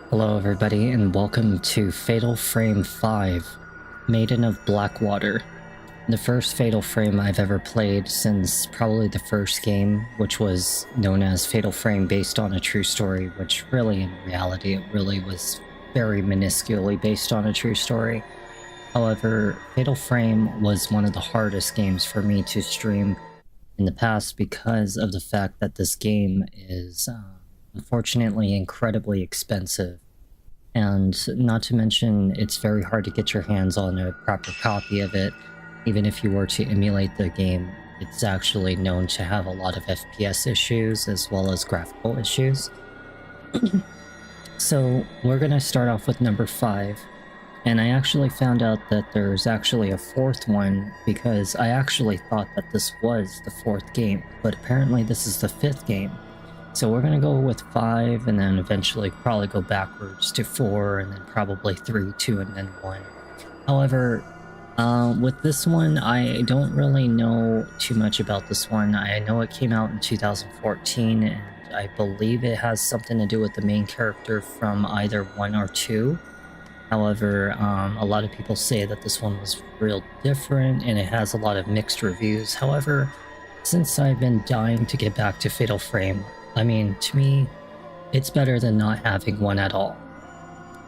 Hello everybody and welcome to Fatal Frame 5, Maiden of Black Water. The first Fatal Frame I've ever played since probably the first game, which was known as Fatal Frame based on a true story, which really in reality it really was very minusculely based on a true story. However, Fatal Frame was one of the hardest games for me to stream in the past because of the fact that this game is unfortunately incredibly expensive. And not to mention, it's very hard to get your hands on a proper copy of it. Even if you were to emulate the game, it's actually known to have a lot of FPS issues as well as graphical issues. So we're going to start off with number 5. And I actually found out that there's actually a fourth one because I actually thought that this was the fourth game, but apparently this is the fifth game. So we're going to go with 5 and then eventually probably go backwards to 4 and then probably 3, 2, and then 1. However, with this one, I don't really know too much about this one. I know it came out in 2014 and I believe it has something to do with the main character from either 1 or 2. However, a lot of people say that this one was real different and it has a lot of mixed reviews. However, since I've been dying to get back to Fatal Frame, I mean, to me, it's better than not having one at all.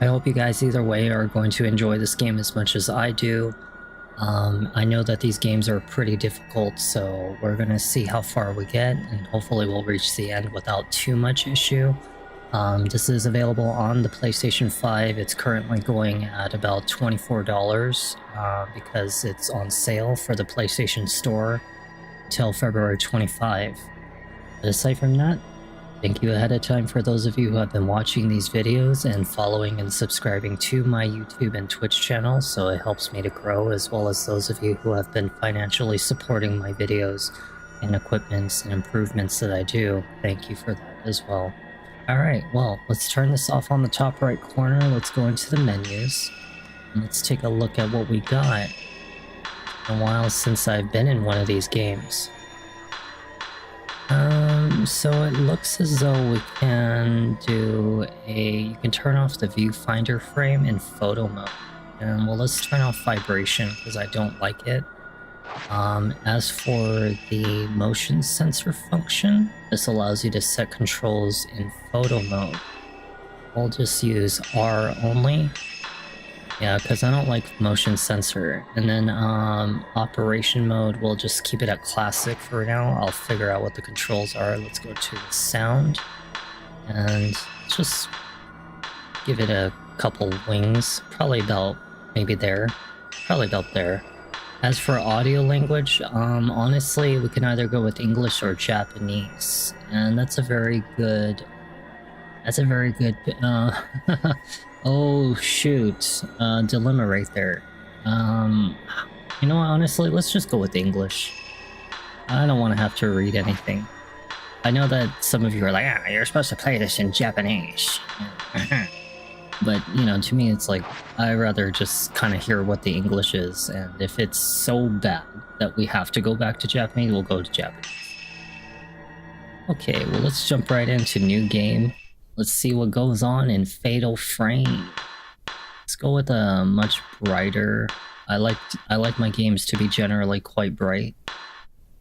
I hope you guys either way are going to enjoy this game as much as I do. I know that these games are pretty difficult, so we're going to see how far we get, and hopefully we'll reach the end without too much issue. This is available on the PlayStation 5. It's currently going at about $24 because it's on sale for the PlayStation Store until February 25. But aside from that, thank you ahead of time for those of you who have been watching these videos and following and subscribing to my YouTube and Twitch channel, so it helps me to grow, as well as those of you who have been financially supporting my videos and equipments and improvements that I do. Thank you for that as well. Alright, well, let's turn this off on the top right corner. Let's go into the menus. And let's take a look at what we got. It's been a while since I've been in one of these games. So it looks as though we can do you can turn off the viewfinder frame in photo mode. And well, let's turn off vibration because I don't like it. As for the motion sensor function, this allows you to set controls in photo mode. I'll just use R only. Yeah, because I don't like motion sensor. And then operation mode, we'll just keep it at classic for now. I'll figure out what the controls are. Let's go to sound. And just give it a couple wings. Probably about maybe there. Probably about there. As for audio language, honestly, we can either go with English or Japanese. And that's a very good... oh shoot, dilemma right there. You know what, honestly, let's just go with English. I don't want to have to read anything. I know that some of you are like, you're supposed to play this in Japanese. But, you know, to me it's like, I'd rather just kind of hear what the English is, and if it's so bad that we have to go back to Japanese, we'll go to Japanese. Okay, well, let's jump right into new game. Let's see what goes on in Fatal Frame. Let's go with a much brighter... I like my games to be generally quite bright.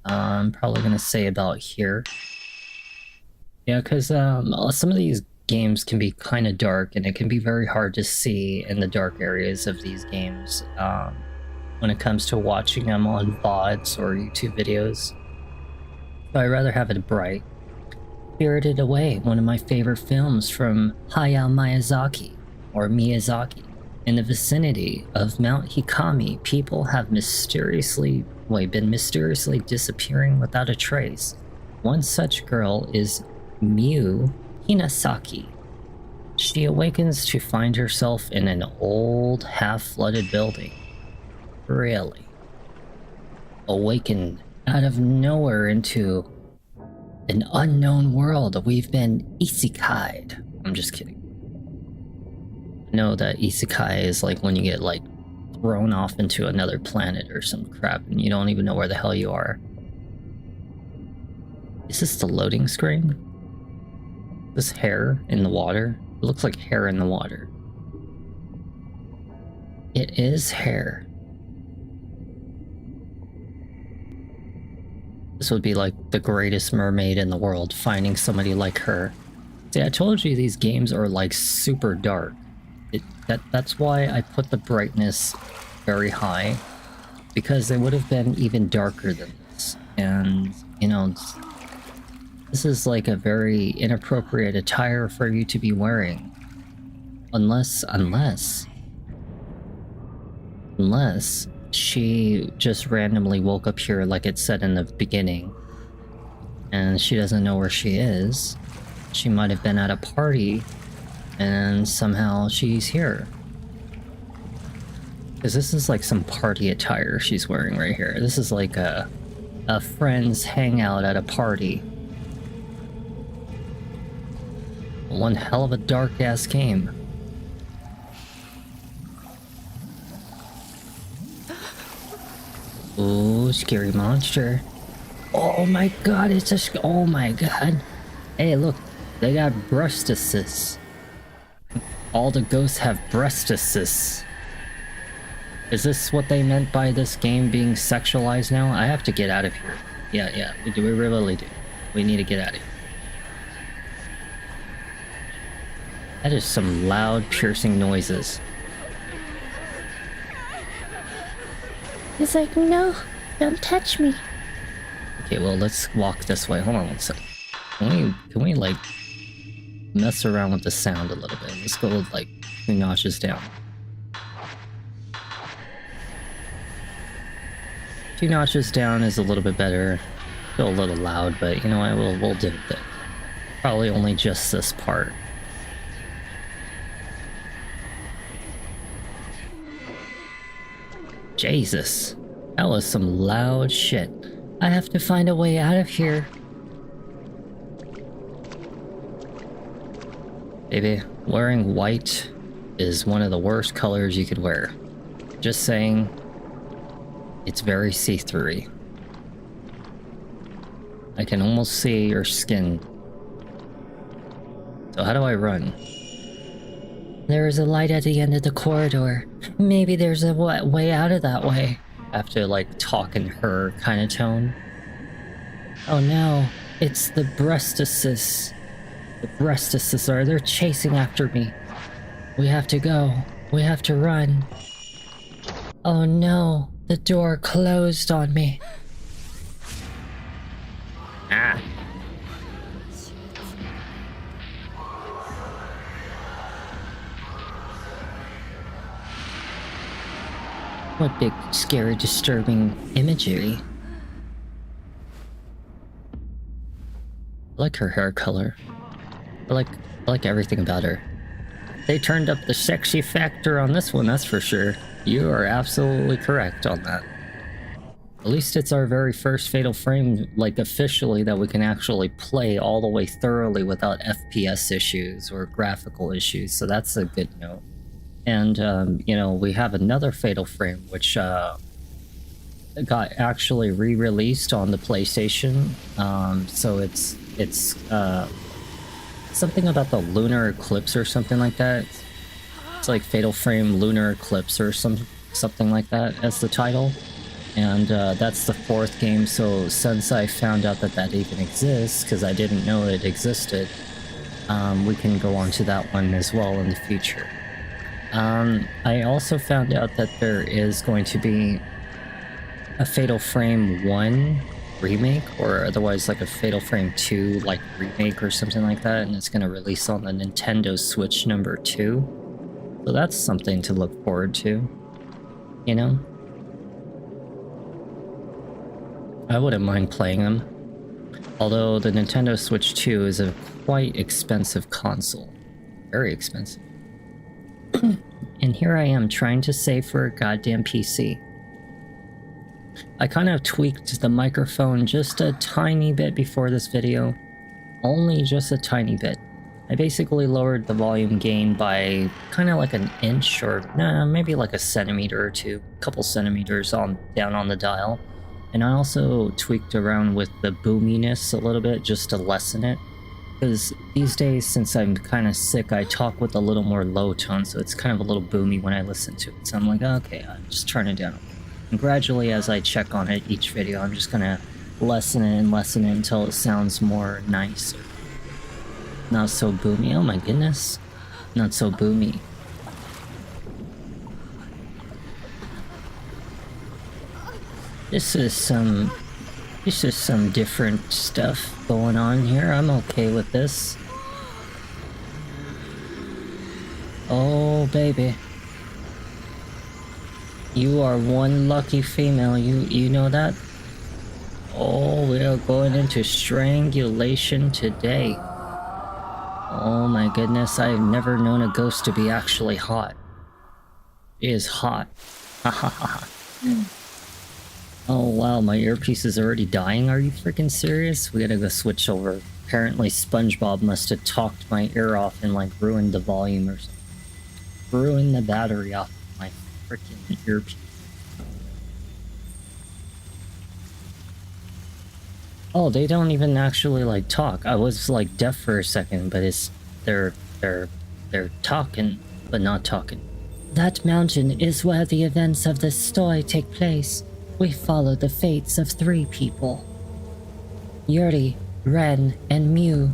I'm probably gonna say about here. Yeah, because some of these games can be kind of dark, and it can be very hard to see in the dark areas of these games when it comes to watching them on VODs or YouTube videos. So I'd rather have it bright. Spirited Away, one of my favorite films from Hayao Miyazaki. In the vicinity of Mount Hikami, people have been mysteriously disappearing without a trace. One such girl is Miu Hinasaki. She awakens to find herself in an old, half-flooded building. Really? Awakened out of nowhere into an unknown world. We've been isekai'd. I'm just kidding. I know that isekai is like when you get like thrown off into another planet or some crap and you don't even know where the hell you are. Is this the loading screen? This hair in the water? It looks like hair in the water. It is hair. This would be like the greatest mermaid in the world, finding somebody like her. See, I told you these games are like super dark. That's why I put the brightness very high, because it would have been even darker than this. And, you know, this is like a very inappropriate attire for you to be wearing. Unless she just randomly woke up here like it said in the beginning, and she doesn't know where she is. She might have been at a party, and somehow she's here. Because this is like some party attire she's wearing right here. This is like a friend's hangout at a party. One hell of a dark-ass game. Ooh, scary monster. Oh my god, it's a... Oh my god. Hey, look. They got breastises. All the ghosts have breastises. Is this what they meant by this game being sexualized now? I have to get out of here. Yeah, we really do. We need to get out of here. That is some loud, piercing noises. He's like, no, don't touch me. Okay, well, let's walk this way. Hold on one second. Can we like mess around with the sound a little bit? Let's go like 2 notches down. 2 notches down is a little bit better. Still a little loud, but you know what? We'll do it. Probably only just this part. Jesus, that was some loud shit. I have to find a way out of here. Baby, wearing white is one of the worst colors you could wear. Just saying, it's very see-through-y. I can almost see your skin. So how do I run? There is a light at the end of the corridor. Maybe there's a way out of that way. I have to like talk in her kind of tone. Oh no, it's the breastises. The breastises they're chasing after me. We have to go. We have to run. Oh no, the door closed on me. Ah. What big, scary, disturbing imagery. I like her hair color. I like everything about her. They turned up the sexy factor on this one, that's for sure. You are absolutely correct on that. At least it's our very first Fatal Frame, like officially, that we can actually play all the way thoroughly without FPS issues or graphical issues, so that's a good note. And, you know, we have another Fatal Frame, which got actually re-released on the PlayStation. So it's something about the lunar eclipse or something like that. It's like Fatal Frame Lunar Eclipse or something like that as the title. And that's the 4th game, so since I found out that even exists, because I didn't know it existed, we can go on to that one as well in the future. I also found out that there is going to be a Fatal Frame 1 remake, or otherwise like a Fatal Frame 2 like remake or something like that, and it's going to release on the Nintendo Switch number 2. So that's something to look forward to, you know? I wouldn't mind playing them. Although the Nintendo Switch 2 is a quite expensive console. Very expensive. And here I am trying to save for a goddamn PC. I kind of tweaked the microphone just a tiny bit before this video. Only just a tiny bit. I basically lowered the volume gain by kind of like an inch, or maybe like a centimeter or two. A couple centimeters down on the dial. And I also tweaked around with the boominess a little bit just to lessen it. Because these days, since I'm kind of sick, I talk with a little more low tone, so it's kind of a little boomy when I listen to it. So I'm like, okay, I'll just turn it down. And gradually, as I check on it each video, I'm just gonna lessen it until it sounds more nice. Not so boomy. Oh my goodness. Not so boomy. This is some different stuff going on here. I'm okay with this. Oh, baby. You are one lucky female, you know that? Oh, we are going into strangulation today. Oh my goodness, I've never known a ghost to be actually hot. It is hot. Ha ha ha. Oh wow, my earpiece is already dying? Are you freaking serious? We gotta go switch over. Apparently SpongeBob must have talked my ear off and like ruined the volume or something. Ruined the battery off of my freaking earpiece. Oh, they don't even actually like talk. I was like deaf for a second, but they're talking, but not talking. That mountain is where the events of this story take place. We follow the fates of 3 people. Yuri, Ren, and Mew.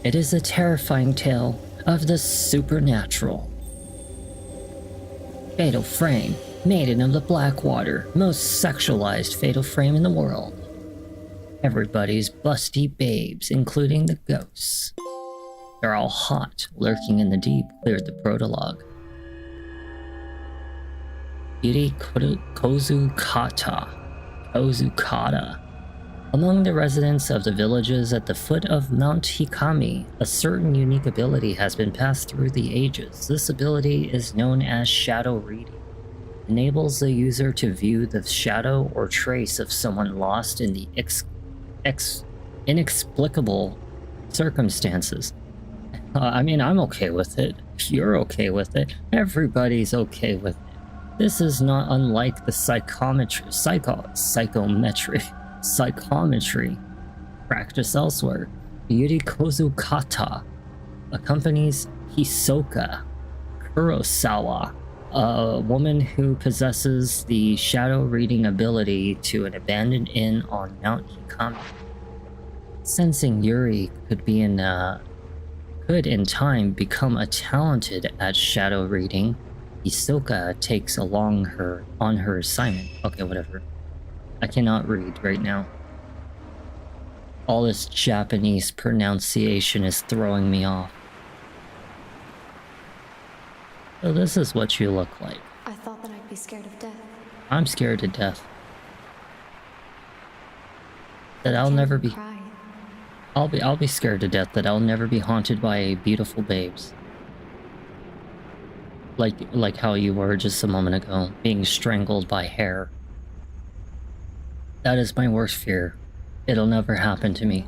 It is a terrifying tale of the supernatural. Fatal Frame, Maiden of the Black Water, most sexualized fatal frame in the world. Everybody's busty babes, including the ghosts. They're all hot, lurking in the deep, cleared the prologue. Yuri Kozukata. Among the residents of the villages at the foot of Mount Hikami, a certain unique ability has been passed through the ages. This ability is known as shadow reading. It enables the user to view the shadow or trace of someone lost in the inexplicable circumstances. I mean, I'm okay with it. You're okay with it. Everybody's okay with it. This is not unlike the psychometry practice elsewhere. Yuri Kozukata accompanies Hisoka Kurosawa, a woman who possesses the shadow reading ability, to an abandoned inn on Mount Hikami. Sensing Yuri could in time become a talented at shadow reading, Hisoka takes on her assignment. Okay, whatever. I cannot read right now. All this Japanese pronunciation is throwing me off. So this is what you look like. I thought that I'd be scared of death. I'm scared to death. That I'll never be... Cry. I'll be scared to death that I'll never be haunted by beautiful babes. Like how you were just a moment ago, being strangled by hair. That is my worst fear. It'll never happen to me.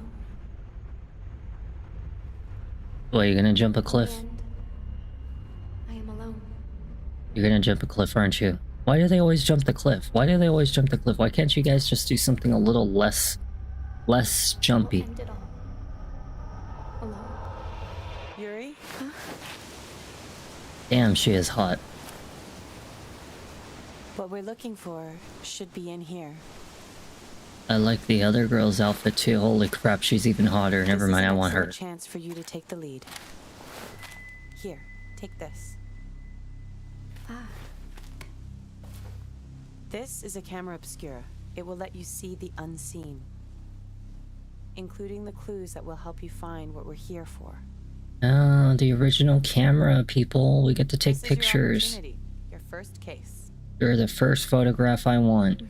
What, you gonna jump a cliff? And I am alone. You're gonna jump a cliff, aren't you? Why do they always jump the cliff? Why do they always jump the cliff? Why can't you guys just do something a little less jumpy? End it all. Alone. Yuri? Huh? Damn, she is hot. What we're looking for should be in here. I like the other girl's outfit too. Holy crap, she's even hotter. Never mind, I want her. This is an excellent chance for you to take the lead. Here, take this. Ah, This is a camera obscura. It will let you see the unseen, including the clues that will help you find what we're here for. Oh, the original camera, people. We get to take This is your pictures. opportunity, your first case. You're the first photograph I want.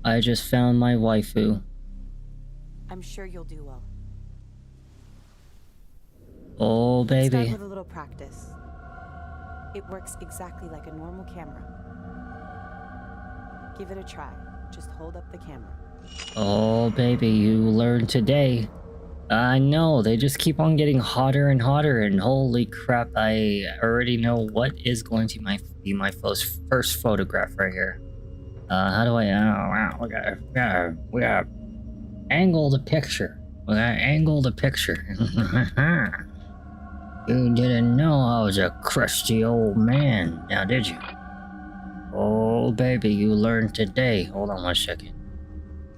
I just found my waifu. I'm sure you'll do well. Oh, Start baby. with a little practice. It works exactly like a normal camera. Give it a try. Just hold up the camera. Oh, baby, you learned today. I know, they just keep on getting hotter and hotter, and holy crap, I already know what is going to be my first photograph right here. How do I... we gotta angle the picture. I angle the picture. You didn't know I was a crusty old man, now did you? Oh, baby, you learned today. Hold on 1 second.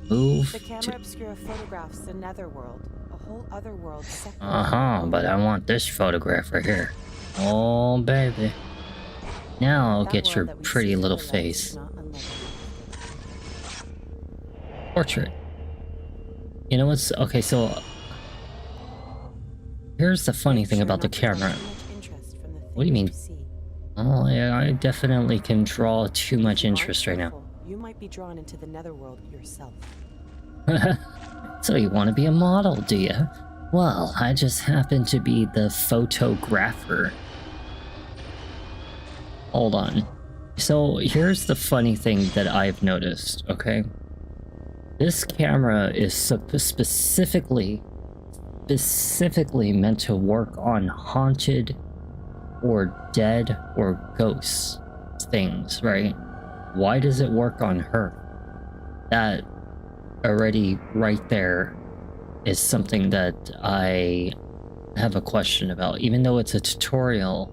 Move The camera obscura photographs the netherworld, a whole other world separate. but I want this photograph right here. Oh, baby. Now I'll get your pretty little face. Portrait. You know what's... Okay, so... Here's the funny thing about the camera. What do you mean? Oh, yeah, I definitely can draw too much interest right now. You might be drawn into the netherworld yourself. So you want to be a model, do you? Well, I just happen to be the photographer. Hold on. So here's the funny thing that I've noticed, okay? This camera is specifically meant to work on haunted or dead or ghosts things, right? Why does it work on her? That already right there is something that I have a question about. Even though it's a tutorial,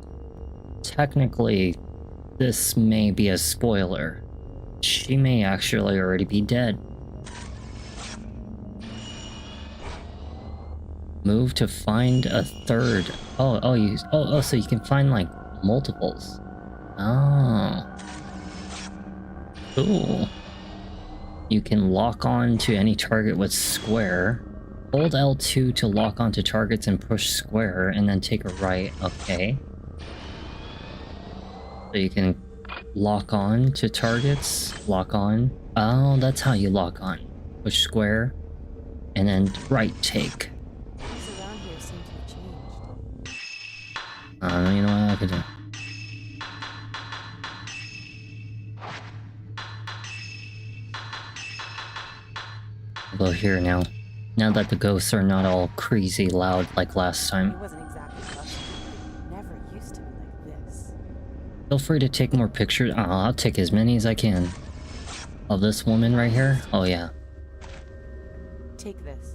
technically this may be a spoiler. She may actually already be dead. Move to find a third. So you can find like multiples. Oh. Cool. You can lock on to any target with square. Hold L2 to lock onto targets and push square and then take a right. Okay. So you can lock on to targets. Lock on. Oh, that's how you lock on. Push square and then right take. You know what I could do? I'll go here now. Now that the ghosts are not all crazy loud like last time. It wasn't exactly custom. It never used to be like this. Feel free to take more pictures. I'll take as many as I can. Of this woman right here? Oh yeah. Take this.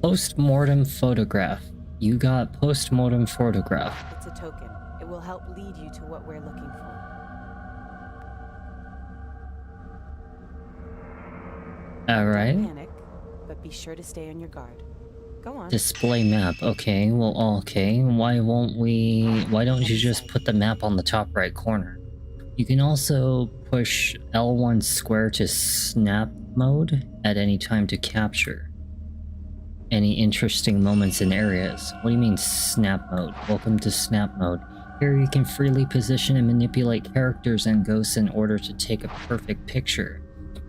Post-mortem photograph. You got post-mortem photograph. It's a token. It will help lead you to what we're looking for. Alright. Don't panic, but be sure to stay on your guard. Go on. Display map. Okay, well, okay. Why don't you just put the map on the top right corner? You can also push L1 square to snap mode at any time to capture any interesting moments in areas. What do you mean snap mode? Welcome to snap mode. Here you can freely position and manipulate characters and ghosts in order to take a perfect picture.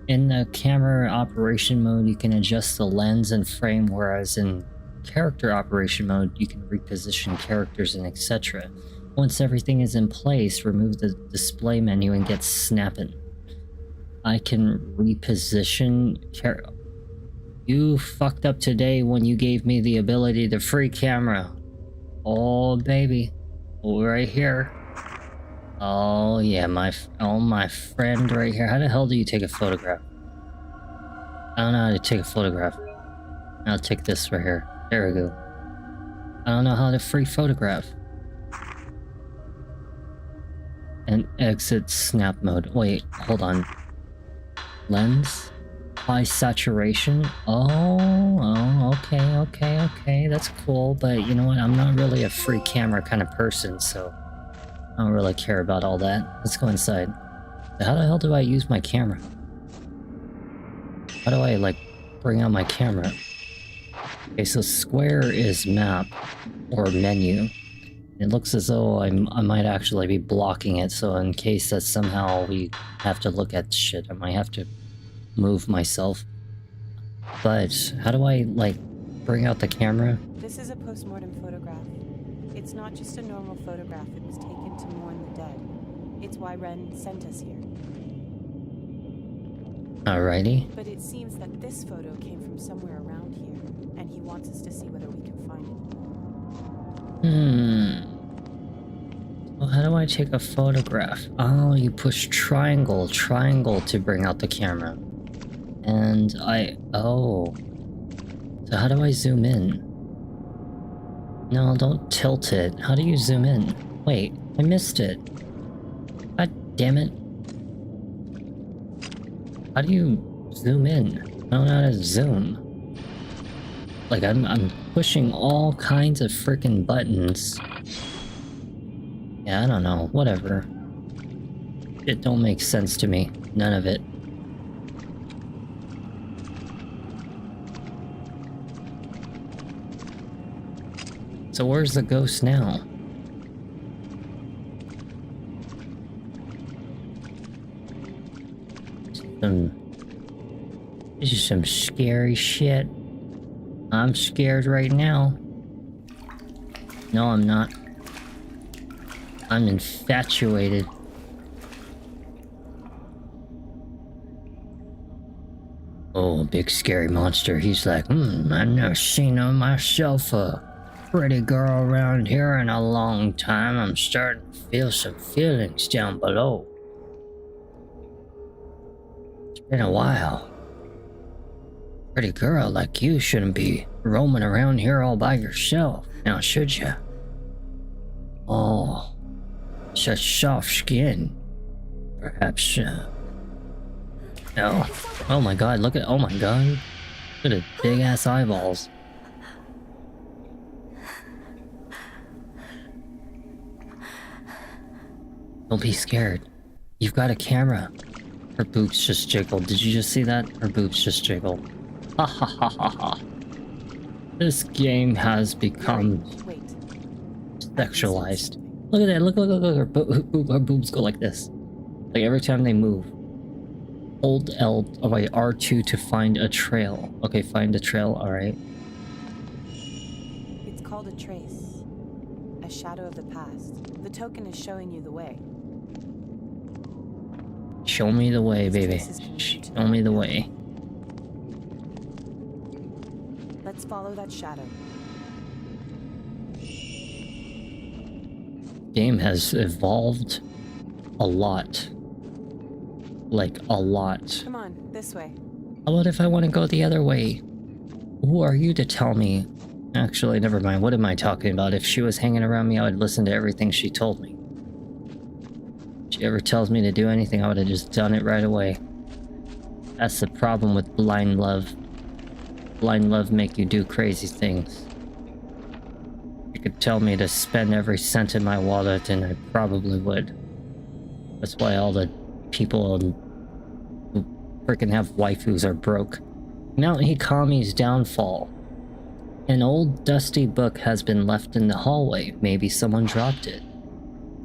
In the camera operation mode, you can adjust the lens and frame, whereas in character operation mode, you can reposition characters and etc. Once everything is in place, remove the display menu and get snapping. I can reposition character. You fucked up today when you gave me the ability to free camera. Oh baby, right here. Oh yeah, my friend right here. How the hell do you take a photograph? I don't know how to take a photograph. I'll take this right here. There we go. I don't know how to free photograph. And exit snap mode. Wait, hold on. Lens? High saturation? Oh, okay, that's cool, but you know what, I'm not really a free camera kind of person, so I don't really care about all that. Let's go inside. How the hell do I use my camera? How do I, like, bring out my camera? Okay, so square is map, or menu. It looks as though I might actually be blocking it, so in case that somehow we have to look at shit, I might have to move myself. But how do I, like, bring out the camera? This is a post-mortem photograph. It's not just a normal photograph. It was taken to mourn the dead. It's why Ren sent us here. Alrighty. But it seems that this photo came from somewhere around here, and he wants us to see whether we can find it. Well, how do I take a photograph? Oh, you push triangle to bring out the camera. And oh. So how do I zoom in? No, don't tilt it. How do you zoom in? Wait, I missed it. God damn it. How do you zoom in? I don't know how to zoom. Like, I'm pushing all kinds of freaking buttons. Yeah, I don't know. Whatever. It don't make sense to me. None of it. So where's the ghost now? This is some scary shit. I'm scared right now. No, I'm not. I'm infatuated. Oh, big scary monster. He's like, I've never seen myself a pretty girl around here in a long time. I'm starting to feel some feelings down below. It's been a while. Pretty girl like you shouldn't be roaming around here all by yourself, now should you? Oh, such soft skin. Perhaps, no. Oh my god, look at, oh my god. Look at his big ass eyeballs. Don't be scared. You've got a camera. Her boobs just jiggled. Did you just see that? Her boobs just jiggled. Ha ha ha ha ha. This game has become sexualized. Look at that. Look. Her boobs go like this. Like every time they move. Hold L, oh wait, R2 to find a trail. Okay, find a trail, alright. It's called a trace. A shadow of the past. The token is showing you the way. Show me the way, baby. Show me the way. Let's follow that shadow. Game has evolved a lot. Like, a lot. Come on, this way. How about if I want to go the other way? Who are you to tell me? Actually, never mind. What am I talking about? If she was hanging around me, I would listen to everything she told me. If she ever tells me to do anything, I would have just done it right away. That's the problem with blind love. Blind love make you do crazy things. You could tell me to spend every cent in my wallet, and I probably would. That's why all the people who freaking have waifus are broke. Mount Hikami's downfall. An old dusty book has been left in the hallway. Maybe someone dropped it.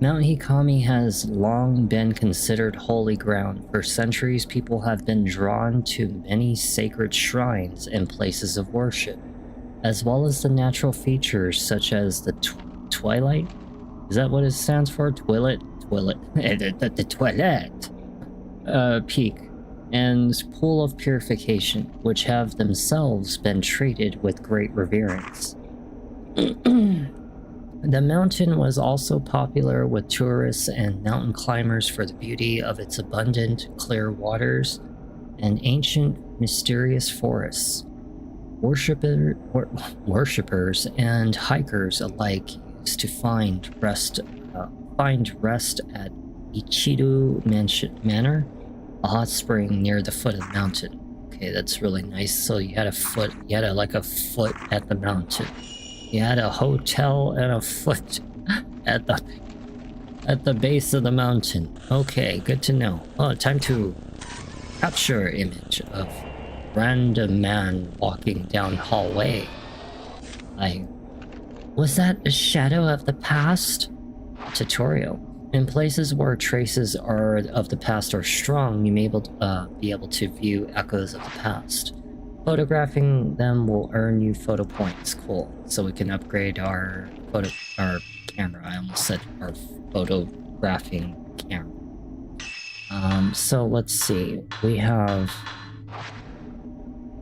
Mount Hikami has long been considered holy ground. For centuries, people have been drawn to many sacred shrines and places of worship, as well as the natural features such as the Twilight? Is that what it stands for? Twilight? The Toilet Peak and Pool of Purification, which have themselves been treated with great reverence. The mountain was also popular with tourists and mountain climbers for the beauty of its abundant, clear waters and ancient, mysterious forests. Worshippers and hikers alike used to find rest at Ichidu Manor, a hot spring near the foot of the mountain. Okay, that's really nice. So you had a foot at the mountain. You had a hotel and a foot at the base of the mountain. Okay, good to know. Oh, time to capture image of random man walking down hallway. Was that a shadow of the past? Tutorial. In places where traces of the past are strong, you may be able to view echoes of the past. Photographing them will earn you photo points. Cool. So we can upgrade our camera. I almost said our photographing camera. So let's see. We have...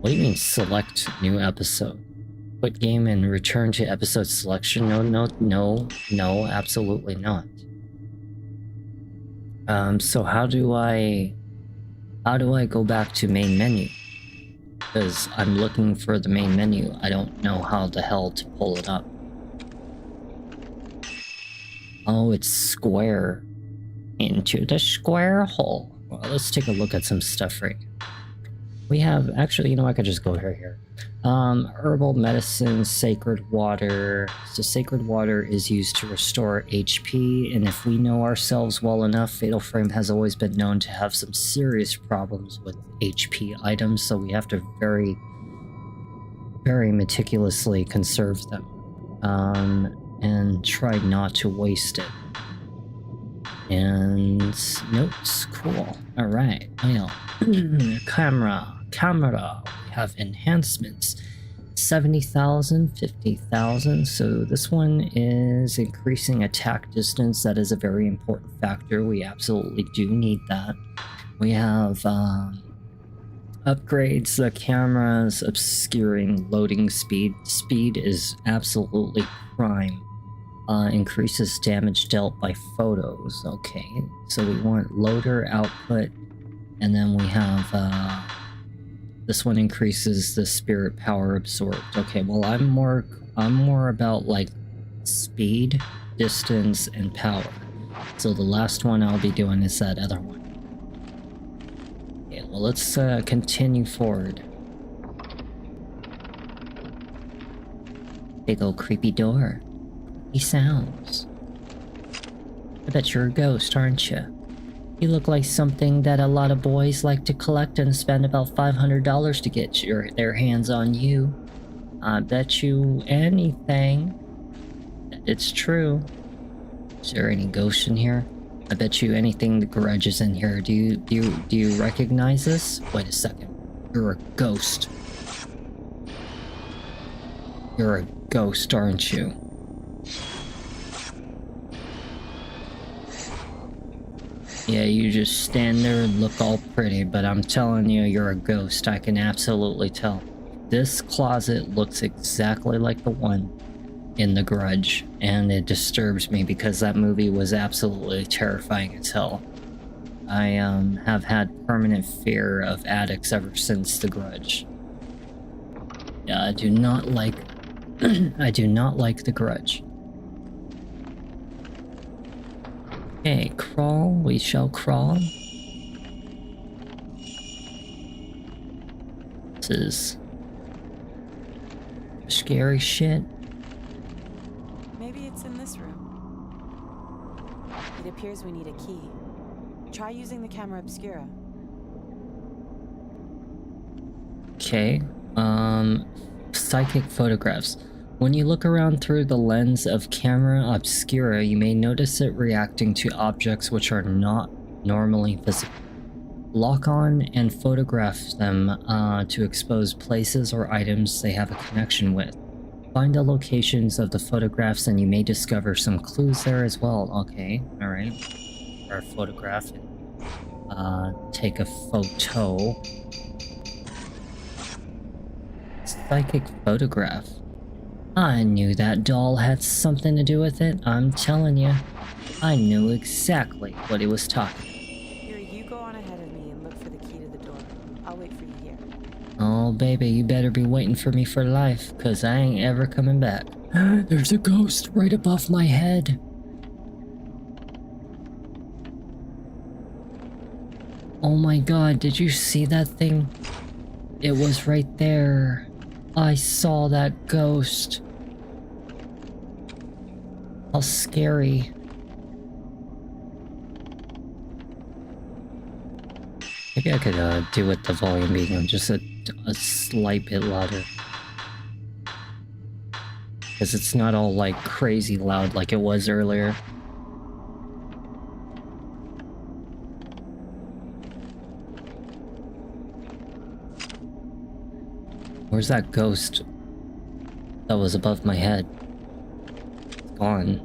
What do you mean select new episode? Quit game and return to episode selection? No, absolutely not. So how do I go back to main menu? because I'm looking for the main menu. I don't know how the hell to pull it up. Oh, it's square. Into the square hole. Well, let's take a look at some stuff right here. We have, actually, you know, I could just go here. Herbal medicine, sacred water. So sacred water is used to restore HP, and if we know ourselves well enough, Fatal Frame has always been known to have some serious problems with HP items, so we have to very, very meticulously conserve them. And try not to waste it. And notes, cool. Alright, well, camera. We have enhancements. 70,000, 50,000. So this one is increasing attack distance. That is a very important factor. We absolutely do need that. We have upgrades, the cameras, obscuring loading speed. Speed is absolutely prime. Increases damage dealt by photos. Okay, so we want loader output, and then we have this one increases the spirit power absorbed. Okay, well I'm more about like speed, distance, and power. So the last one I'll be doing is that other one. Okay, well let's continue forward. Big old creepy door. Sounds. I bet you're a ghost, aren't you? You look like something that a lot of boys like to collect and spend about $500 to get their hands on you. I bet you anything that it's true. Is there any ghosts in here? I bet you anything the garage is in here. Do you recognize this? Wait a second. You're a ghost. You're a ghost, aren't you? Yeah, you just stand there and look all pretty, but I'm telling you, you're a ghost. I can absolutely tell. This closet looks exactly like the one in The Grudge, and it disturbs me because that movie was absolutely terrifying as hell. I have had permanent fear of attics ever since The Grudge. Yeah, I do not like I do not like The Grudge. Okay, crawl, we shall crawl. This is scary shit. Maybe it's in this room. It appears we need a key. Try using the camera obscura. Okay, psychic photographs. When you look around through the lens of camera obscura, you may notice it reacting to objects which are not normally visible. Lock on and photograph them to expose places or items they have a connection with. Find the locations of the photographs and you may discover some clues there as well. Okay, alright. Or photograph and take a photo. Psychic photograph. I knew that doll had something to do with it, I'm telling you. I knew exactly what he was talking. Here, you go on ahead of me and look for the key to the door. I'll wait for you here. Oh, baby, you better be waiting for me for life, cause I ain't ever coming back. There's a ghost right above my head. Oh my god, did you see that thing? It was right there. I saw that ghost. How scary. Maybe I could do with the volume being just a slight bit louder. Because it's not all like crazy loud like it was earlier. Where's that ghost that was above my head? It's gone.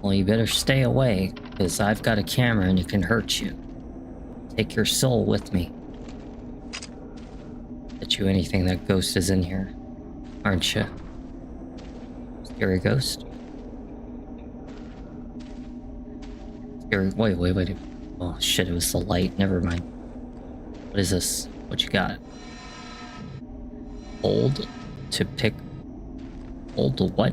Well, you better stay away, because I've got a camera and it can hurt you. Take your soul with me. Bet you anything that ghost is in here, aren't you? Scary ghost? Scary. Wait. Oh shit, it was the light. Never mind. What is this? What you got? Hold to pick. Hold to what?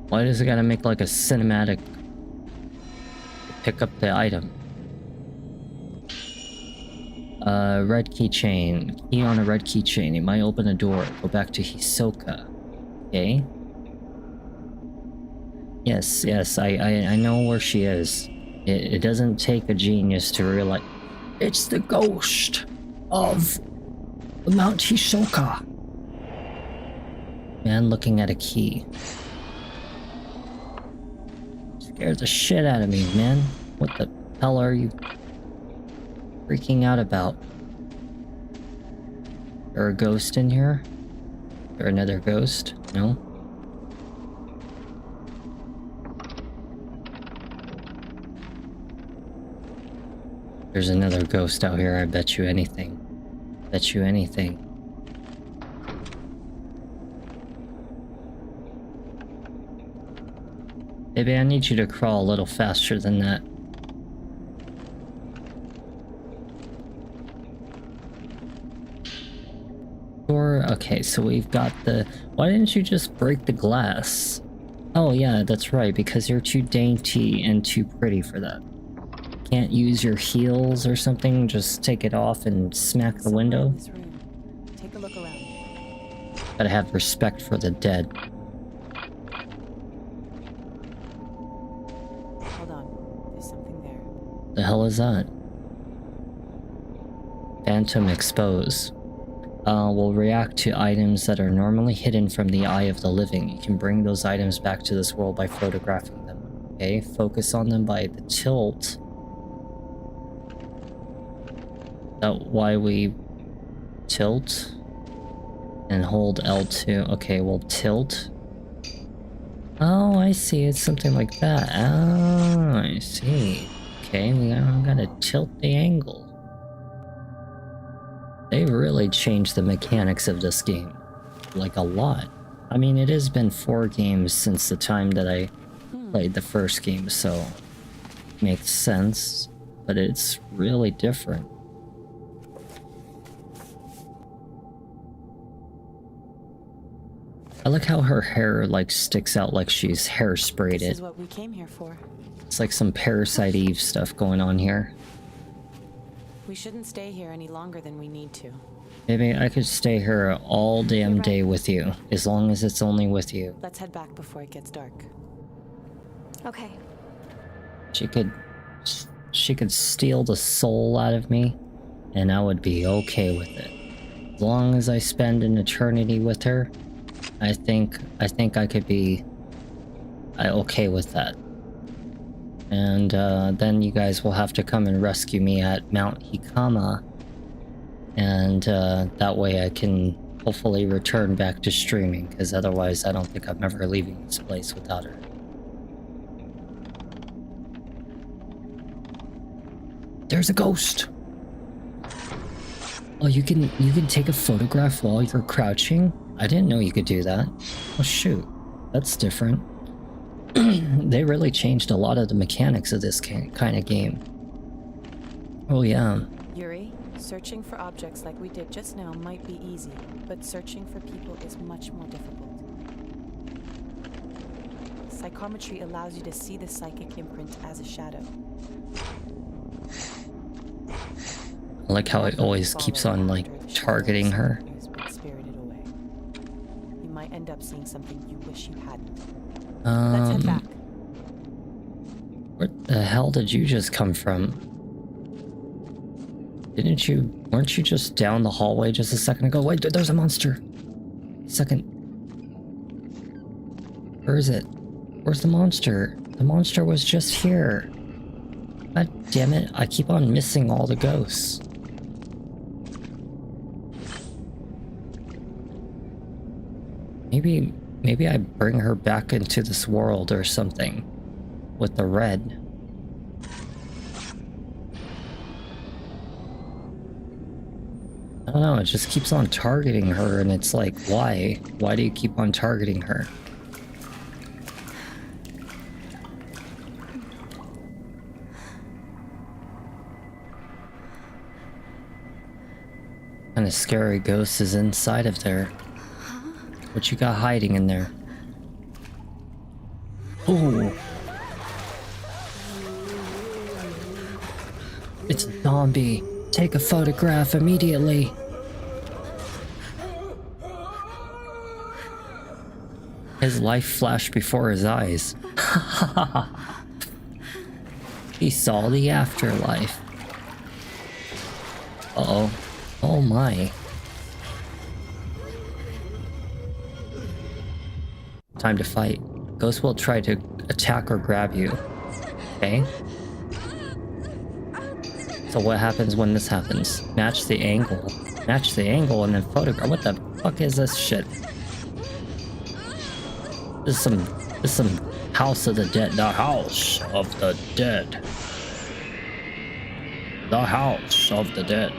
Why does it gotta make like a cinematic to pick up the item? Red keychain. Key on a red keychain. It might open a door. Go back to Hisoka. Okay. Yes, I know where she is. It doesn't take a genius to realize it's the ghost of Mount Hisoka. Man looking at a key. Scares the shit out of me, man. What the hell are you freaking out about? Is there a ghost in here? Is there another ghost? No? There's another ghost out here, I bet you anything. Bet you anything. Baby, I need you to crawl a little faster than that. Or, okay, so we've got the... Why didn't you just break the glass? Oh yeah, that's right, because you're too dainty and too pretty for that. Can't use your heels or something, just take it off and smack the window. In this room. Take a look around. Gotta have respect for the dead. Hold on. There's something there. The hell is that? Phantom expose. Will react to items that are normally hidden from the eye of the living. You can bring those items back to this world by photographing them. Okay, focus on them by the tilt. That's why we tilt and hold L2. Okay, we'll tilt. Oh, I see. It's something like that. Oh, I see. Okay, we gotta tilt the angle. They really changed the mechanics of this game. Like a lot. I mean, it has been 4 games since the time that I played the first game, so makes sense. But it's really different. I like how her hair like sticks out like she's hairsprayed This it. is what we came here for. It's like some Parasite Eve stuff going on here. We shouldn't stay here any longer than we need to. Maybe I could stay here all damn day with you, as long as it's only with you. Let's head back before it gets dark. Okay. She could steal the soul out of me, and I would be okay with it. As long as I spend an eternity with her, I think I could be okay with that. And then you guys will have to come and rescue me at Mount Hikama, and that way I can hopefully return back to streaming, because otherwise I don't think I'm ever leaving this place without her. There's a ghost! Oh, you can take a photograph while you're crouching? I didn't know you could do that. Oh shoot, that's different. They really changed a lot of the mechanics of this kind of game. Oh yeah. Yuri, searching for objects like we did just now might be easy, but searching for people is much more difficult. Psychometry allows you to see the psychic imprint as a shadow. I like how it always keeps on like targeting her. Spirited away. You might end up seeing something you wish you hadn't. Let's head back. Where the hell did you just come from? Weren't you just down the hallway just a second ago? Wait, there's a monster. Second. Where is it? Where's the monster? The monster was just here. God damn it, I keep on missing all the ghosts. Maybe I bring her back into this world or something with the red. I don't know, it just keeps on targeting her, and it's like, why? Why do you keep on targeting her? kind of scary ghost is inside of there? What you got hiding in there? Oh, it's a zombie. Take a photograph immediately. His life flashed before his eyes. He saw the afterlife. Uh-oh. Oh my. Time to fight. Ghost will try to attack or grab you. Okay? So what happens when this happens? Match the angle. Match the angle and then photograph. What the fuck is this shit? This is some House of the Dead. The House of the Dead. The House of the Dead.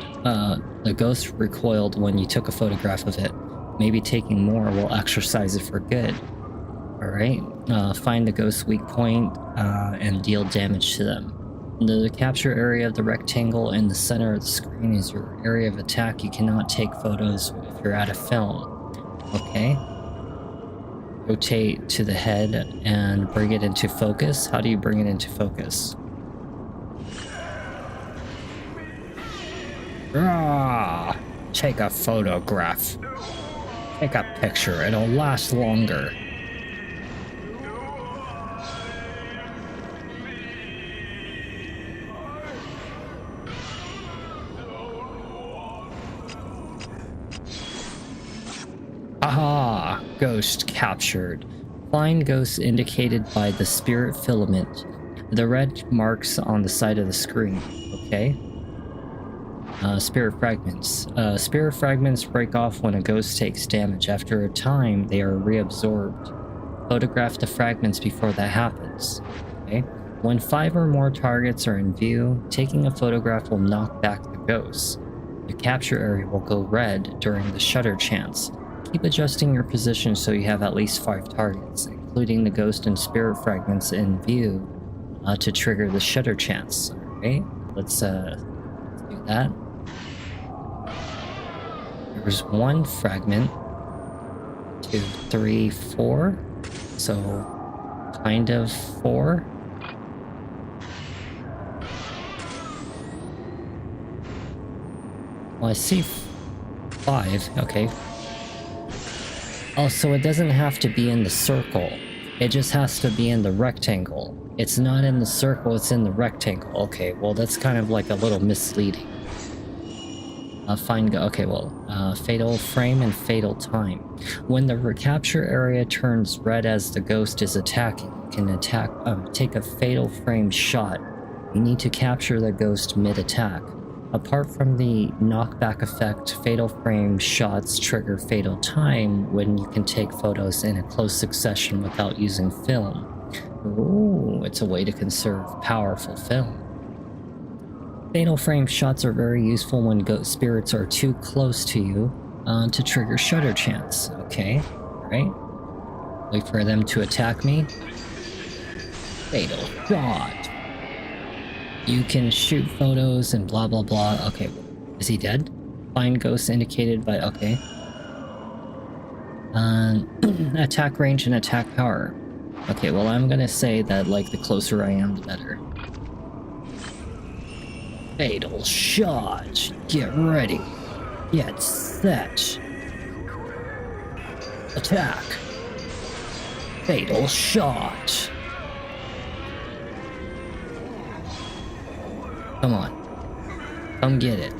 The ghost recoiled when you took a photograph of it. Maybe taking more will exercise it for good. Alright. Find the ghost's weak point and deal damage to them. The capture area of the rectangle in the center of the screen is your area of attack. You cannot take photos if you're out of film. Okay. Rotate to the head and bring it into focus. How do you bring it into focus? Ah, take a photograph. Take a picture. It'll last longer. Aha! Ghost captured. Find ghosts indicated by the spirit filament. The red marks on the side of the screen. Okay. Spirit fragments. Spirit fragments break off when a ghost takes damage. After a time, they are reabsorbed. Photograph the fragments before that happens. Okay. When 5 or more targets are in view, taking a photograph will knock back the ghosts. The capture area will go red during the shutter chance. Keep adjusting your position so you have at least 5 targets, including the ghost and spirit fragments in view to trigger the shutter chance. Alright, let's do that. There's 1 fragment, 2, 3, 4. So kind of 4. Well, I see 5. Okay. Oh, so it doesn't have to be in the circle. It just has to be in the rectangle. It's not in the circle, it's in the rectangle. Okay, well, that's kind of like a little misleading. Fatal frame and fatal time. When the recapture area turns red as the ghost is attacking, you can take a fatal frame shot. You need to capture the ghost mid-attack. Apart from the knockback effect, fatal frame shots trigger fatal time when you can take photos in a close succession without using film. Ooh, it's a way to conserve powerful film. Fatal frame shots are very useful when ghost spirits are too close to you to trigger shutter chance. Okay, alright. Wait for them to attack me. Fatal shot. You can shoot photos and blah blah blah. Okay, is he dead? Find ghosts indicated by, okay. Attack range and attack power. Okay, well, I'm gonna say that, like, the closer I am, the better. Fatal shot. Get ready. Get set. Attack. Fatal shot. Come on. Come get it.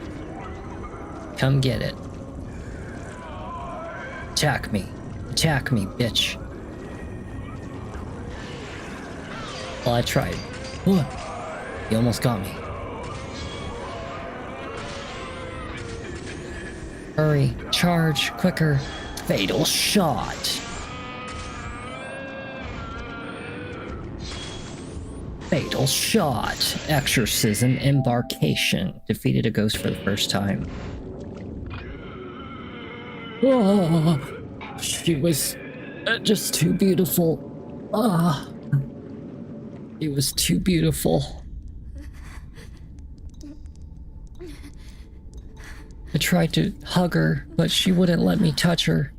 Come get it. Attack me. Attack me, bitch. Well, I tried. What? He almost got me. Hurry. Charge. Quicker. Fatal shot. Fatal shot. Exorcism embarkation. Defeated a ghost for the first time. Oh, she was just too beautiful. Ah, it was too beautiful. I tried to hug her, but she wouldn't let me touch her.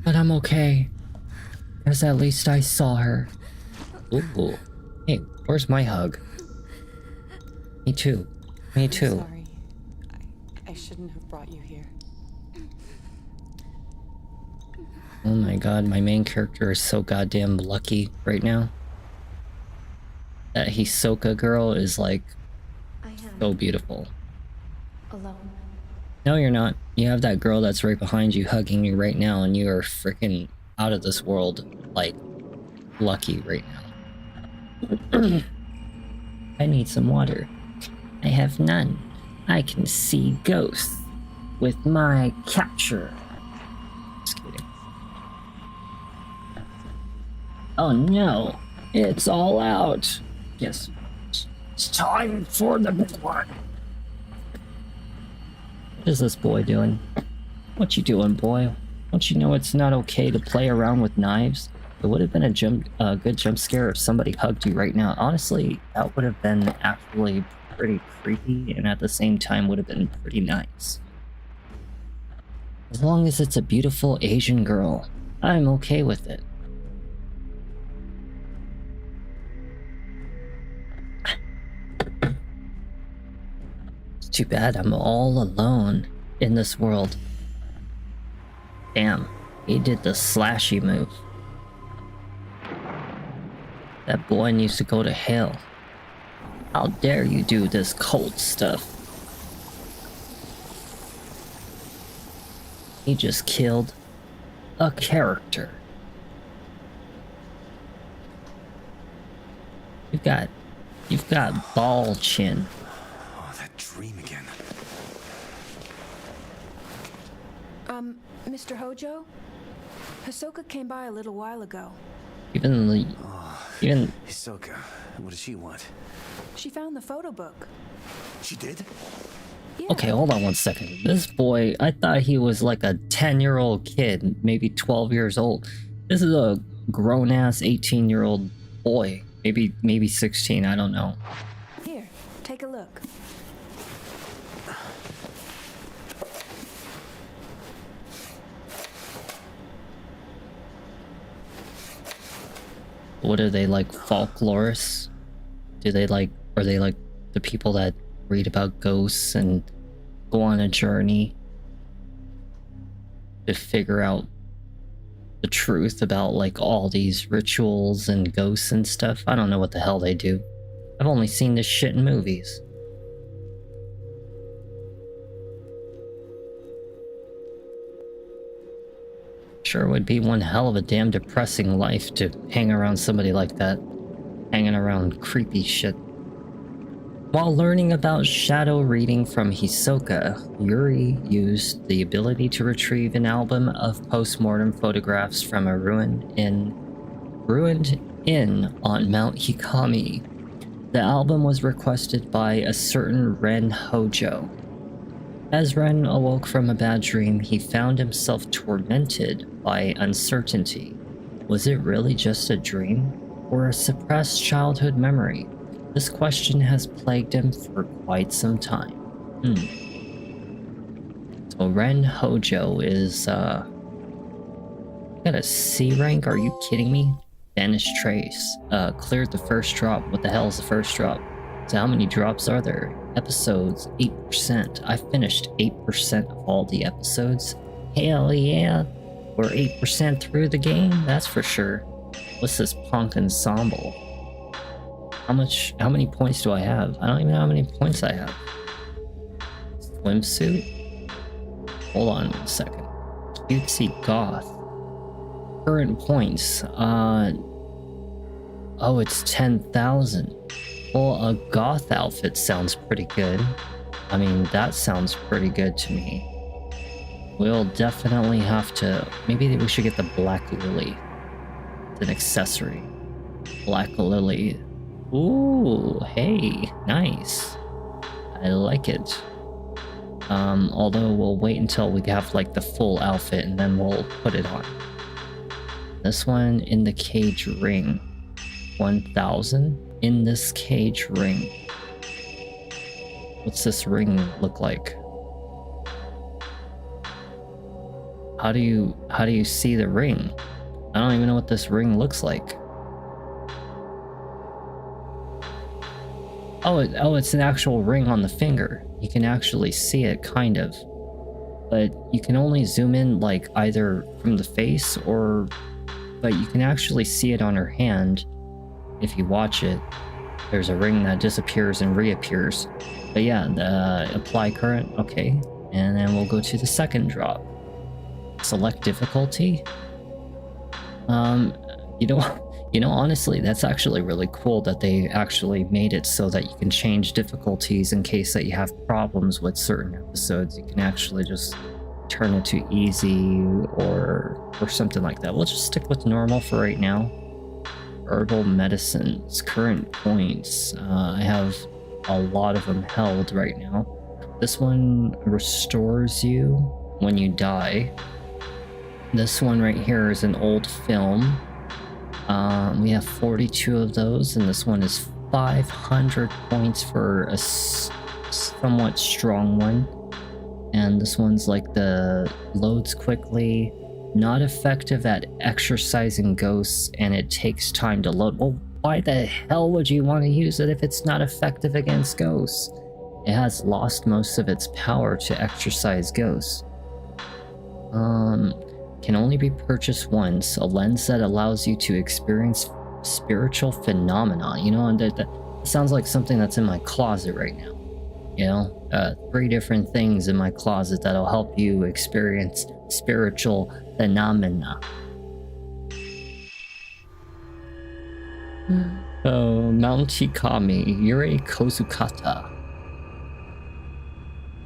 But I'm okay, because at least I saw her. Ooh. Hey, where's my hug? Me too. Me too. Sorry. I shouldn't have brought you here. Oh my god, my main character is so goddamn lucky right now. That Hisoka girl is like I am so beautiful. alone. No, you're not. You have that girl that's right behind you hugging you right now, and you are freaking out of this world, like, lucky right now. I need some water. I have none. I can see ghosts with my capture. Just kidding. Oh no, it's all out. Yes, it's time for the big one. What is this boy doing? What you doing, boy? Don't you know it's not okay to play around with knives? It would have been a good jump scare if somebody hugged you right now. Honestly, that would have been actually pretty creepy, and at the same time would have been pretty nice. As long as it's a beautiful Asian girl, I'm okay with it. It's too bad I'm all alone in this world. Damn, he did the slashy move. That boy needs to go to hell. How dare you do this cold stuff? He just killed a character. You've got ball chin. Oh, that dream again. Mr. Hojo? Hisoka came by a little while ago. Even Hisoka, what does she want? She found the photo book. She did? Yeah. okay, hold on one second. This boy, I thought he was like a 10-year-old kid, maybe 12 years old. This is a grown-ass 18-year-old boy. Maybe 16, I don't know. Here, take a look. What are they, like, folklorists? Are they like the people that read about ghosts and go on a journey to figure out the truth about, like, all these rituals and ghosts and stuff? I don't know what the hell they do. I've only seen this shit in movies. Sure would be one hell of a damn depressing life to hang around somebody like that. Hanging around creepy shit. While learning about shadow reading from Hisoka, Yuri used the ability to retrieve an album of post-mortem photographs from a ruined inn on Mount Hikami. The album was requested by a certain Ren Hojo. As Ren awoke from a bad dream, he found himself tormented by uncertainty. Was it really just a dream, or a suppressed childhood memory? This question has plagued him for quite some time. So Ren Hojo is, got a C rank? Are you kidding me? Vanished trace. Cleared the first drop. What the hell is the first drop? So how many drops are there? Episodes, 8%. I finished 8% of all the episodes. Hell yeah. We're 8% through the game, that's for sure. What's this punk ensemble? How many points do I have? I don't even know how many points I have. Swimsuit? Hold on one second. Cutesy goth. Current points. Oh, it's 10,000. Well, a goth outfit sounds pretty good. I mean, that sounds pretty good to me. We'll definitely have to... Maybe we should get the Black Lily. It's an accessory. Black Lily. Ooh, hey, nice. I like it. Although we'll wait until we have like the full outfit and then we'll put it on. This one, in the cage ring. 1,000 in this cage ring. What's this ring look like? How do you see the ring? I don't even know what this ring looks like. Oh, it's an actual ring on the finger. You can actually see it, kind of. But you can only zoom in, like, either from the face or... But you can actually see it on her hand if you watch it. There's a ring that disappears and reappears. But yeah, the apply current, okay. And then we'll go to the second drop. Select difficulty. You know, honestly, that's actually really cool that they actually made it so that you can change difficulties in case that you have problems with certain episodes. You can actually just turn it to easy or something like that. We'll just stick with normal for right now. Herbal medicines, current points. I have a lot of them held right now. This one restores you when you die. This one right here is an old film. We have 42 of those, and this one is 500 points for a somewhat strong one. And this one's like the loads quickly, not effective at exorcising ghosts, and it takes time to load. Well, why the hell would you want to use it if it's not effective against ghosts? It has lost most of its power to exorcise ghosts. Can only be purchased once. A lens that allows you to experience spiritual phenomena. You know, and that sounds like something that's in my closet right now. You know, 3 different things in my closet that'll help you experience spiritual phenomena. Oh, Mount Chikami, Yurei Kozukata.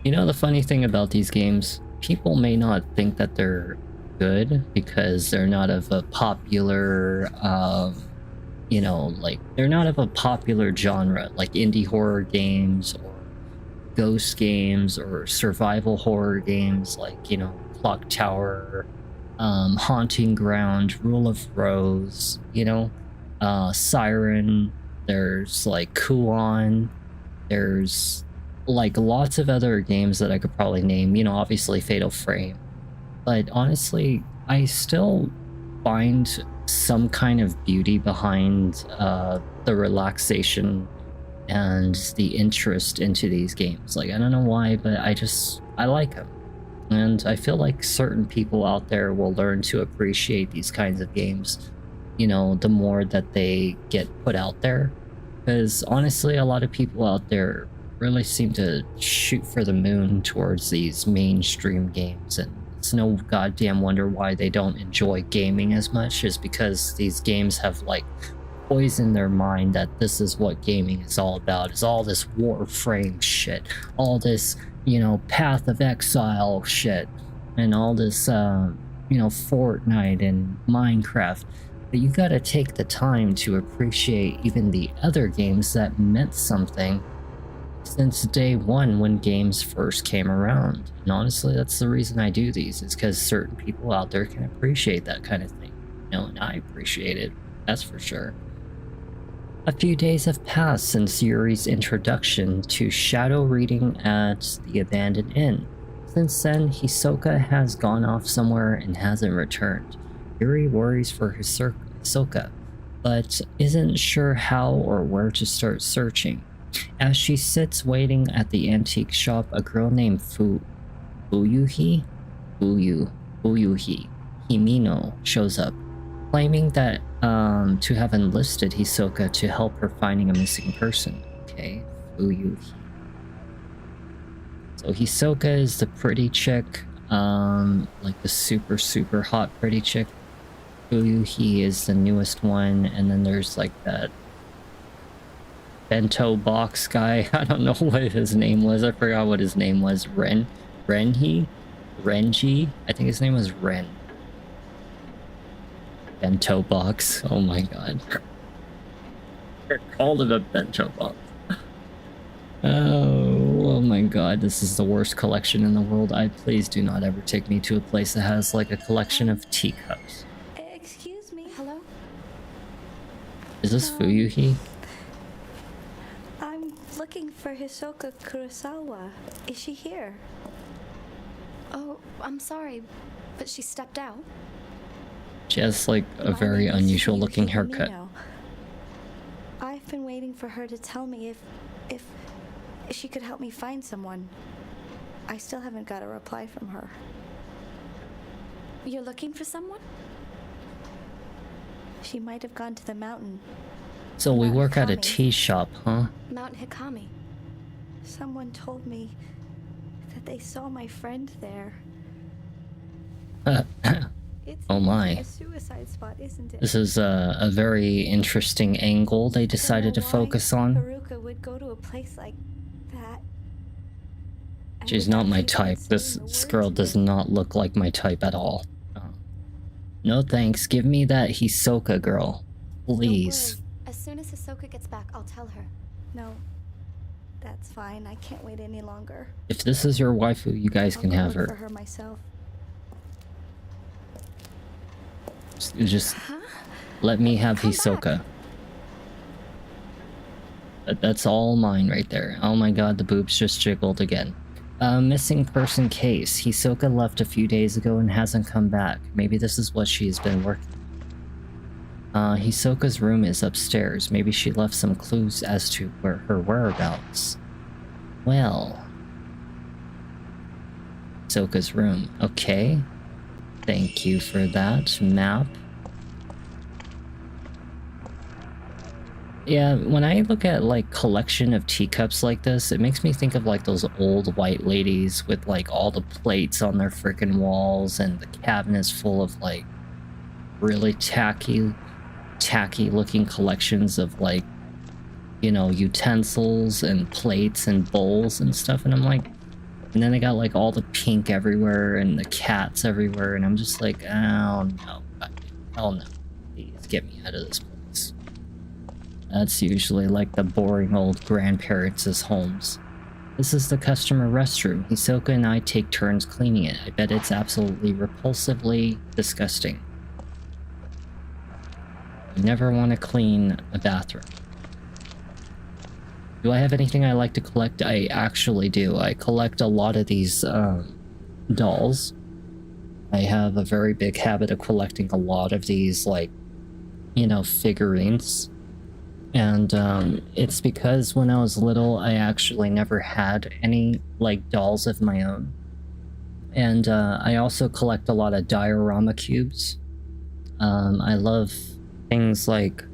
You know the funny thing about these games? People may not think that they're good because they're not of a popular, you know, like, they're not of a popular genre, like indie horror games or ghost games or survival horror games like, you know, Clock Tower, Haunting Ground, Rule of Rose, you know, Siren, there's like Kuon, there's like lots of other games that I could probably name, you know, obviously Fatal Frame. But honestly, I still find some kind of beauty behind the relaxation and the interest into these games. Like, I don't know why, but I like them. And I feel like certain people out there will learn to appreciate these kinds of games, you know, the more that they get put out there. Because honestly, a lot of people out there really seem to shoot for the moon towards these mainstream games, and it's no goddamn wonder why they don't enjoy gaming as much, is because these games have like poisoned their mind that this is what gaming is all about, is all this Warframe shit, all this, you know, Path of Exile shit, and all this, you know, Fortnite and Minecraft. But you gotta take the time to appreciate even the other games that meant something since day one when games first came around. And honestly, that's the reason I do these, is because certain people out there can appreciate that kind of thing. You know, and I appreciate it, that's for sure. A few days have passed since Yuri's introduction to shadow reading at the abandoned inn. Since then, Hisoka has gone off somewhere and hasn't returned. Yuri worries for Hisoka, but isn't sure how or where to start searching. As she sits waiting at the antique shop, a girl named Fuyuhi Himino shows up, claiming that to have enlisted Hisoka to help her finding a missing person. Okay, Fuyuhi. So Hisoka is the pretty chick, like the super hot pretty chick. Fuyuhi is the newest one, and then there's like that bento box guy. I don't know what his name was. I forgot what his name was. Renji? I think his name was Ren. Bento box. Oh my god. I called it a bento box. Oh my god, this is the worst collection in the world. Please do not ever take me to a place that has like a collection of teacups. Excuse me. Hello? Is this Fuyuhi? I I'm looking for Hisoka Kurosawa. Is she here? Oh, I'm sorry, but she stepped out. She has like a My very name is unusual looking Yuki haircut. Amino. I've been waiting for her to tell me if she could help me find someone. I still haven't got a reply from her. You're looking for someone? She might have gone to the mountain. So we Mount work at a Hikami. tea shop, huh? Mount Hikami. Someone told me that they saw my friend there. It's Oh my. a suicide spot, isn't it? This is a very interesting angle they decided to Don't know why focus on. Haruka would go to a place like that. And She's without not my even type. saying This the word girl to does me. not look like my type at all. No thanks. Give me that Hisoka girl. Please. Don't worry. As soon as Hisoka gets back, I'll tell her. No, that's fine. I can't wait any longer. If this is your waifu, you guys I'll can go have look for her. her myself. Just let me have Come Hisoka. That's all mine right there. Oh my god, the boobs just jiggled again. Missing person case. Hisoka left a few days ago and hasn't come back. Maybe this is what she's been working. Hisoka's room is upstairs. Maybe she left some clues as to her whereabouts. Well... Hisoka's room. Okay. Thank you for that map. Yeah, when I look at like collection of teacups like this, it makes me think of like those old white ladies with like all the plates on their freaking walls and the cabinets full of like really tacky looking collections of like, you know, utensils and plates and bowls and stuff. And I'm like, and then they got like all the pink everywhere and the cats everywhere. And I'm just like, oh no, hell no, please get me out of this place. That's usually like the boring old grandparents' homes. This is the customer restroom. Hisoka and I take turns cleaning it. I bet it's absolutely repulsively disgusting. I never want to clean a bathroom. Do I have anything I like to collect? I actually do. I collect a lot of these dolls. I have a very big habit of collecting a lot of these, like, you know, figurines. And it's because when I was little, I actually never had any, like, dolls of my own. And I also collect a lot of diorama cubes. I love things like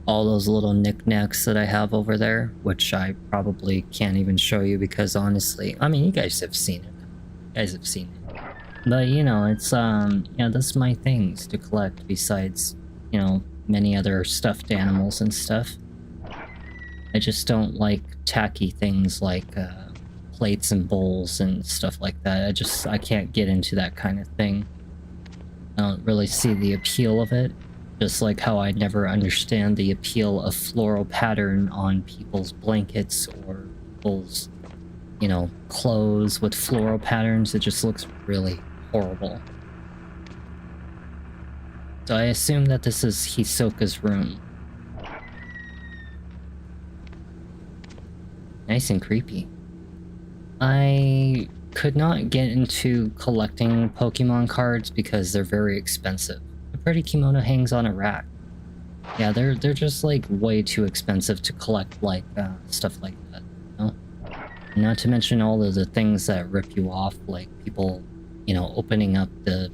all those little knickknacks that I have over there, which I probably can't even show you because honestly, I mean, you guys have seen it. You guys have seen it. But, you know, it's, yeah, that's my things to collect besides, you know, many other stuffed animals and stuff. I just don't like tacky things like, plates and bowls and stuff like that. I can't get into that kind of thing. I don't really see the appeal of it. Just like how I never understand the appeal of floral pattern on people's blankets or people's, you know, clothes with floral patterns. It just looks really horrible. So I assume that this is Hisoka's room. Nice and creepy. I could not get into collecting Pokemon cards because they're very expensive. A pretty kimono hangs on a rack. Yeah, they're just like way too expensive to collect like stuff like that, you know? Not to mention all of the things that rip you off, like people, you know, opening up the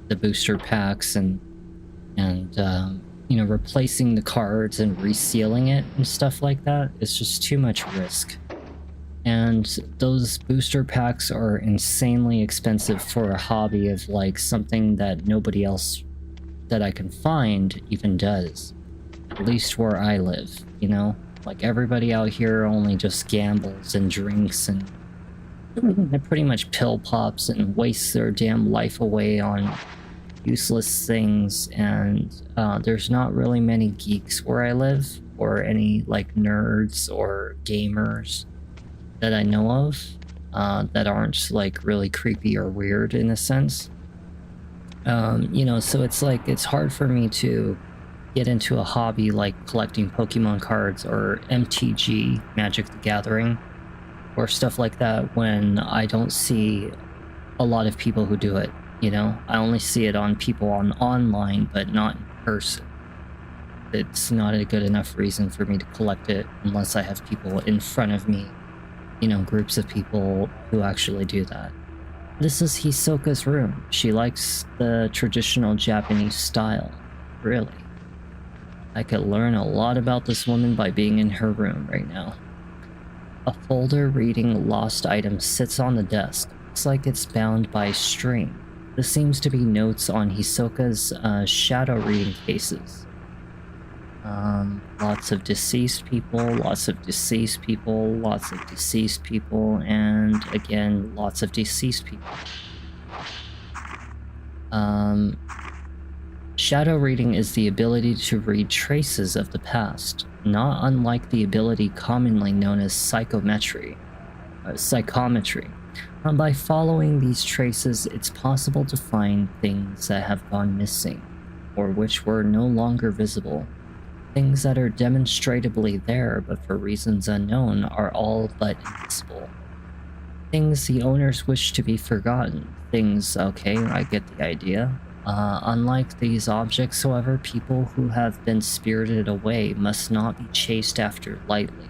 booster packs and you know, replacing the cards and resealing it and stuff like that. It's just too much risk. And those booster packs are insanely expensive for a hobby of like something that nobody else that I can find even does. At least where I live, you know? Like everybody out here only just gambles and drinks and they pretty much pill pops and wastes their damn life away on useless things. And there's not really many geeks where I live or any like nerds or gamers that I know of that aren't like really creepy or weird in a sense. You know, so it's like it's hard for me to get into a hobby like collecting Pokemon cards or MTG, Magic the Gathering, or stuff like that when I don't see a lot of people who do it, you know? I only see it on people online, but not in person. It's not a good enough reason for me to collect it unless I have people in front of me, you know, groups of people who actually do that. This is Hisoka's room. She likes the traditional Japanese style. Really. I could learn a lot about this woman by being in her room right now. A folder reading lost items sits on the desk. Looks like it's bound by string. This seems to be notes on Hisoka's shadow reading cases. Lots of deceased people, lots of deceased people, lots of deceased people, and again, lots of deceased people. Shadow reading is the ability to read traces of the past, not unlike the ability commonly known as psychometry. By following these traces, it's possible to find things that have gone missing, or which were no longer visible. Things that are demonstrably there, but for reasons unknown, are all but invisible. Things the owners wish to be forgotten. Things, okay, I get the idea. Unlike these objects, however, people who have been spirited away must not be chased after lightly.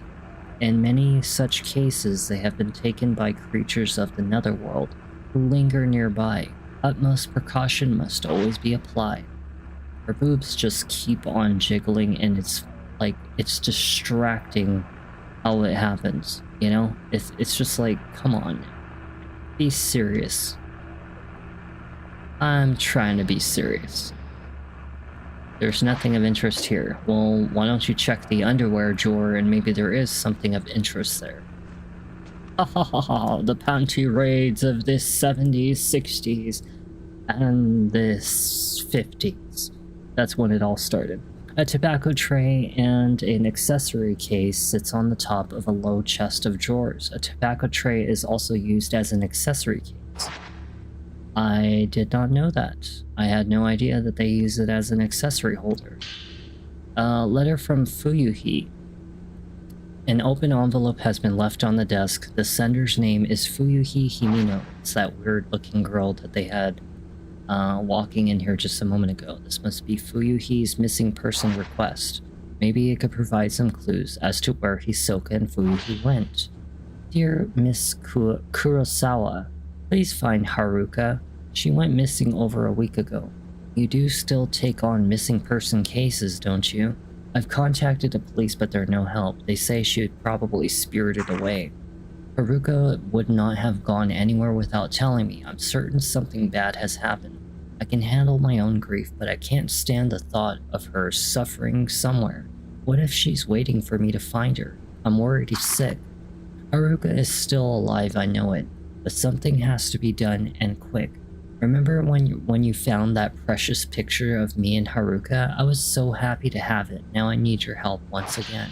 In many such cases, they have been taken by creatures of the netherworld who linger nearby. Utmost precaution must always be applied. Her boobs just keep on jiggling, and it's like, it's distracting how it happens, you know? It's just like, come on, be serious. I'm trying to be serious. There's nothing of interest here. Well, why don't you check the underwear drawer and maybe there is something of interest there. Ha ha ha ha, the panty raids of this 70s, 60s, and this 50s. That's when it all started. A tobacco tray and an accessory case sits on the top of a low chest of drawers. A tobacco tray is also used as an accessory case. I did not know that. I had no idea that they use it as an accessory holder. A letter from Fuyuhi. An open envelope has been left on the desk. The sender's name is Fuyuhi Himino. It's that weird-looking girl that they had walking in here just a moment ago. This must be Fuyuhi's missing person request. Maybe it could provide some clues as to where Hisoka and Fuyuhi went. Dear Miss Kurosawa, please find Haruka. She went missing over a week ago. You do still take on missing person cases, don't you? I've contacted the police, but they're no help. They say she had probably spirited away. Haruka would not have gone anywhere without telling me. I'm certain something bad has happened. I can handle my own grief, but I can't stand the thought of her suffering somewhere. What if she's waiting for me to find her? I'm worried he's sick. Haruka is still alive, I know it, but something has to be done, and quick. Remember when you found that precious picture of me and Haruka? I was so happy to have it. Now I need your help once again.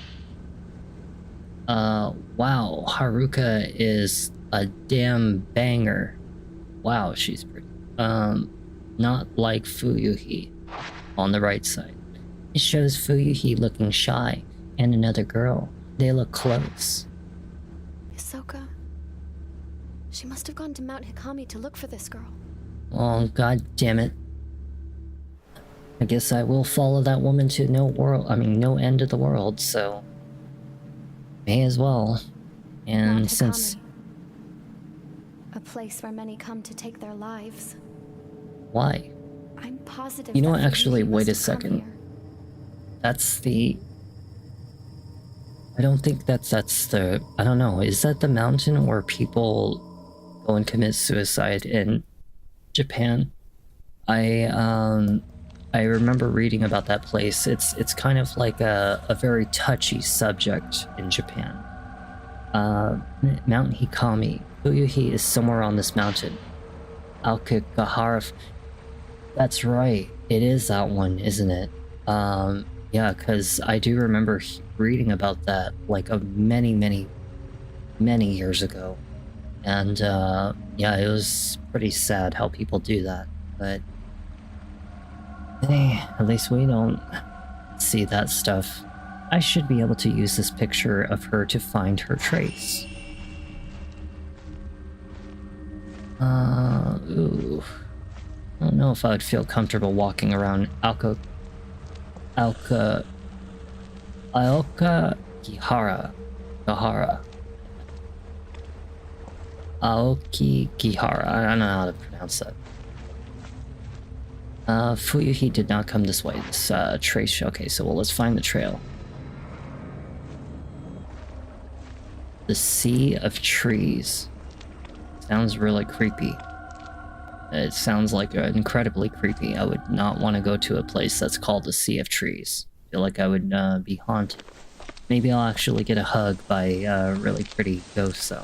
Wow, Haruka is a damn banger. Wow, she's pretty. Not like Fuyuhi on the right side. It shows Fuyuhi looking shy and another girl. They look close. Hisoka. She must have gone to Mount Hikami to look for this girl. Oh, god damn it. I guess I will follow that woman to no end of the world, so may as well. And Mount since... Hikami. A place where many come to take their lives. Why? I'm positive. You know what, that actually, Fuyuhi wait must a have come second. here. That's the... I don't think that's the... I don't know, is that the mountain where people go and commit suicide in Japan? I remember reading about that place. It's kind of like a very touchy subject in Japan. Mount Hikami. Fuyuhi is somewhere on this mountain. Aokigahara. That's right. It is that one, isn't it? Yeah, because I do remember reading about that like many years ago. And yeah, it was pretty sad how people do that. But hey, at least we don't. see that stuff. I should be able to use this picture of her to find her trace. Ooh. I don't know if I would feel comfortable walking around Aoka Gihara. Aoki Gihara. I don't know how to pronounce that. Fuyuhi did not come this way. This trace. Okay, so let's find the trail. The Sea of Trees. Sounds really creepy. It sounds like incredibly creepy. I would not want to go to a place that's called the Sea of Trees. I feel like I would be haunted. Maybe I'll actually get a hug by really pretty ghosts though.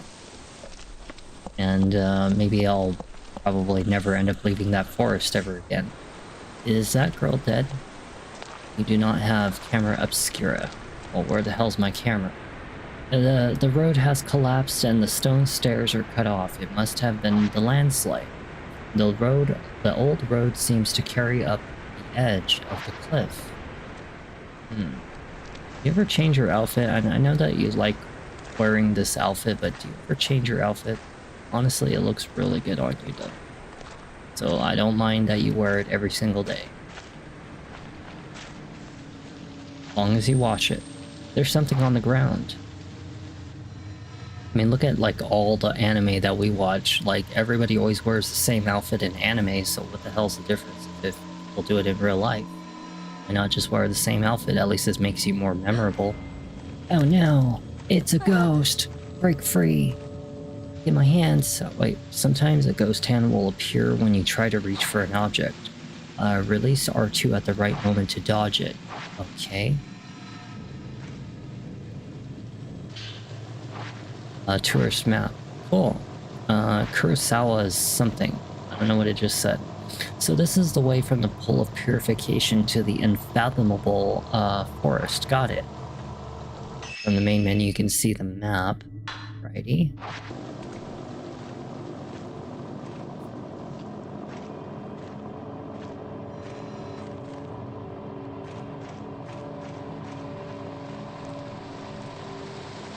And maybe I'll probably never end up leaving that forest ever again. Is that girl dead? You do not have camera obscura. Well, where the hell's my camera? The road has collapsed and the stone stairs are cut off. It must have been the landslide. The old road seems to carry up the edge of the cliff. You ever change your outfit? I know that you like wearing this outfit, but do you ever change your outfit? Honestly, it looks really good on you though. So I don't mind that you wear it every single day. As long as you wash it. There's something on the ground. I mean, look at like all the anime that we watch. Like everybody always wears the same outfit in anime, so what the hell's the difference if people do it in real life? Why not just wear the same outfit? At least this makes you more memorable. Oh no, it's a ghost. Break free. Get my hands. Wait, sometimes a ghost hand will appear when you try to reach for an object. Release R2 at the right moment to dodge it. Okay. Tourist map. Cool. Kurosawa's something. I don't know what it just said. So this is the way from the Pool of Purification to the unfathomable forest. Got it. From the main menu you can see the map. Righty.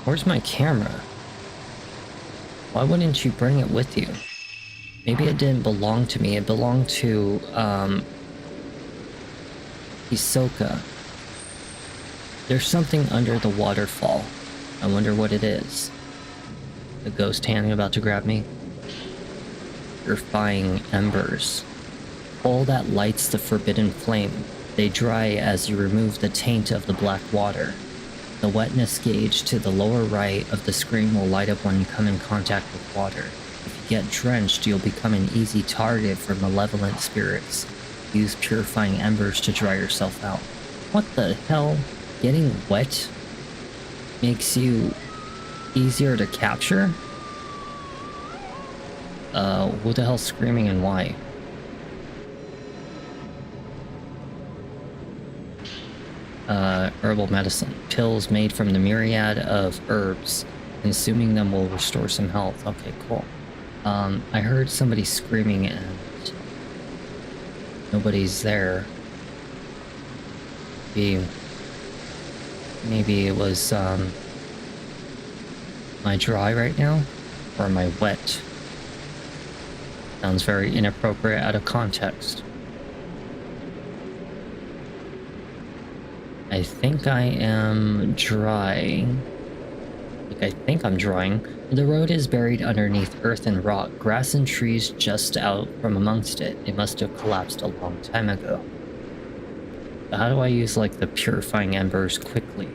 Where's my camera? Why wouldn't you bring it with you? Maybe it didn't belong to me. It belonged to, Hisoka. There's something under the waterfall. I wonder what it is. The ghost hand about to grab me. Purifying embers. All that lights the forbidden flame. They dry as you remove the taint of the black water. The wetness gauge to the lower right of the screen will light up when you come in contact with water. If you get drenched, you'll become an easy target for malevolent spirits. Use purifying embers to dry yourself out. What the hell? Getting wet makes you easier to capture? Who the hell's screaming and why? Herbal medicine. Pills made from the myriad of herbs. Consuming them will restore some health. Okay, cool. I heard somebody screaming and nobody's there. Maybe it was, am I dry right now? Or am I wet? Sounds very inappropriate out of context. I think I am dry. I think I'm drying. The road is buried underneath earth and rock. Grass and trees just out from amongst it. It must have collapsed a long time ago. So how do I use like the purifying embers quickly?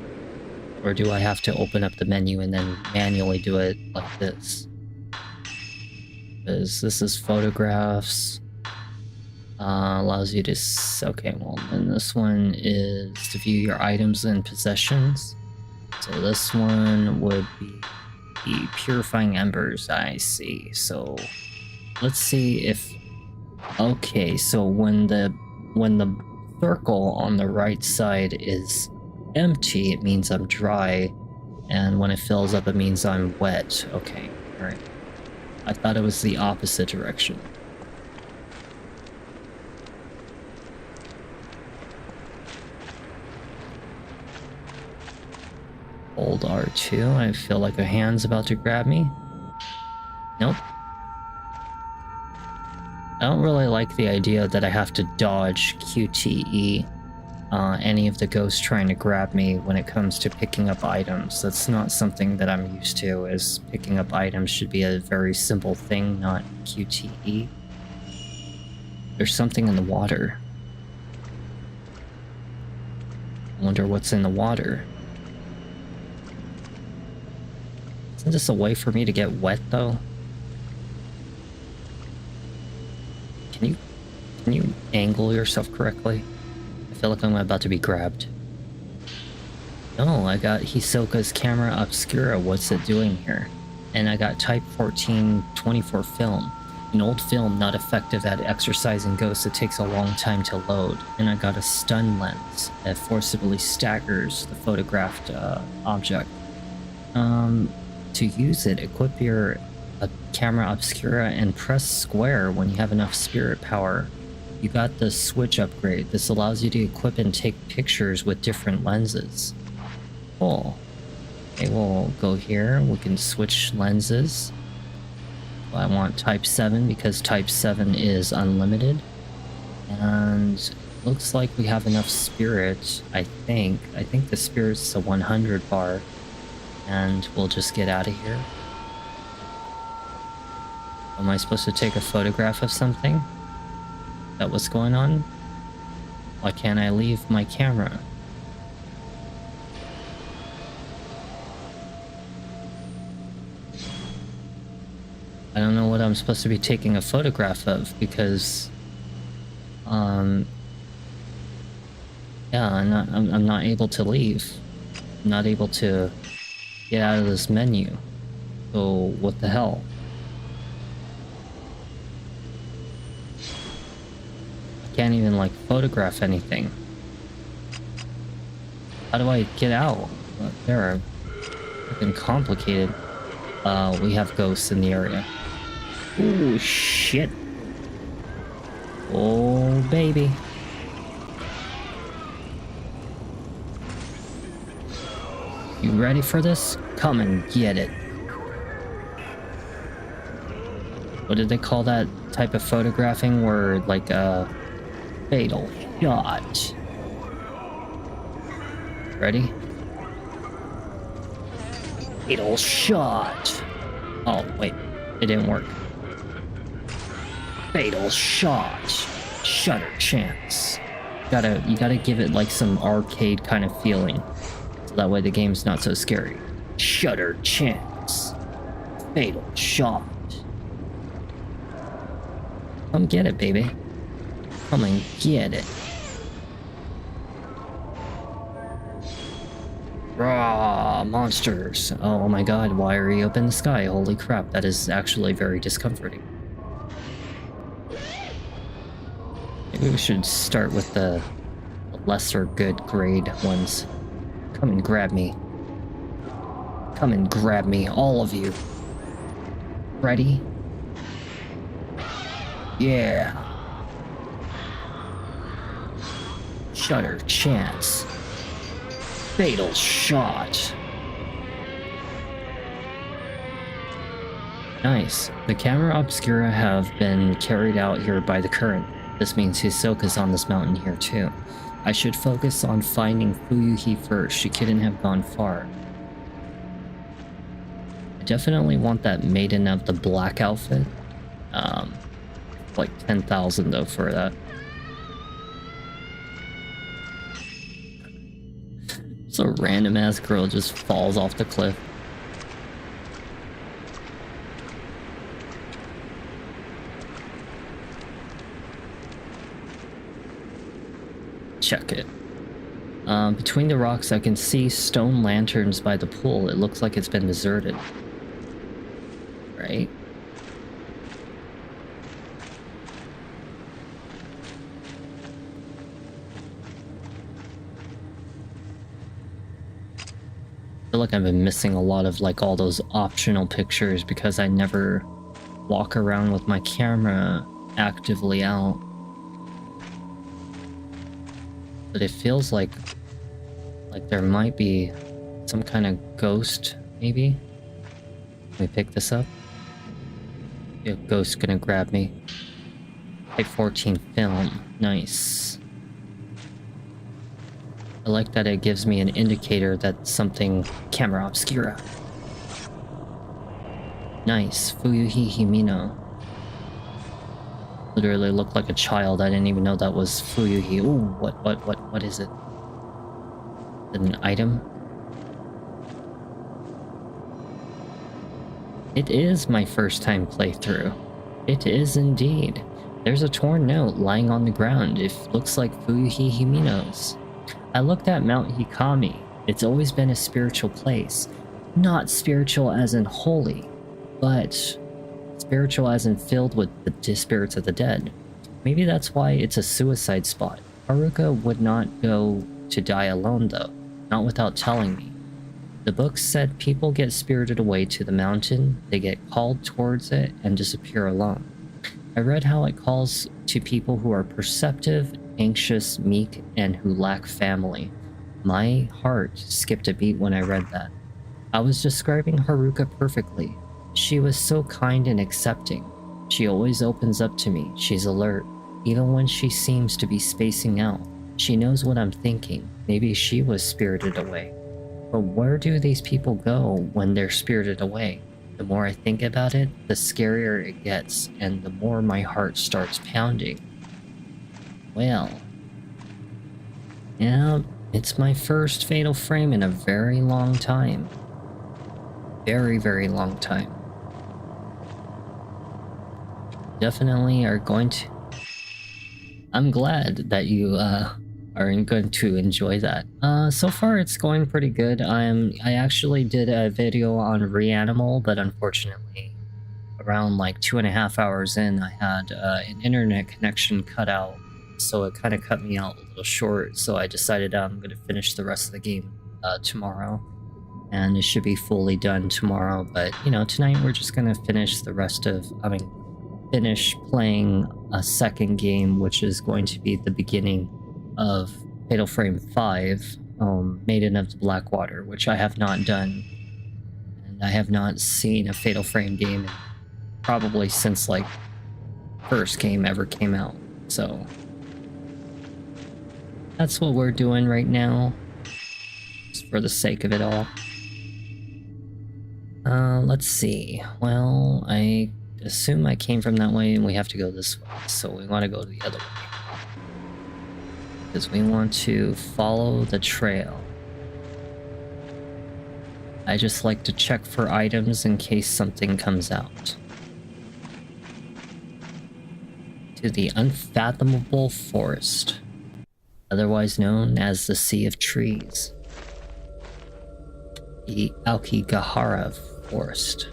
Or do I have to open up the menu and then manually do it like this? Because this is photographs. Allows you to... Okay, well, then this one is to view your items and possessions. So this one would be the purifying embers, I see. So let's see if... Okay, so when the circle on the right side is empty, it means I'm dry. And when it fills up, it means I'm wet. Okay, alright. I thought it was the opposite direction. Hold R2. I feel like a hand's about to grab me. Nope. I don't really like the idea that I have to dodge QTE any of the ghosts trying to grab me when it comes to picking up items. That's not something that I'm used to, as picking up items should be a very simple thing, not QTE. There's something in the water. I wonder what's in the water. Isn't this a way for me to get wet, though? Can you angle yourself correctly? I feel like I'm about to be grabbed. No, I got Hisoka's camera obscura. What's it doing here? And I got Type 1424 film. An old film not effective at exorcising ghosts. It takes a long time to load. And I got a stun lens that forcibly staggers the photographed object. To use it, equip your camera obscura and press square when you have enough spirit power. You got the switch upgrade. This allows you to equip and take pictures with different lenses. Cool. Okay, we'll go here. We can switch lenses. I want Type 7 because Type 7 is unlimited. And looks like we have enough spirit, I think. I think the spirit's a 100 bar. And we'll just get out of here. Am I supposed to take a photograph of something? Is that what's going on? Why can't I leave my camera? I don't know what I'm supposed to be taking a photograph of because, yeah, I'm not able to leave. I'm not able to get out of this menu. So what the hell? I can't even like photograph anything. How do I get out? They're freaking complicated. We have ghosts in the area. Ooh, shit. Oh, baby. You ready for this? Come and get it. What did they call that type of photographing where, like, a fatal shot? Ready? Fatal shot. Oh, wait. It didn't work. Fatal shot. Shutter chance. You gotta give it like some arcade kind of feeling. So that way the game's not so scary. Shutter chance. Fatal shot. Come get it, baby. Come and get it. Raw monsters. Oh my god, why are you up in the sky? Holy crap, that is actually very discomforting. Maybe we should start with the lesser good grade ones. Come and grab me. Come and grab me, all of you. Ready? Yeah. Shutter chance. Fatal shot. Nice. The camera obscura have been carried out here by the current. This means Hisoka's on this mountain here too. I should focus on finding Fuyuhi first. She couldn't have gone far. I definitely want that Maiden of the Black outfit. Like 10,000 though for that. So a random ass girl just falls off the cliff. Check it. Between the rocks I can see stone lanterns by the pool. It looks like it's been deserted. Right? I feel like I've been missing a lot of like all those optional pictures because I never walk around with my camera actively out. But it feels like there might be some kind of ghost, maybe? Can we pick this up? Yeah, ghost's gonna grab me. Type 14 film. Nice. I like that it gives me an indicator that something... Camera obscura. Nice. Fuyuhi Himino. Literally looked like a child. I didn't even know that was Fuyuhi. Ooh, what is it? Is it an item? It is my first time playthrough. It is indeed. There's a torn note lying on the ground. It looks like Fuyuhi Himino's. I looked at Mount Hikami. It's always been a spiritual place. Not spiritual as in holy, but spiritual as in filled with the spirits of the dead. Maybe that's why it's a suicide spot. Haruka would not go to die alone though, not without telling me. The book said people get spirited away to the mountain, they get called towards it, and disappear alone. I read how it calls to people who are perceptive, anxious, meek, and who lack family. My heart skipped a beat when I read that. I was describing Haruka perfectly. She was so kind and accepting. She always opens up to me. She's alert. Even when she seems to be spacing out. She knows what I'm thinking. Maybe she was spirited away. But where do these people go when they're spirited away? The more I think about it, the scarier it gets, and the more my heart starts pounding. Well, yeah, it's my first Fatal Frame in a very long time. Very, very long time. Definitely are going to... I'm glad that you are going to enjoy that. So far it's going pretty good. I actually did a video on Reanimal, but unfortunately around like 2.5 hours in I had an internet connection cut out, so it kind of cut me out a little short, so I decided I'm going to finish the rest of the game tomorrow, and it should be fully done tomorrow. But you know, tonight we're just going to finish the rest of, finish playing a second game, which is going to be the beginning of Fatal Frame 5, Maiden of Black Water, which I have not done, and I have not seen a Fatal Frame game probably since like first game ever came out. So that's what we're doing right now, just for the sake of it all. Let's see. Well, I assume I came from that way and we have to go this way, so we want to go the other way. Because we want to follow the trail. I just like to check for items in case something comes out. To the unfathomable forest, otherwise known as the Sea of Trees. The Aokigahara Forest.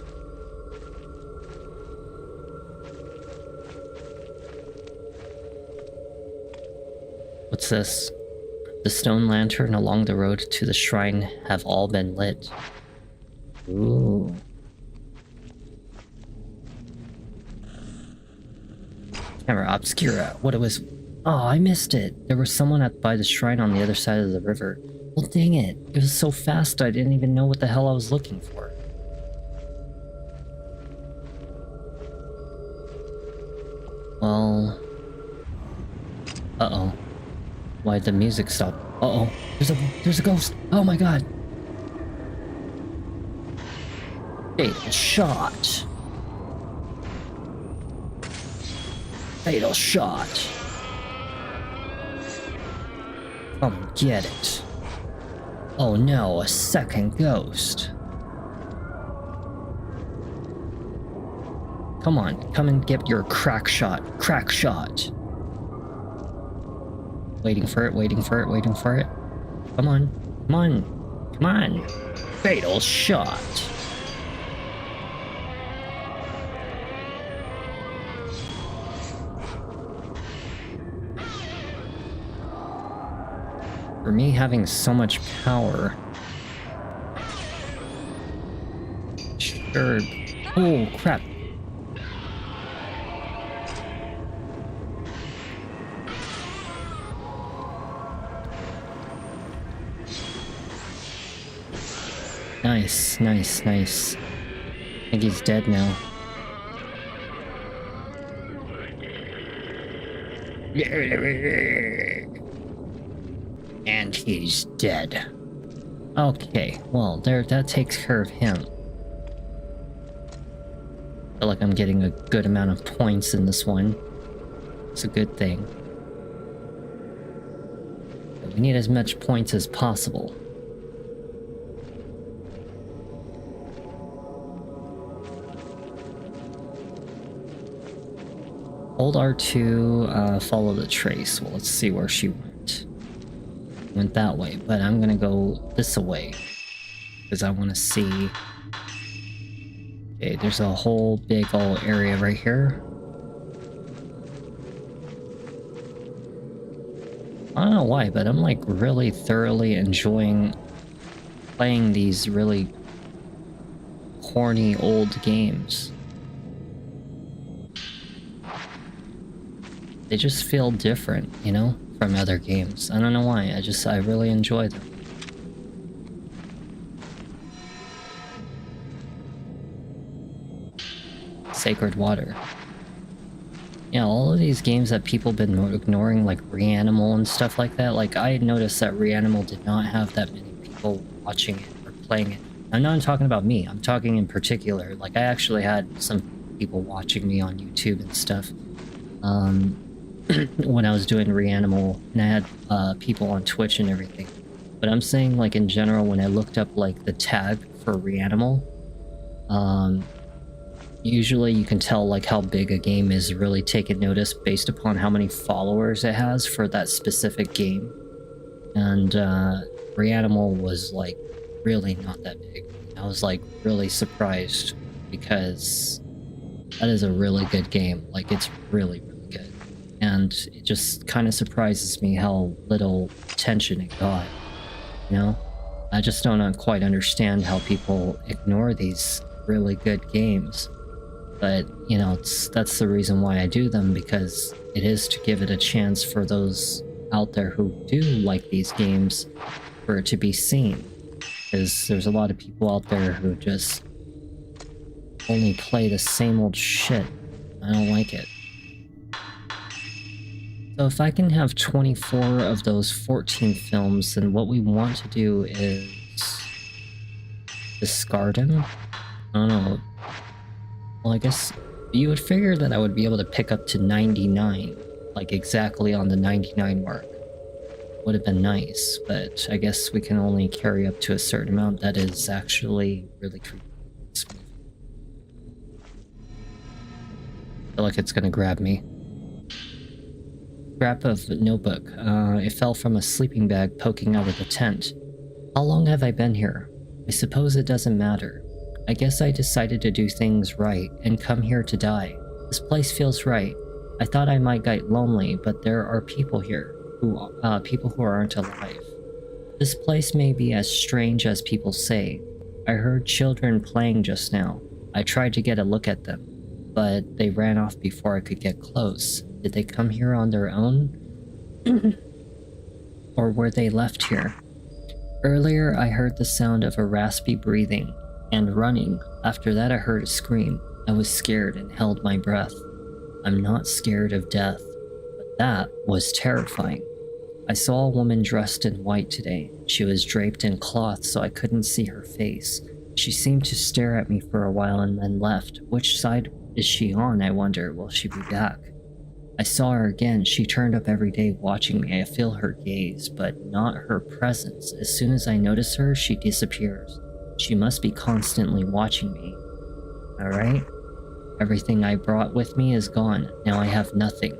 What's this? The stone lantern along the road to the shrine have all been lit. Ooh. Camera obscura. What it was... Oh, I missed it. There was someone by the shrine on the other side of the river. Well, dang it. It was so fast I didn't even know what the hell I was looking for. Well... Uh-oh. Why'd the music stop? Uh-oh. There's a ghost. Oh my god. Fatal shot. Fatal shot. Come get it. Oh no, a second ghost. Come on, come and get your crack shot. Crack shot. Waiting for it, waiting for it, waiting for it. Come on, come on, come on. Fatal shot. For me having so much power. Sure. Oh, crap. Nice, nice, nice. I think he's dead now. And he's dead. Okay, well, that takes care of him. I feel like I'm getting a good amount of points in this one. It's a good thing. But we need as much points as possible. Hold R2, follow the trace. Well, let's see where she went. Went that way, but I'm gonna go this way. Because I want to see... Okay, there's a whole big old area right here. I don't know why, but I'm like really thoroughly enjoying playing these really corny old games. They just feel different, you know, from other games. I don't know why, I really enjoy them. Sacred Water. Yeah, all of these games that people have been ignoring, like Reanimal and stuff like that, like I noticed that Reanimal did not have that many people watching it or playing it. I'm not talking about me, I'm talking in particular. Like I actually had some people watching me on YouTube and stuff. When I was doing Reanimal, and I had people on Twitch and everything. But I'm saying like in general, when I looked up like the tag for Reanimal, usually you can tell like how big a game is really taken notice based upon how many followers it has for that specific game. And Reanimal was like really not that big. I was like really surprised because that is a really good game. Like it's really, really good. And it just kind of surprises me how little attention it got, you know? I just don't quite understand how people ignore these really good games. But, you know, that's the reason why I do them, because it is to give it a chance for those out there who do like these games for it to be seen. Because there's a lot of people out there who just only play the same old shit. I don't like it. So if I can have 24 of those 14 films, then what we want to do is discard him. I don't know. Well, I guess you would figure that I would be able to pick up to 99, like exactly on the 99 mark. Would have been nice, but I guess we can only carry up to a certain amount. That is actually really creepy. I feel like it's gonna grab me. Scrap of notebook. It fell from a sleeping bag poking out of the tent. How long have I been here? I suppose it doesn't matter. I guess I decided to do things right and come here to die. This place feels right. I thought I might get lonely, but there are people here who aren't alive. This place may be as strange as people say. I heard children playing just now. I tried to get a look at them, but they ran off before I could get close. Did they come here on their own? Or were they left here? Earlier, I heard the sound of a raspy breathing and running. After that, I heard a scream. I was scared and held my breath. I'm not scared of death, but that was terrifying. I saw a woman dressed in white today. She was draped in cloth so I couldn't see her face. She seemed to stare at me for a while and then left. Which side is she on, I wonder? Will she be back? I saw her again. She turned up every day watching me. I feel her gaze, but not her presence. As soon as I notice her, she disappears. She must be constantly watching me. Alright? Everything I brought with me is gone. Now I have nothing.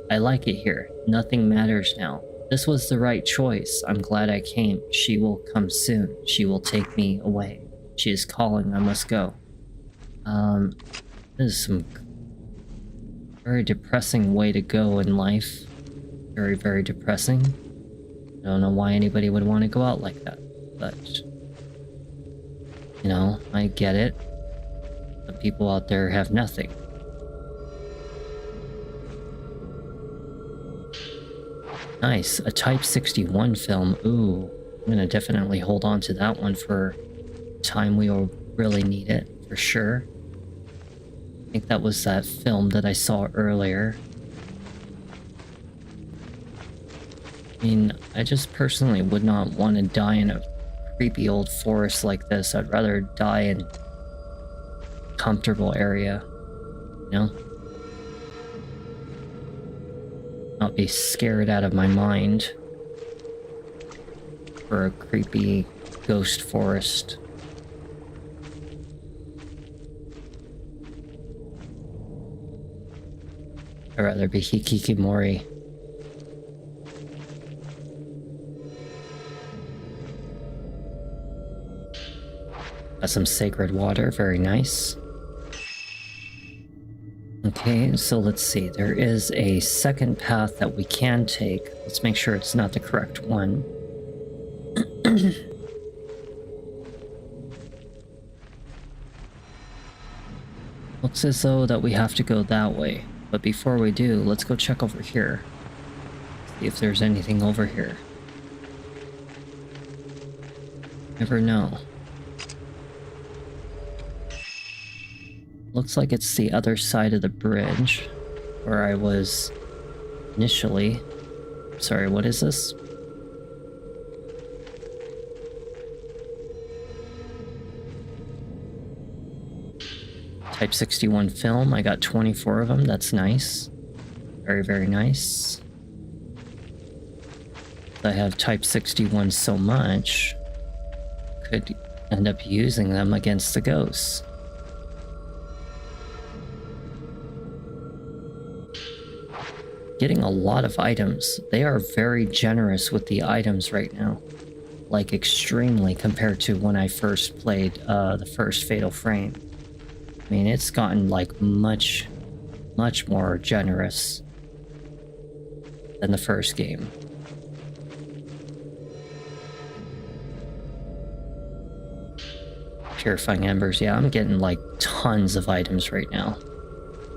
I like it here. Nothing matters now. This was the right choice. I'm glad I came. She will come soon. She will take me away. She is calling. I must go. This is some very depressing way to go in life. Very, very depressing. I don't know why anybody would want to go out like that, but you know, I get it. The people out there have nothing. Nice, a Type 61 film. Ooh, I'm gonna definitely hold on to that one for time we will really need it, for sure. I think that was that film that I saw earlier. I mean, I just personally would not want to die in a creepy old forest like this. I'd rather die in a comfortable area, you know? Not be scared out of my mind for a creepy ghost forest. I'd rather be Hikikimori. Got some sacred water, very nice. Okay, so let's see. There is a second path that we can take. Let's make sure it's not the correct one. Looks as though that we have to go that way. But before we do, let's go check over here. See if there's anything over here. Never know. Looks like it's the other side of the bridge where I was initially. Sorry, what is this? Type 61 film. I got 24 of them. That's nice. Very, very nice. I have Type 61 so much. Could end up using them against the ghosts. Getting a lot of items. They are very generous with the items right now. Like extremely compared to when I first played the first Fatal Frame. I mean, it's gotten like much more generous than the first game. Purifying Embers, yeah, I'm getting like tons of items right now.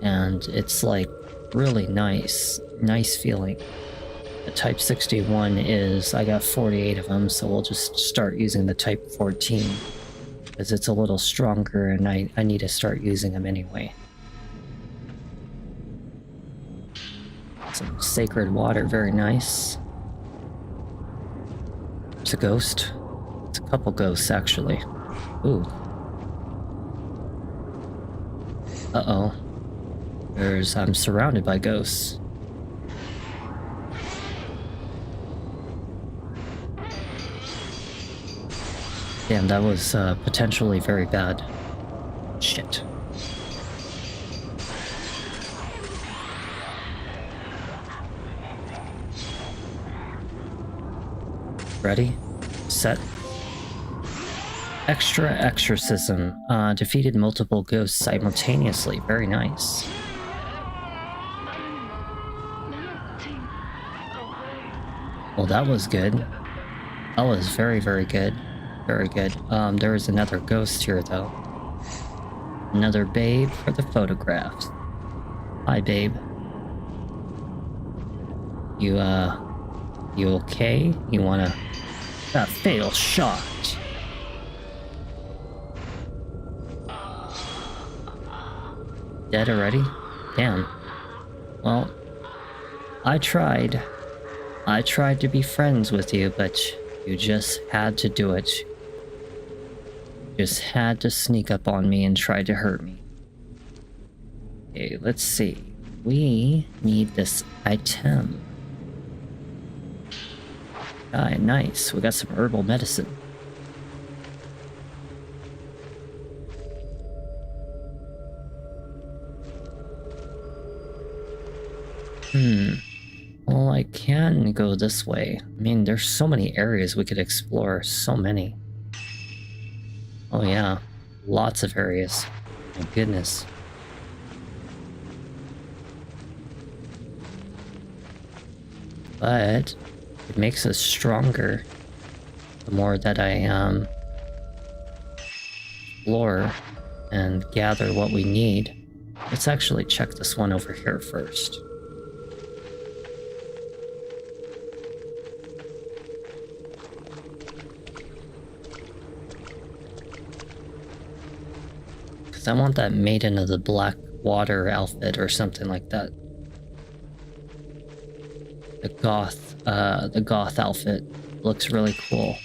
And it's like really nice feeling. The Type 61 is, I got 48 of them, so we'll just start using the Type 14. Because it's a little stronger and I need to start using them anyway. Some sacred water, very nice. It's a ghost. It's a couple ghosts, actually. Ooh. Uh-oh. I'm surrounded by ghosts. Damn, that was potentially very bad. Shit. Ready? Set. Extra exorcism. Defeated multiple ghosts simultaneously. Very nice. Well, that was good. That was very, very good. Very good. There is another ghost here, though. Another babe for the photographs. Hi, babe. You okay? You wanna... That fatal shot. Dead already? Damn. Well, I tried. I tried to be friends with you, but you just had to do it. Just had to sneak up on me and try to hurt me. Okay, let's see. We need this item. Ah, nice. We got some herbal medicine. Well, I can go this way. I mean, there's so many areas we could explore. So many. Oh yeah. Lots of areas. My goodness. But it makes us stronger the more that I explore and gather what we need. Let's actually check this one over here first. Because I want that Maiden of the Black Water outfit or something like that. The goth outfit looks really cool.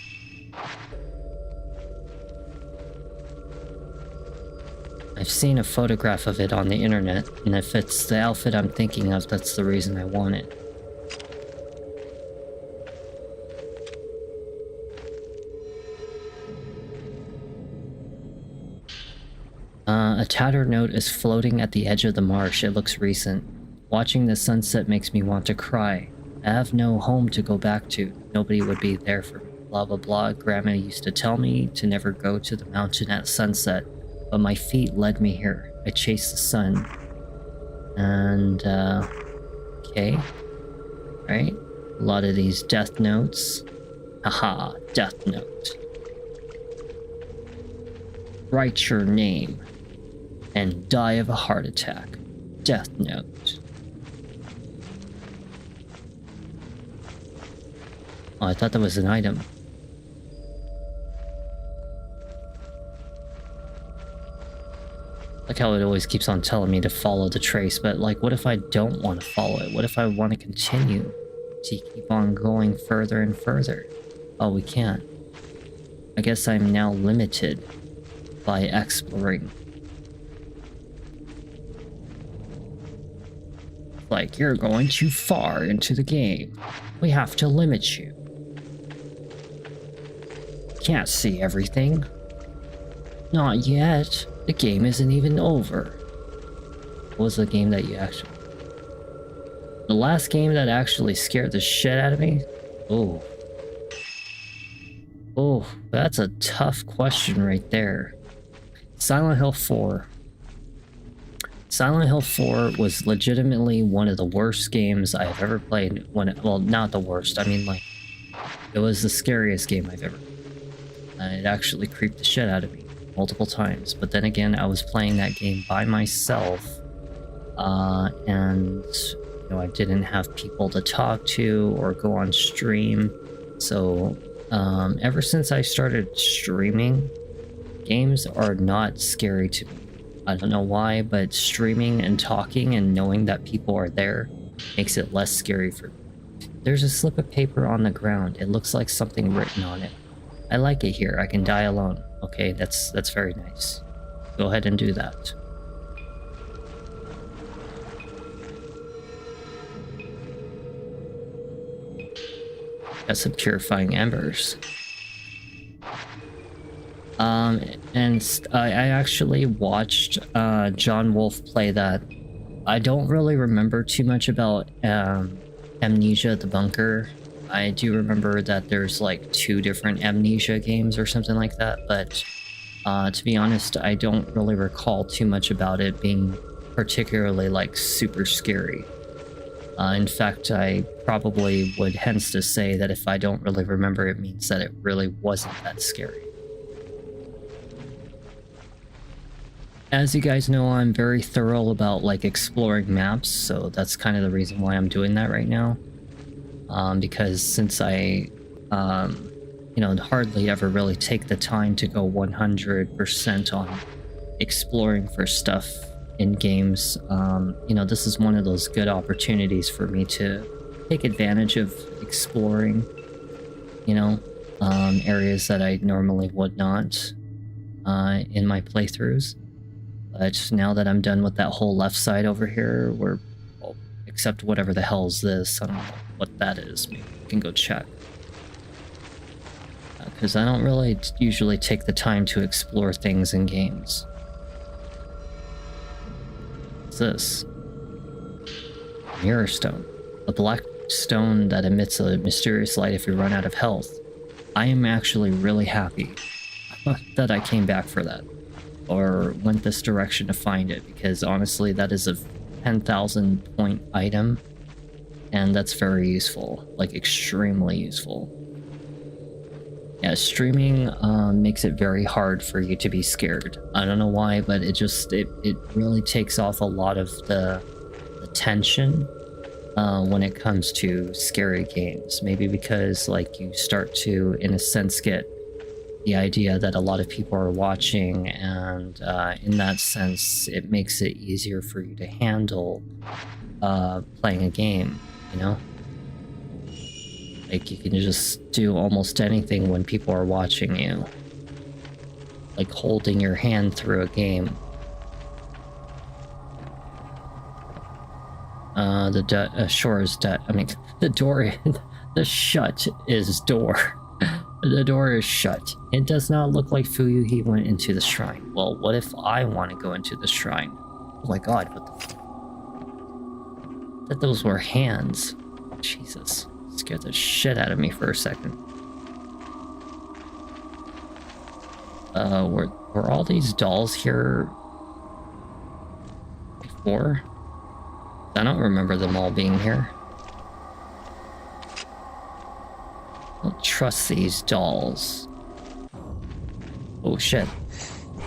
I've seen a photograph of it on the internet, and if it's the outfit I'm thinking of, that's the reason I want it. A tattered note is floating at the edge of the marsh. It looks recent. Watching the sunset makes me want to cry. I have no home to go back to. Nobody would be there for me. Blah blah blah. Grandma used to tell me to never go to the mountain at sunset, but my feet led me here. I chased the sun. And, okay. Right? A lot of these death notes. Haha, death note. Write your name and die of a heart attack. Death note. Oh, I thought that was an item. Like how it always keeps on telling me to follow the trace, but like, what if I don't want to follow it? What if I want to continue to keep on going further and further? Oh, we can't. I guess I'm now limited by exploring. Like, you're going too far into the game. We have to limit you. Can't see everything. Not yet. The game isn't even over. What was the game that you actually... The last game that actually scared the shit out of me? Oh. Oh, that's a tough question right there. Silent Hill 4. Silent Hill 4 was legitimately one of the worst games I've ever played. Well, not the worst. I mean, like, it was the scariest game I've ever played. It actually creeped the shit out of me multiple times. But then again, I was playing that game by myself. And, you know, I didn't have people to talk to or go on stream. So, ever since I started streaming, games are not scary to me. I don't know why, but streaming and talking and knowing that people are there makes it less scary for me. There's a slip of paper on the ground. It looks like something written on it. I like it here. I can die alone. Okay, that's very nice. Go ahead and do that. Got some purifying embers. And I actually watched John Wolfe play that. I don't really remember too much about Amnesia the Bunker. I do remember that there's like 2 different Amnesia games or something like that, but to be honest, I don't really recall too much about it being particularly like super scary. In fact, I probably would hence to say that if I don't really remember, it means that it really wasn't that scary. As you guys know, I'm very thorough about like exploring maps, so that's kind of the reason why I'm doing that right now. Because since I, you know, hardly ever really take the time to go 100% on exploring for stuff in games, you know, this is one of those good opportunities for me to take advantage of exploring, you know, areas that I normally would not in my playthroughs. But now that I'm done with that whole left side over here, well, except whatever the hell is this, I don't know what that is. Maybe we can go check. Because I don't really usually take the time to explore things in games. What's this? Mirror stone. A black stone that emits a mysterious light if you run out of health. I am actually really happy that I came back for that. Or went this direction to find it, because honestly that is a 10,000 point item, and that's very useful, like extremely useful. Yeah, streaming makes it very hard for you to be scared. I don't know why, but it really takes off a lot of the tension when it comes to scary games. Maybe because like you start to, in a sense, get the idea that a lot of people are watching, and in that sense, it makes it easier for you to handle playing a game, you know? Like, you can just do almost anything when people are watching you. Like holding your hand through a game. The shore is dead. I mean, the door, the shut is door. The door is shut. It does not look like Fuyuhi went into the shrine. Well, what if I want to go into the shrine? Oh my god, what the fuck? That those were hands. Jesus. Scared the shit out of me for a second. Were all these dolls here before? I don't remember them all being here. I don't trust these dolls. Oh shit.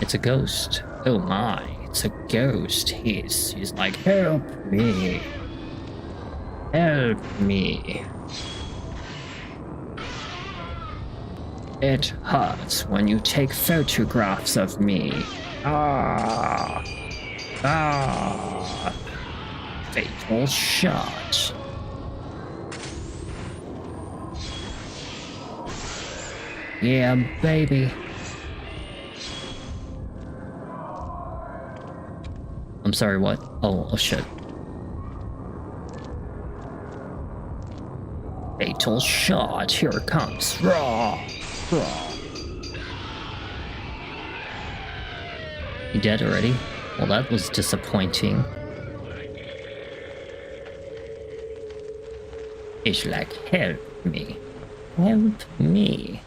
It's a ghost. Oh my, it's a ghost. He's like, help me. Help me. It hurts when you take photographs of me. Ah. Ah. Fatal shot. Yeah, baby. I'm sorry, what? Oh shit. Fatal shot, here it comes. Raw. Raw. You dead already? Well, that was disappointing. It's like, help me. Help me.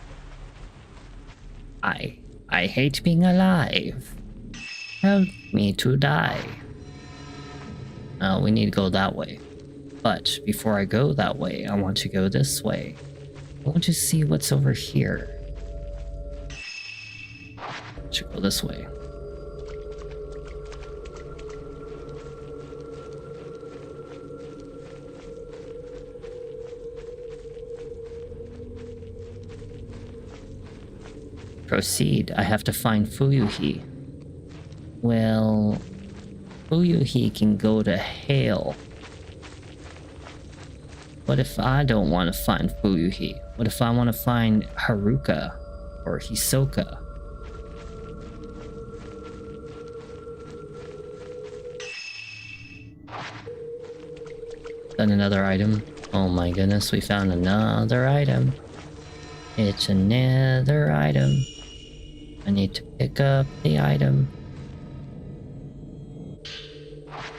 I hate being alive. Help me to die. We need to go that way. But before I go that way, I want to go this way. I want to see what's over here. Should go this way. Proceed. I have to find Fuyuhi. Well, Fuyuhi can go to hell. What if I don't want to find Fuyuhi? What if I want to find Haruka or Hisoka? Then another item. Oh my goodness, we found another item. It's another item. I need to pick up the item.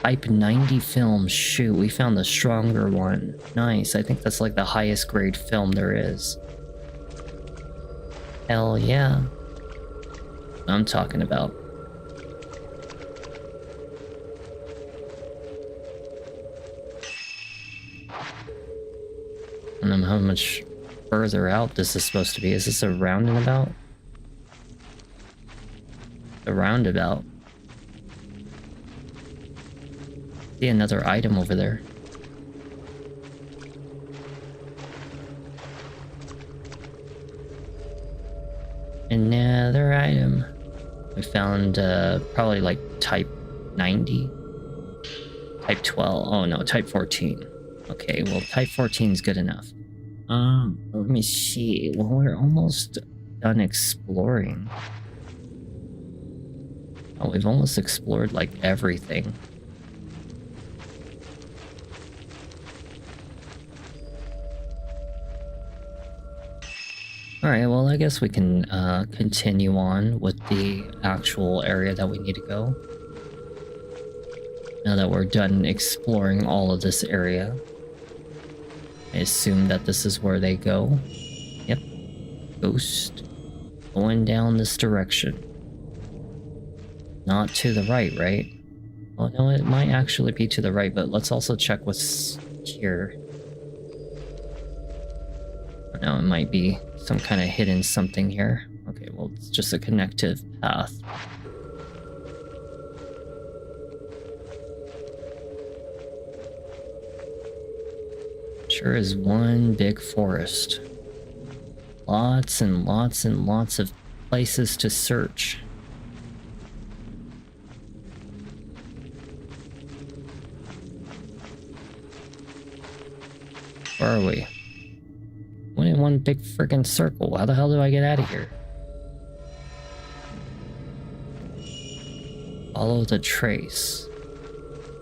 Type 90 film. Shoot, we found the stronger one. Nice, I think that's like the highest grade film there is. Hell yeah. I'm talking about. I don't know how much further out this is supposed to be. Is this a roundabout? A roundabout. See another item over there. Another item. We found probably like type 90. Type 12. Oh no, type 14. Okay, well type 14 is good enough. Let me see. Well, we're almost done exploring. Oh, we've almost explored like everything. Alright, well I guess we can continue on with the actual area that we need to go. Now that we're done exploring all of this area. I assume that this is where they go. Yep. Ghost. Going down this direction. Not to the right, right? Oh no, it might actually be to the right, but let's also check what's here. Oh, no, it might be some kind of hidden something here. Okay, well, it's just a connective path. Sure is one big forest. Lots and lots and lots of places to search. Where are we? We're in one big freaking circle. How the hell do I get out of here? Follow the trace.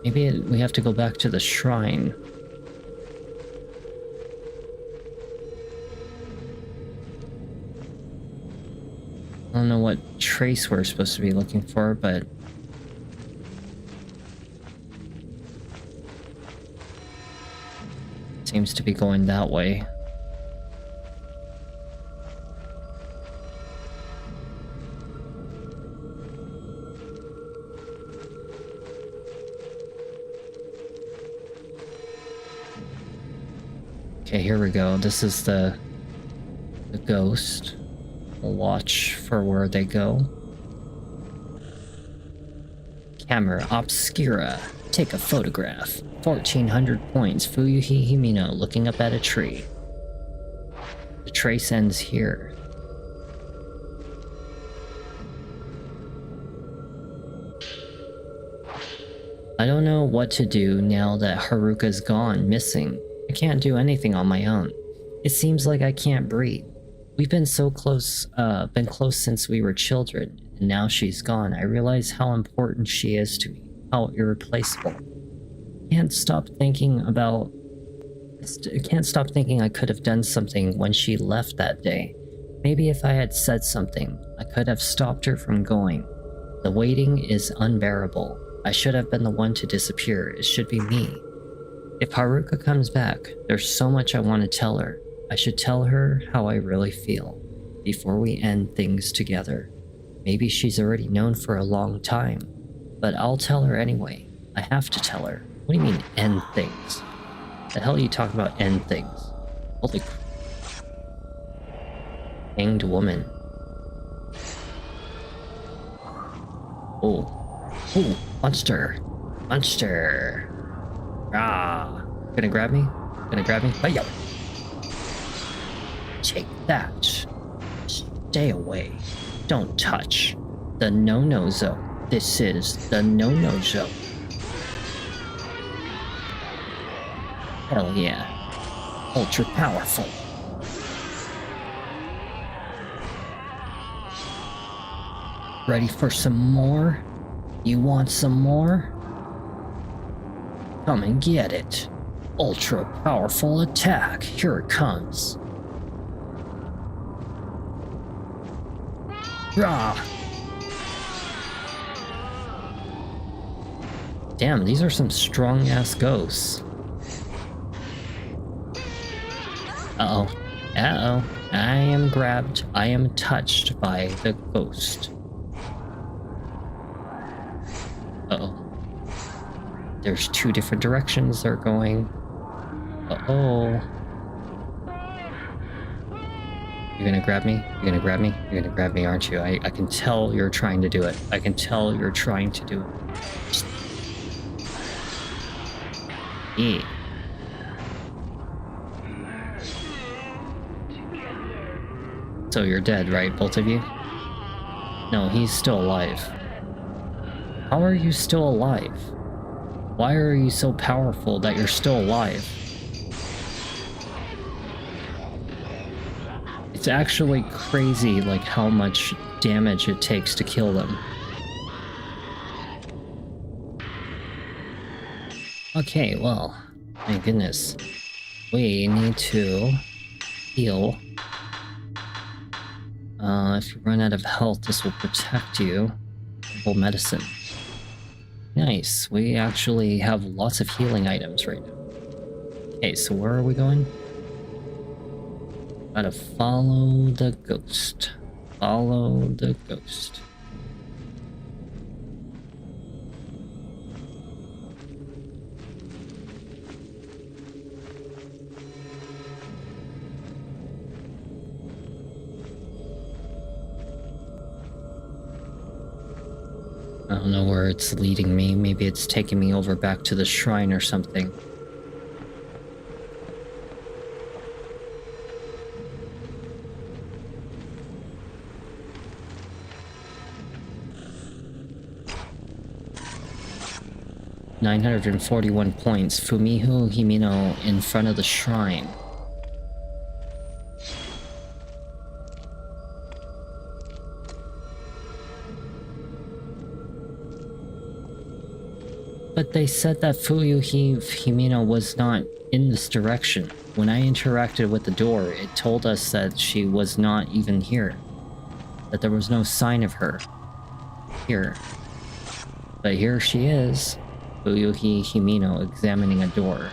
Maybe we have to go back to the shrine. I don't know what trace we're supposed to be looking for, but seems to be going that way. Okay, here we go. This is the ghost. We'll watch for where they go. Camera obscura. Take a photograph. 1400 points. Fuyuhi Himino looking up at a tree. The trace ends here. I don't know what to do now that Haruka's gone, missing. I can't do anything on my own. It seems like I can't breathe. We've been so close, been close since we were children, and now she's gone. I realize how important she is to me, how irreplaceable. Can't stop thinking I could have done something when she left that day. Maybe if I had said something, I could have stopped her from going. The waiting is unbearable. I should have been the one to disappear. It should be me. If Haruka comes back, there's so much I want to tell her. I should tell her how I really feel before we end things together. Maybe she's already known for a long time, but I'll tell her anyway. I have to tell her. What do you mean, end things? The hell are you talking about, end things? Holy crap. Hanged woman. Oh. Oh, monster. Monster. Ah. Gonna grab me? Gonna grab me? Hiya. Take that. Stay away. Don't touch. The no-no zone. This is the no-no zone. Hell yeah. Ultra powerful. Ready for some more? You want some more? Come and get it. Ultra powerful attack. Here it comes. Rah! Damn, these are some strong-ass ghosts. Uh-oh. Uh-oh. I am grabbed. I am touched by the ghost. Uh-oh. There's two different directions they're going. Uh-oh. You're gonna grab me? You're gonna grab me? You're gonna grab me, aren't you? I can tell you're trying to do it. I can tell you're trying to do it. Yeah. So you're dead, right, both of you? No, he's still alive. How are you still alive? Why are you so powerful that you're still alive? It's actually crazy, like, how much damage it takes to kill them. Okay, well, my goodness. We need to heal. If you run out of health, this will protect you. Herbal medicine. Nice, we actually have lots of healing items right now. Okay, so where are we going? Gotta follow the ghost. Follow the ghost. I don't know where it's leading me. Maybe it's taking me over back to the shrine or something. 941 points. Fumiho Himino in front of the shrine. But they said that Fuyuhi Himino was not in this direction. When I interacted with the door, it told us that she was not even here. That there was no sign of her here. But here she is, Fuyuhi Himino examining a door.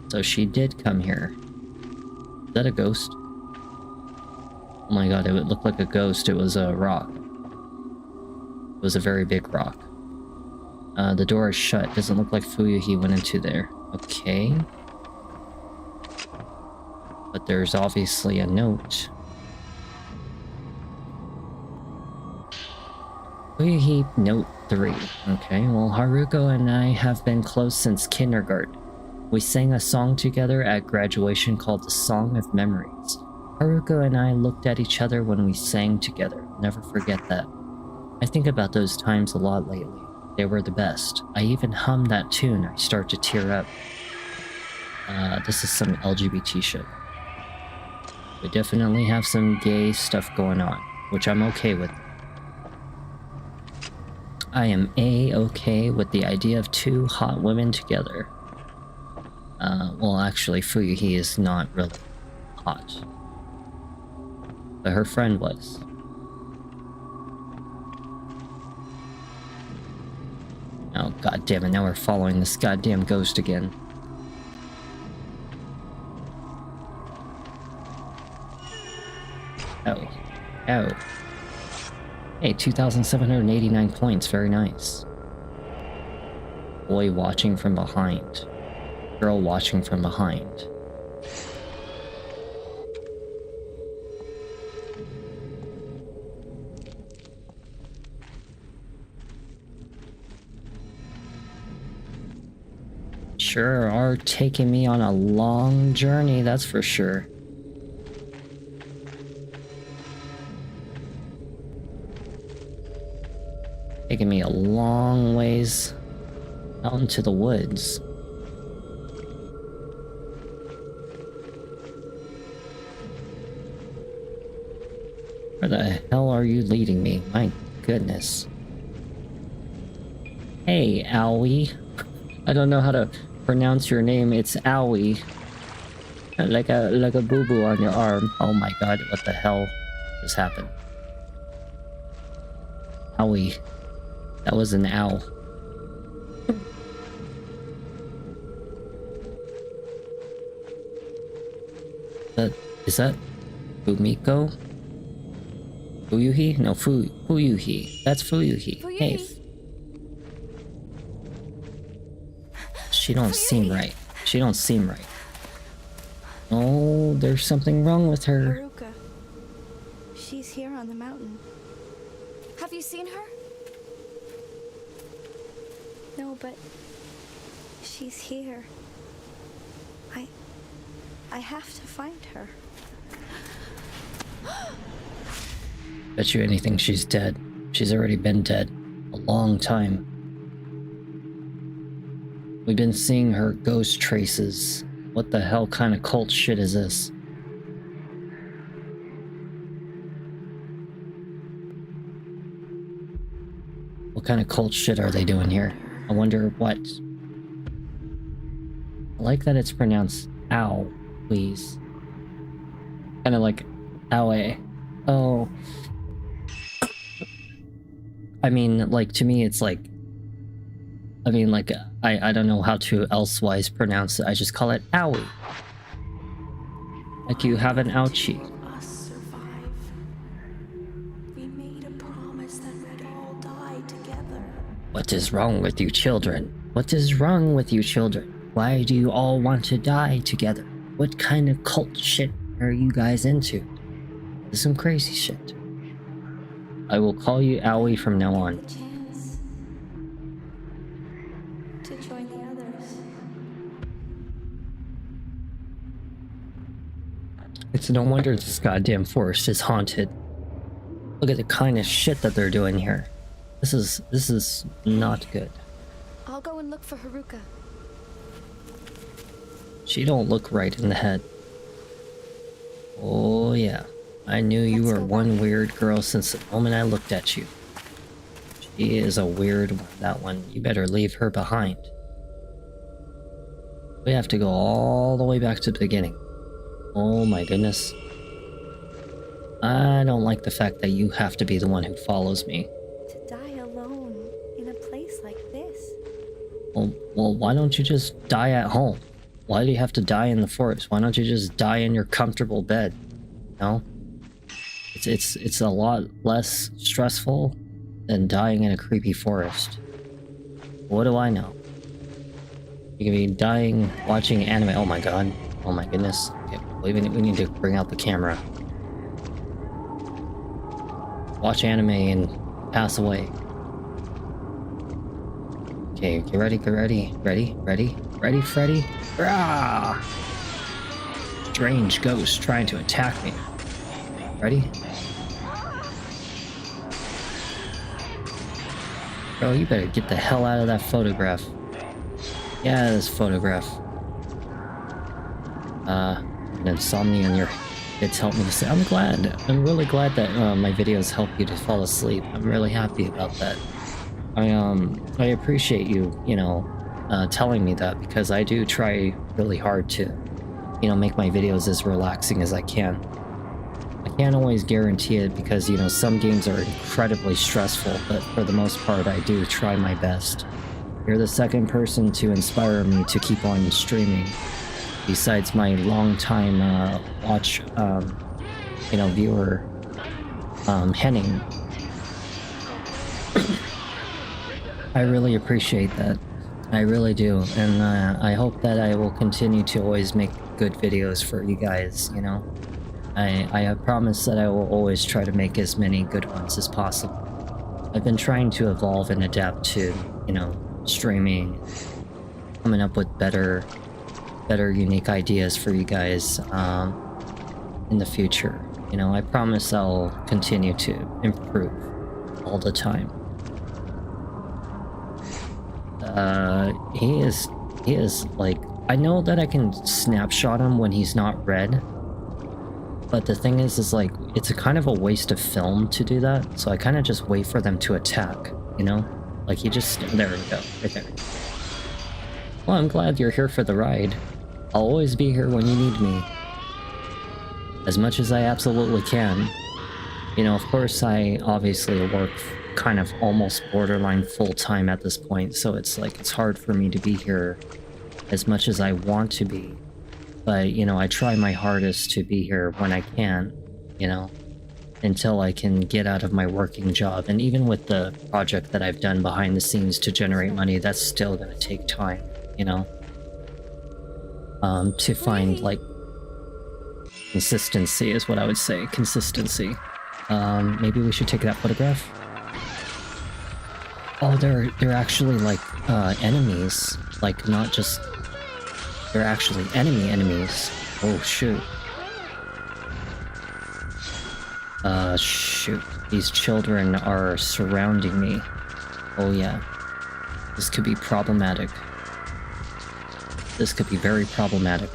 So she did come here. Is that a ghost? Oh my god, it would look like a ghost. It was a rock. It was a very big rock. The door is shut. Doesn't look like Fuyuhi went into there. Okay. But there's obviously a note. Fuyuhi note 3. Okay, well, Haruko and I have been close since kindergarten. We sang a song together at graduation called the Song of Memories. Haruko and I looked at each other when we sang together. Never forget that. I think about those times a lot lately. They were the best. I even hummed that tune. I start to tear up. This is some LGBT shit. We definitely have some gay stuff going on, which I'm okay with. I am A-okay with the idea of two hot women together. Well, actually, Fuyuhi is not really hot. But her friend was. Oh, god damn it, now we're following this goddamn ghost again. Oh. Oh. Hey, 2,789 points, very nice. Boy watching from behind. Girl watching from behind. Sure are taking me on a long journey, that's for sure. Taking me a long ways out into the woods. Where the hell are you leading me? My goodness. Hey, Owie. I don't know how to pronounce your name. It's Owie. Like a boo-boo on your arm. Oh my god, what the hell just happened? Owie. That was an owl. Is that Fumiko? Fuyuhi? No, Fuyuhi. That's Fuyuhi. Hey. She don't seem right. She don't seem right. Oh, there's something wrong with her. Haruka. She's here on the mountain. Have you seen her? No, but she's here. I have to find her. Bet you anything she's dead. She's already been dead a long time. We've been seeing her ghost traces. What the hell kind of cult shit is this? What kind of cult shit are they doing here? I wonder what. I like that it's pronounced ow, please. Kind of like owie. Oh. I mean, like, to me, it's like. I mean, like, I don't know how to elsewise pronounce it. I just call it owie. Like you have an ouchie. Us survive. We made a promise that we'd all die together. What is wrong with you children? What is wrong with you children? Why do you all want to die together? What kind of cult shit are you guys into? This is some crazy shit. I will call you Owie from now on. The chance to join the others. It's no wonder this goddamn forest is haunted. Look at the kind of shit that they're doing here. This is not good. I'll go and look for Haruka. She don't look right in the head. Oh yeah. I knew you were one weird girl since the moment I looked at you. She is a weird one, that one. You better leave her behind. We have to go all the way back to the beginning. Oh my goodness. I don't like the fact that you have to be the one who follows me. To die alone in a place like this. Well, why don't you just die at home? Why do you have to die in the forest? Why don't you just die in your comfortable bed? No? It's a lot less stressful than dying in a creepy forest. What do I know? You can be dying watching anime. Oh my god. Oh my goodness. Okay, we need to bring out the camera. Watch anime and pass away. Okay, get ready, get ready. Ready, Freddy? Rah! Strange ghost trying to attack me. Ready? Bro, you better get the hell out of that photograph. Yeah, this photograph. An insomnia in your it's helped me to say. I'm really glad that my videos help you to fall asleep. I'm really happy about that. I appreciate you, telling me that, because I do try really hard to, make my videos as relaxing as I can. I can't always guarantee it because, some games are incredibly stressful, but for the most part, I do try my best. You're the second person to inspire me to keep on streaming, besides my longtime viewer, Henning. I really appreciate that. I really do, and I hope that I will continue to always make good videos for you guys, I have promised that I will always try to make as many good ones as possible. I've been trying to evolve and adapt to, streaming, coming up with better unique ideas for you guys in the future. I promise I'll continue to improve all the time. He is like, I know that I can snapshot him when he's not red, but the thing is like, it's a kind of a waste of film to do that, so I kind of just wait for them to attack, like he just, there we go, right there. Well, I'm glad you're here for the ride. I'll always be here when you need me, as much as I absolutely can. Of course I obviously work kind of almost borderline full-time at this point, so it's like it's hard for me to be here as much as I want to be, but I try my hardest to be here when I can, until I can get out of my working job. And even with the project that I've done behind the scenes to generate money, that's still gonna take time, to find like consistency is what I would say. Consistency. Maybe we should take that photograph. Oh, they're actually like enemies, like not just, they're actually enemies. Oh shoot. Shoot. These children are surrounding me. Oh yeah. This could be problematic. This could be very problematic.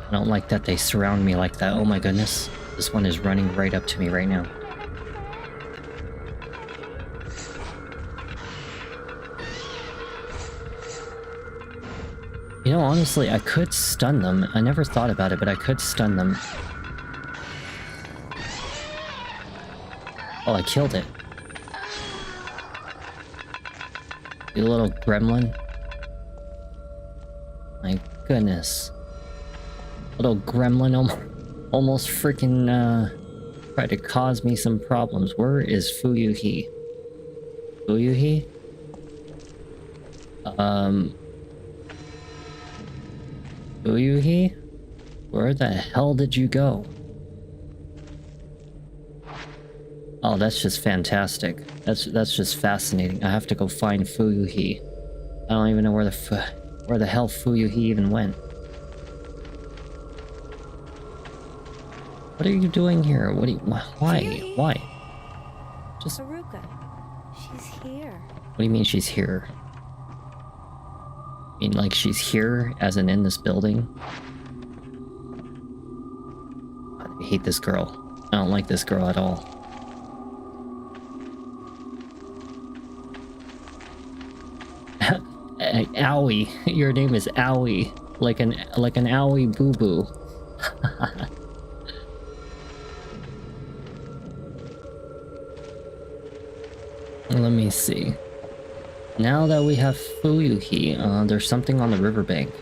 I don't like that they surround me like that. Oh my goodness. This one is running right up to me right now. Honestly, I could stun them. I never thought about it, but I could stun them. Oh, I killed it. You little gremlin. My goodness. Little gremlin almost freaking tried to cause me some problems. Where is Fuyuhi? Fuyuhi? Fuyuhi? Where the hell did you go? Oh, that's just fantastic. That's just fascinating. I have to go find Fuyuhi. I don't even know where the hell Fuyuhi even went. What are you doing here? Why? Just... Haruka, she's here. What do you mean she's here? I mean, like, she's here, as in this building. I hate this girl. I don't like this girl at all. Owie. Your name is Owie. Like an owie boo-boo. Let me see. Now that we have Fuyuhi, there's something on the riverbank.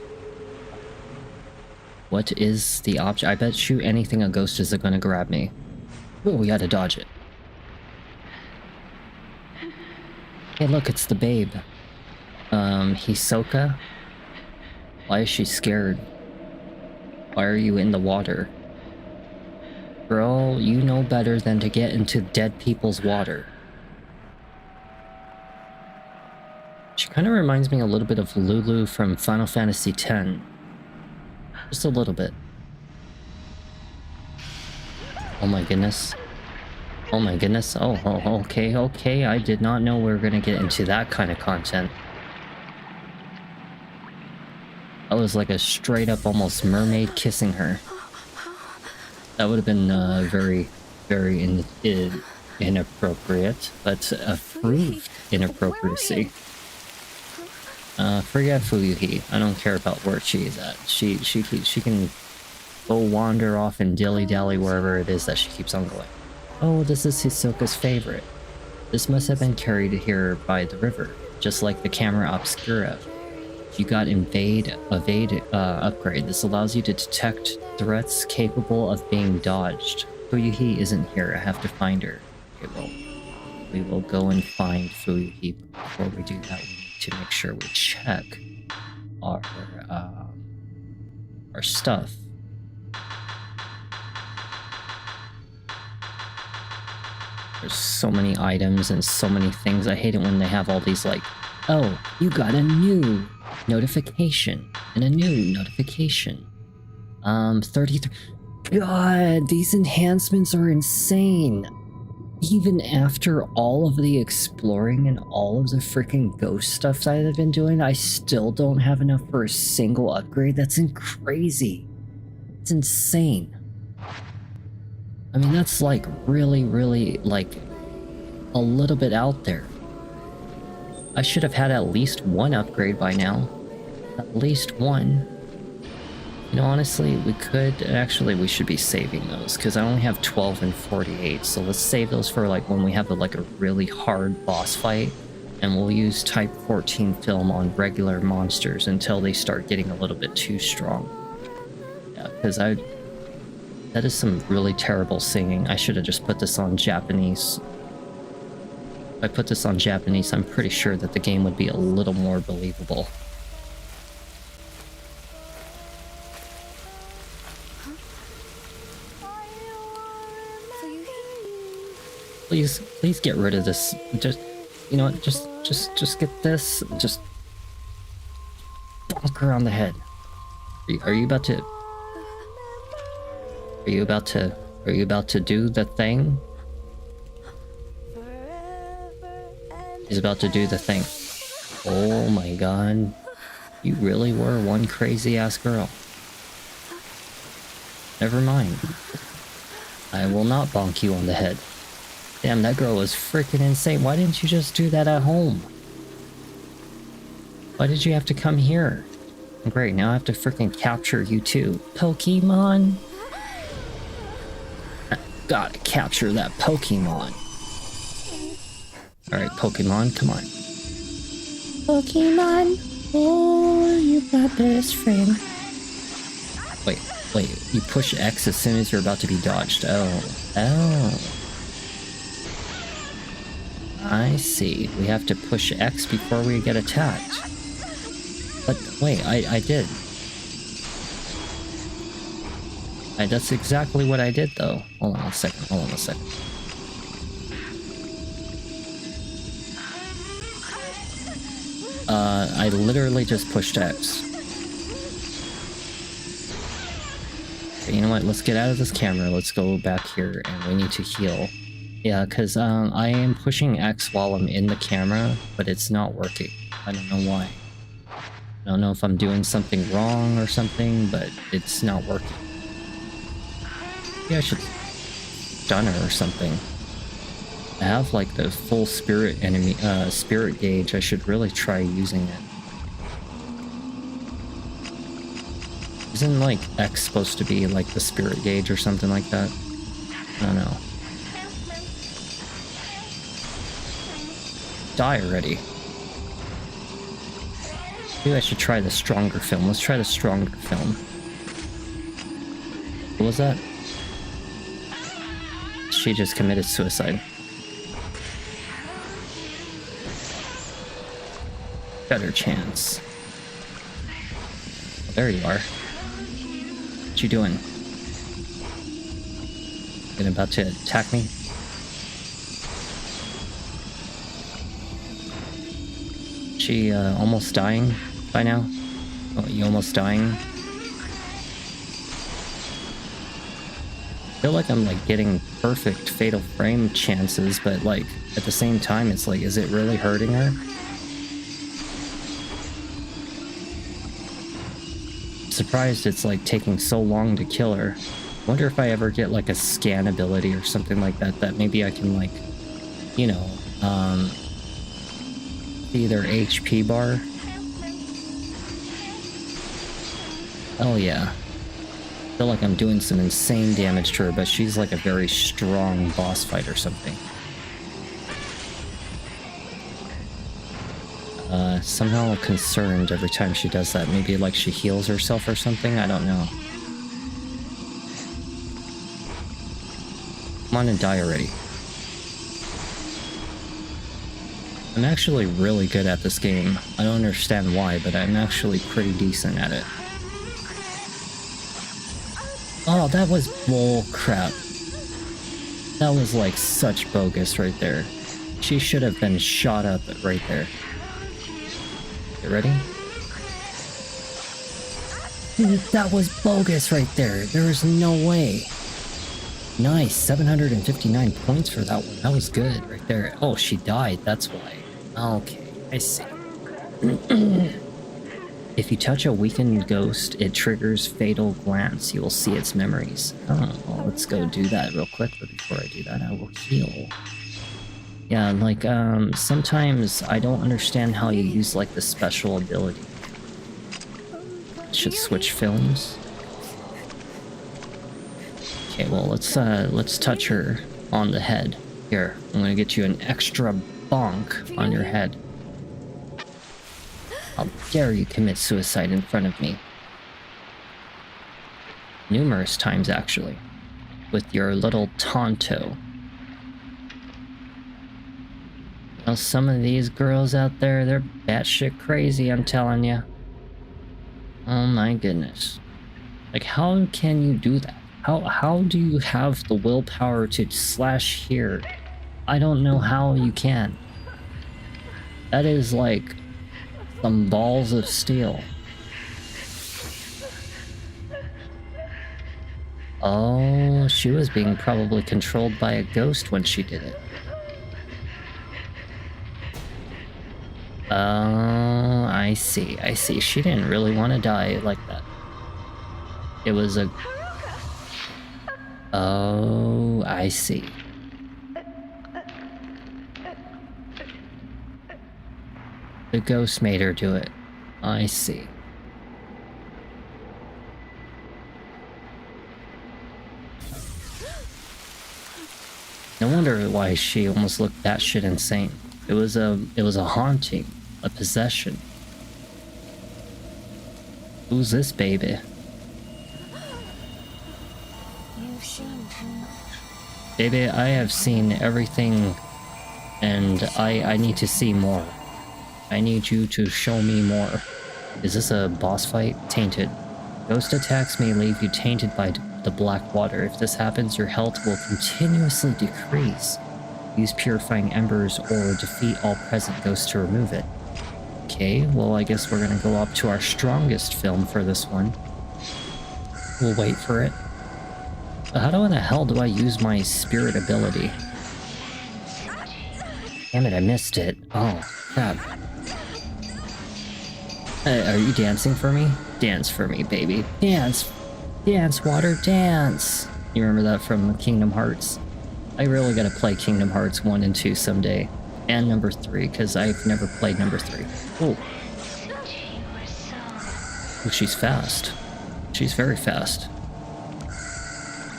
What is the object? I bet you anything a ghost is gonna grab me. Oh, we gotta dodge it. Hey, look, it's the babe. Hisoka? Why is she scared? Why are you in the water? Girl, you know better than to get into dead people's water. She kind of reminds me a little bit of Lulu from Final Fantasy X. Just a little bit. Oh my goodness. Oh my goodness. Oh, okay. I did not know we were gonna get into that kind of content. That was like a straight up almost mermaid kissing her. That would have been very inappropriate, but approved inappropriacy. Forget Fuyuhi. I don't care about where she is at. She can go wander off and dilly-dally wherever it is that she keeps on going. Oh, this is Hisoka's favorite. This must have been carried here by the river, just like the camera obscura. You got evade upgrade. This allows you to detect threats capable of being dodged. Fuyuhi isn't here. I have to find her. Okay, well, we will go and find Fuyuhi. Before we do that, we need to make sure we check our stuff. There's so many items and so many things. I hate it when they have all these like, oh, you got a new notification and a new notification. 33. God, these enhancements are insane. Even after all of the exploring and all of the freaking ghost stuff that I've been doing, I still don't have enough for a single upgrade. That's crazy. It's insane. I mean, that's like really, like a little bit out there. I should have had at least one upgrade by now. At least one. You know, honestly, we should be saving those, because I only have 12 and 48, so let's save those for like when we have a really hard boss fight, and we'll use type 14 film on regular monsters until they start getting a little bit too strong. Yeah, because that is some really terrible singing. I should have just put this on Japanese. If I put this on Japanese, I'm pretty sure that the game would be a little more believable. Please get rid of this. Just, you know what, just get this, just bonk her on the head. Are you about to do the thing? He's about to do the thing. Oh my god. You really were one crazy ass girl. Never mind. I will not bonk you on the head. Damn, that girl was freaking insane. Why didn't you just do that at home? Why did you have to come here? Great, now I have to freaking capture you too. Pokemon? I gotta capture that Pokemon. Alright, Pokemon, come on. Pokemon, oh, you my best friend. Wait, you push X as soon as you're about to be dodged. Oh. I see. We have to push X before we get attacked. But wait, I did. That's exactly what I did though. Hold on a second. I literally just pushed X. Okay, you know what? Let's get out of this camera. Let's go back here and we need to heal. Yeah, because I am pushing X while I'm in the camera, but it's not working. I don't know why. I don't know if I'm doing something wrong or something, but it's not working. Maybe I should stun her or something. I have like the full spirit gauge. I should really try using it. Isn't like X supposed to be like the spirit gauge or something like that? I don't know. Die already. Maybe I should try the stronger film. Let's try the stronger film. What was that? She just committed suicide. Better chance. Oh, there you are. What you doing? You about to attack me? She almost dying by now? Oh, you almost dying? I feel like I'm like getting perfect fatal frame chances, but like at the same time it's like, is it really hurting her? I'm surprised it's like taking so long to kill her. I wonder if I ever get like a scan ability or something like that, that maybe I can like, you know, see their HP bar. Oh yeah. I feel like I'm doing some insane damage to her, but she's like a very strong boss fight or something. Somehow concerned every time she does that. Maybe like she heals herself or something, I don't know. Come on and die already. I'm actually really good at this game. I don't understand why, but I'm actually pretty decent at it. Oh, that was bull crap. That was like such bogus right there. She should have been shot up right there. You ready? Dude, that was bogus right there. There was no way. Nice, 759 points for that one. That was good right there. Oh, she died, that's why. Okay, I see. If you touch a weakened ghost, it triggers Fatal Glance. You will see its memories. Oh, well, let's go do that real quick, but before I do that, I will heal. Yeah, like, sometimes I don't understand how you use, like, the special ability. Should switch films. Okay, well, let's touch her on the head. Here, I'm gonna get you an extra bonk on your head. How dare you commit suicide in front of me? Numerous times, actually. With your little Tonto. Well, some of these girls out there, they're batshit crazy, I'm telling you. Oh my goodness. Like, how can you do that? How do you have the willpower to slash here? I don't know how you can. That is like some balls of steel. Oh, she was being probably controlled by a ghost when she did it. Oh, I see, I see. She didn't really want to die like that. It was a... Oh, I see. The ghost made her do it. I see. No wonder why she almost looked batshit insane. It was a haunting, a possession. Who's this baby? Baby, I have seen everything, and I need to see more. I need you to show me more. Is this a boss fight? Tainted. Ghost attacks may leave you tainted by the black water. If this happens, your health will continuously decrease. Use purifying embers or defeat all present ghosts to remove it. Okay, well I guess we're gonna go up to our strongest film for this one. We'll wait for it. How in the hell do I use my spirit ability? Damn it, I missed it. Oh, crap. Are you dancing for me? Dance for me, baby. Dance! Dance, water, dance! You remember that from Kingdom Hearts? I really gotta play Kingdom Hearts 1 and 2 someday. And number 3, because I've never played number 3. Oh. Oh, she's fast. She's very fast.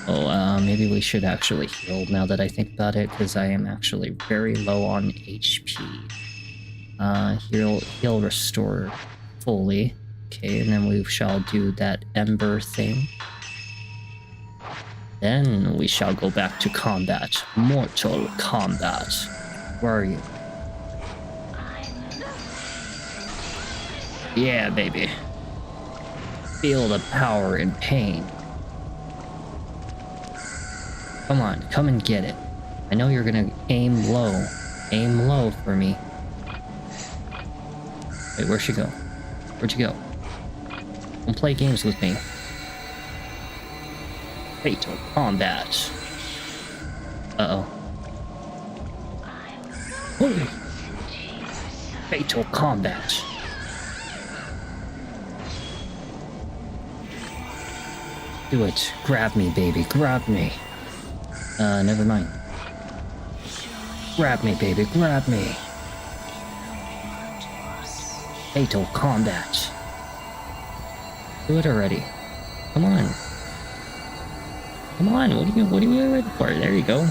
Oh, maybe we should actually heal now that I think about it, because I am actually very low on HP. Heal restore fully. Okay, and then we shall do that ember thing. Then we shall go back to combat. Mortal combat. Where are you? Yeah, baby. Feel the power and pain. Come on, come and get it. I know you're gonna aim low. Aim low for me. Wait, where'd she go? Where'd you go? Don't play games with me. Fatal combat. Uh-oh. Holy! Fatal combat. Do it. Grab me, baby. Grab me. Never mind. Grab me, baby. Grab me. Fatal combat. Do it already. Come on. Come on. What are you waiting for? There you go.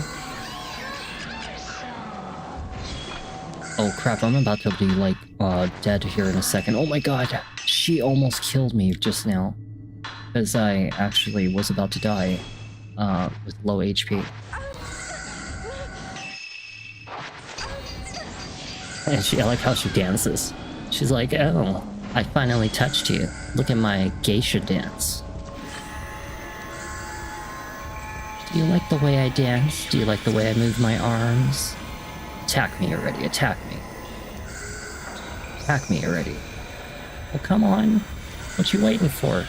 Oh crap, I'm about to be like dead here in a second. Oh my god. She almost killed me just now. Because I actually was about to die with low HP. And I like how she dances. She's like, oh, I finally touched you. Look at my geisha dance. Do you like the way I dance? Do you like the way I move my arms? Attack me already, attack me. Attack me already. Well, come on. What you waiting for?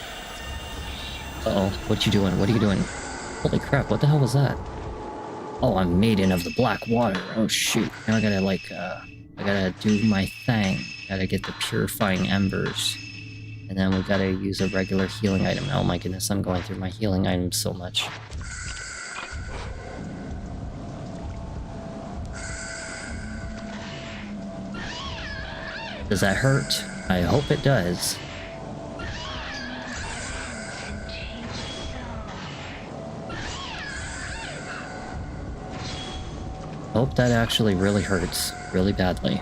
Uh-oh, what you doing? What are you doing? Holy crap, what the hell was that? Oh, I'm Maiden of the Black Water. Oh shoot, now I gotta like, I gotta do my thing. Gotta get the purifying embers. And then we gotta use a regular healing item. Oh my goodness, I'm going through my healing items so much. Does that hurt? I hope it does. Hope that actually really hurts. Really badly.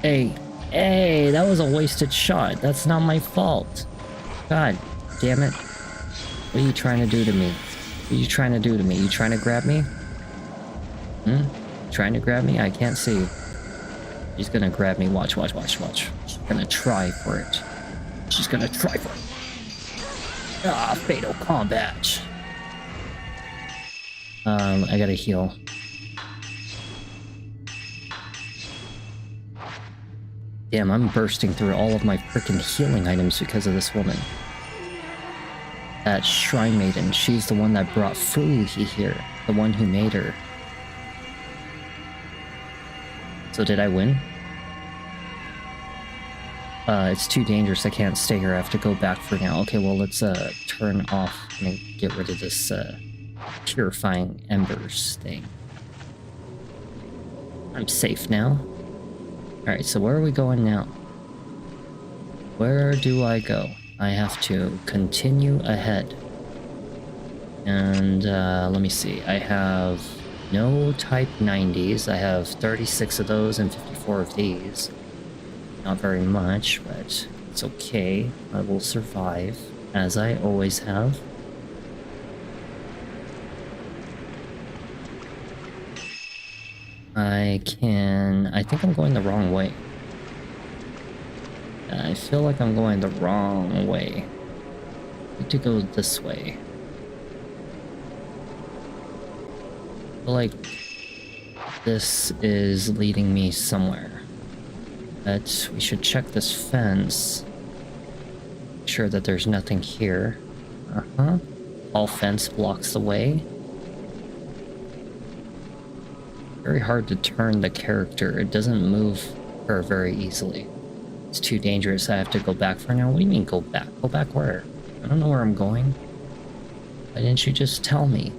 Hey, hey, that was a wasted shot. That's not my fault. God damn it. What are you trying to do to me? What are you trying to do to me? You trying to grab me? Hmm? Trying to grab me? I can't see. She's gonna grab me. Watch, watch, watch, watch. She's gonna try for it. She's gonna try for it. Ah, fatal combat. I gotta heal. Damn, I'm bursting through all of my freaking healing items because of this woman. That Shrine Maiden, she's the one that brought Furuhi here. The one who made her. So did I win? It's too dangerous, I can't stay here, I have to go back for now. Okay, well let's turn off and get rid of this purifying embers thing. I'm safe now. Alright, so where are we going now? Where do I go? I have to continue ahead. And let me see, I have no Type 90s, I have 36 of those and 54 of these. Not very much, but it's okay. I will survive, as I always have. I think I'm going the wrong way. I feel like I'm going the wrong way. I need to go this way. I feel like this is leading me somewhere. But we should check this fence. Make sure that there's nothing here. All fence blocks the way. very hard to turn the character. It doesn't move her very easily. It's too dangerous. I have to go back for now. What do you mean go back? Go back where? I don't know where I'm going. Why didn't you just tell me?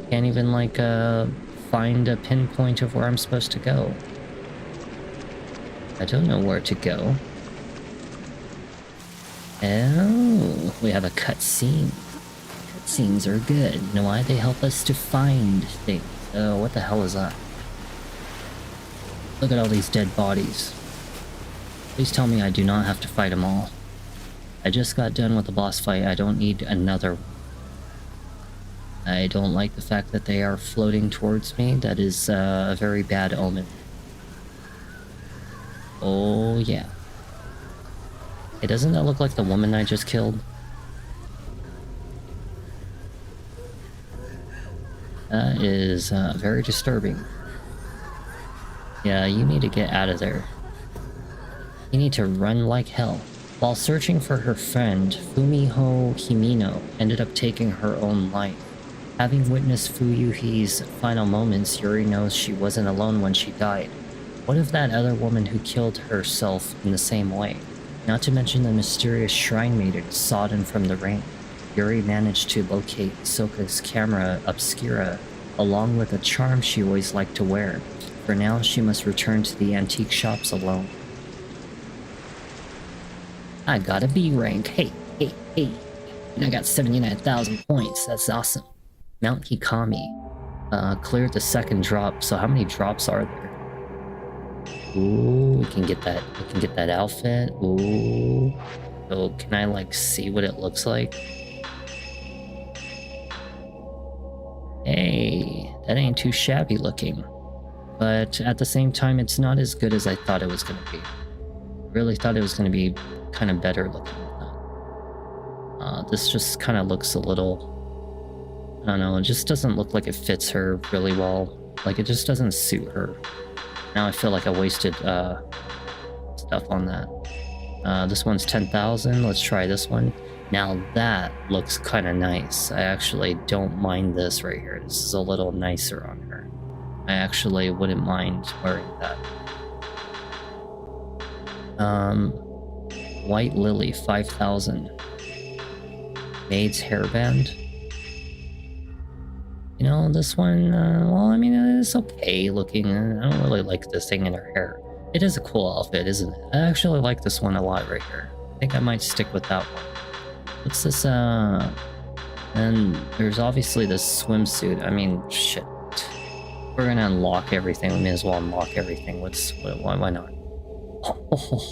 Can't even, like, find a pinpoint of where I'm supposed to go. I don't know where to go. Oh, we have a cutscene. Cutscenes are good. You know why? They help us to find things. Oh, what the hell is that? Look at all these dead bodies. Please tell me I do not have to fight them all. I just got done with the boss fight. I don't need another one. I don't like the fact that they are floating towards me. That is a very bad omen. Oh, yeah. Hey, doesn't that look like the woman I just killed? That is very disturbing. Yeah, you need to get out of there. You need to run like hell. While searching for her friend, Fumiho Himino ended up taking her own life. Having witnessed Fuyuhi's final moments, Yuri knows she wasn't alone when she died. What of that other woman who killed herself in the same way? Not to mention the mysterious shrine maiden sodden from the rain. Yuri managed to locate Soka's camera obscura, along with a charm she always liked to wear. For now, she must return to the antique shops alone. I got a B rank. Hey. And I got 79,000 points. That's awesome. Mount Hikami. Cleared the second drop. So how many drops are there? Ooh, we can get that. We can get that outfit. Ooh. So can I like see what it looks like? Hey, that ain't too shabby looking. But at the same time, it's not as good as I thought it was going to be. I really thought it was going to be kind of better looking than that. This just kind of looks a little... I don't know, it just doesn't look like it fits her really well. Like, it just doesn't suit her. Now I feel like I wasted stuff on that. This one's 10,000. Let's try this one. Now that looks kind of nice. I actually don't mind this right here. This is a little nicer on her. I actually wouldn't mind wearing that. White Lily, 5,000. Maid's hairband. You know, this one, well, I mean, it's okay looking. I don't really like this thing in her hair. It is a cool outfit, isn't it? I actually like this one a lot right here. I think I might stick with that one. What's this, and there's obviously this swimsuit. I mean, shit. We're gonna unlock everything. We may as well unlock everything. Why not?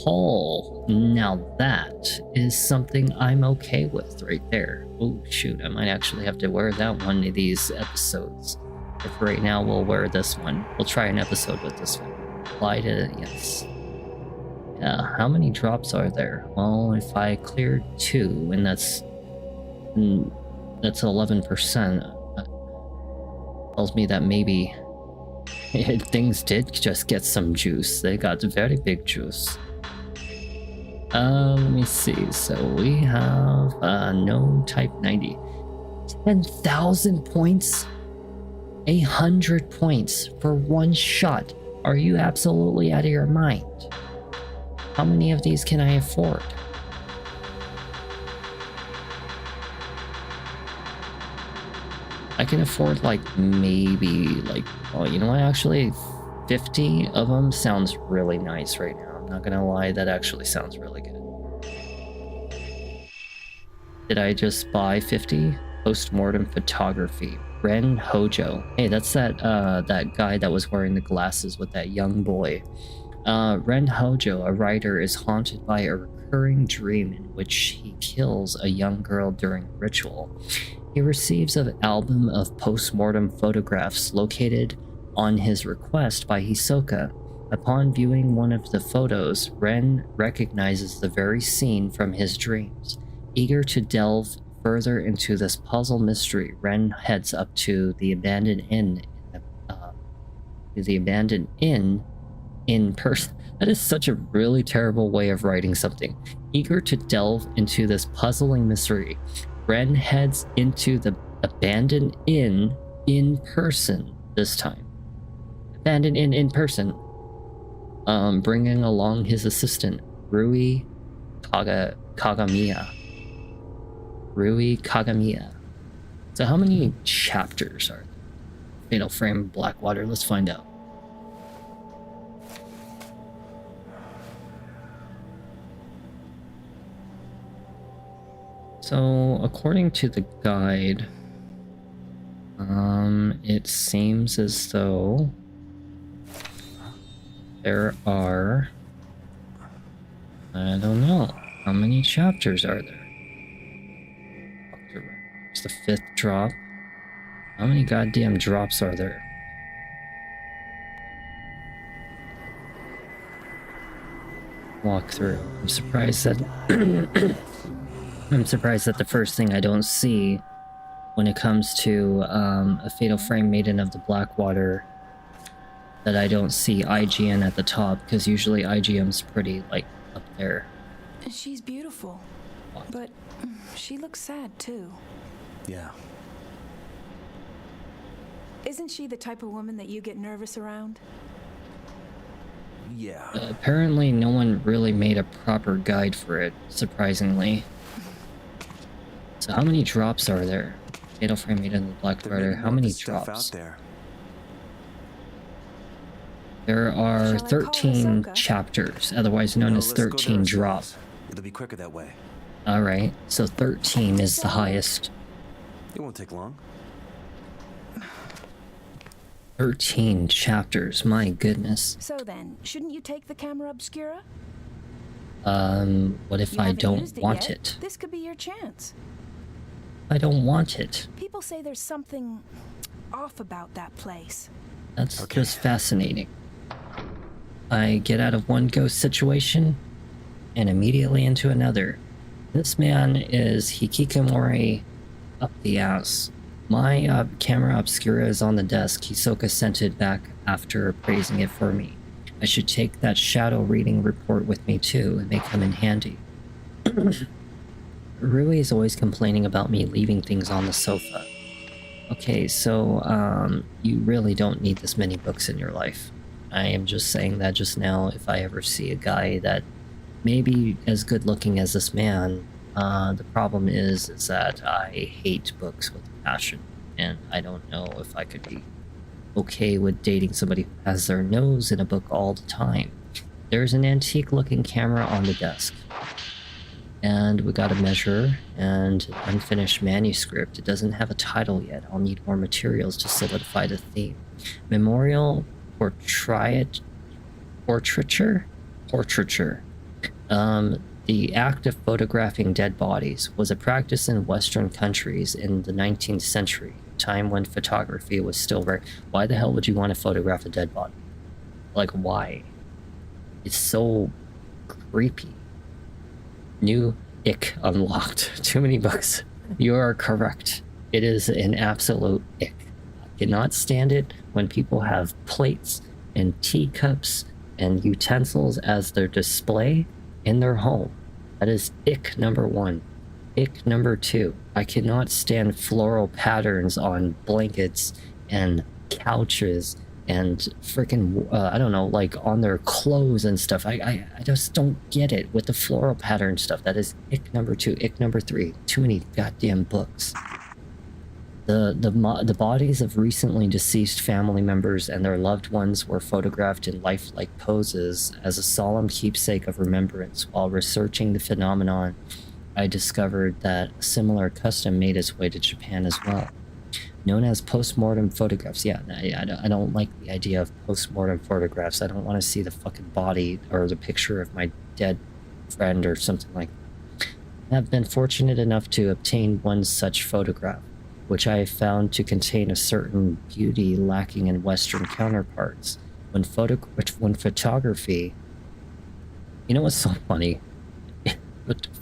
Oh, now that is something I'm okay with right there. Oh shoot, I might actually have to wear that one of these episodes. If right now we'll wear this one. We'll try an episode with this one. Apply to yes. Yeah, how many drops are there? Well, if I cleared 2, and that's 11%, tells me that maybe things did just get some juice. They got very big juice. Let me see. So we have no type 90. 10,000 points? 100 points for one shot. Are you absolutely out of your mind? How many of these can I afford? I can afford like maybe like, oh, you know what, actually 50 of them sounds really nice right now. I'm not gonna lie, that actually sounds really good. Did I just buy 50? Postmortem photography. Ren Hojo. Hey, that's that guy that was wearing the glasses with that young boy. Ren Hojo, a writer, is haunted by a recurring dream in which he kills a young girl during ritual. He receives an album of post-mortem photographs located on his request by Hisoka. Upon viewing one of the photos, Ren recognizes the very scene from his dreams. Eager to delve further into this puzzle mystery, Ren heads up to the abandoned inn. In person. That is such a really terrible way of writing something. Eager to delve into this puzzling mystery, Ren heads into the abandoned inn in person. this time. Abandoned in person. Bringing along his assistant, Rui Kagamiya. Rui Kagamiya. So how many chapters are Fatal Frame Black Water? Let's find out. So, according to the guide, it seems as though there are, I don't know, how many chapters are there? It's the 5th drop. How many goddamn drops are there? Walk through. I'm surprised that I'm surprised that the first thing I don't see when it comes to a Fatal Frame Maiden of the Black Water, that I don't see IGN at the top, because usually IGN's pretty, like, up there. She's beautiful, but she looks sad too. Yeah. Isn't she the type of woman that you get nervous around? Yeah. Apparently no one really made a proper guide for it, surprisingly. So how many drops are there? Fatal Frame Maiden of the Black Water, how many drops? Out there. There are Shall I call 13 Ahsoka? chapters, otherwise known as Let's go to 13 our drops. cells. It'll be quicker that way. Alright, so 13 is the highest. It won't take long. 13 chapters, my goodness. So then, shouldn't you take the camera obscura? What if You I haven't don't used want yet. it? This could be your chance. I don't want it. People say there's something off about that place. That's Okay. just fascinating. I get out of one ghost situation and immediately into another. This man is Hikikomori up the ass. My camera obscura is on the desk. Hisoka sent it back after praising it for me. I should take that shadow reading report with me too. It may come in handy. Rui is always complaining about me leaving things on the sofa. Okay, so you really don't need this many books in your life. I am just saying that just now. If I ever see a guy that may be as good looking as this man, the problem is that I hate books with passion, and I don't know if I could be okay with dating somebody who has their nose in a book all the time. There's an antique looking camera on the desk, and we got a measure and unfinished manuscript. It doesn't have a title yet. I'll need more materials to solidify the theme. Memorial portraiture. The act of photographing dead bodies was a practice in Western countries in the 19th century, a time when photography was still rare. Why the hell would you want to photograph a dead body? Like, why? It's so creepy. New ick unlocked. Too many books. You are correct. It is an absolute ick. I cannot stand it when people have plates and teacups and utensils as their display in their home. That is ick number 1. Ick number 2. I cannot stand floral patterns on blankets and couches and freaking I don't know, like on their clothes and stuff. I just don't get it with the floral pattern stuff. That is ick number 2. Ick number 3. Too many goddamn books. The bodies of recently deceased family members and their loved ones were photographed in lifelike poses as a solemn keepsake of remembrance. While researching the phenomenon, I discovered that a similar custom made its way to Japan as well. Known as post-mortem photographs. Yeah, I don't like the idea of post-mortem photographs. I don't want to see the fucking body or the picture of my dead friend or something like that. I have been fortunate enough to obtain one such photograph, which I found to contain a certain beauty lacking in Western counterparts. When photography... You know what's so funny?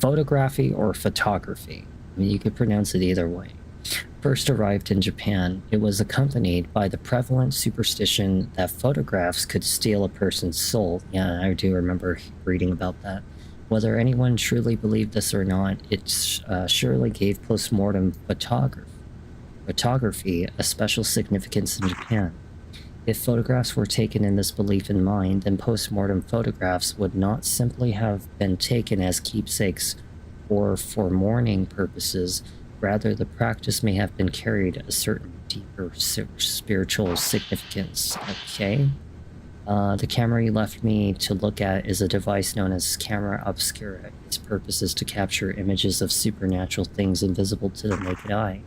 Photography or photography. I mean, you could pronounce it either way. First arrived in Japan, it was accompanied by the prevalent superstition that photographs could steal a person's soul. Yeah, I do remember reading about that. Whether anyone truly believed this or not, it surely gave post-mortem photography a special significance in Japan. If photographs were taken in this belief in mind, then post-mortem photographs would not simply have been taken as keepsakes or for mourning purposes. Rather, the practice may have been carried a certain deeper spiritual significance. Okay. The camera you left me to look at is a device known as camera obscura. Its purpose is to capture images of supernatural things invisible to the naked eye.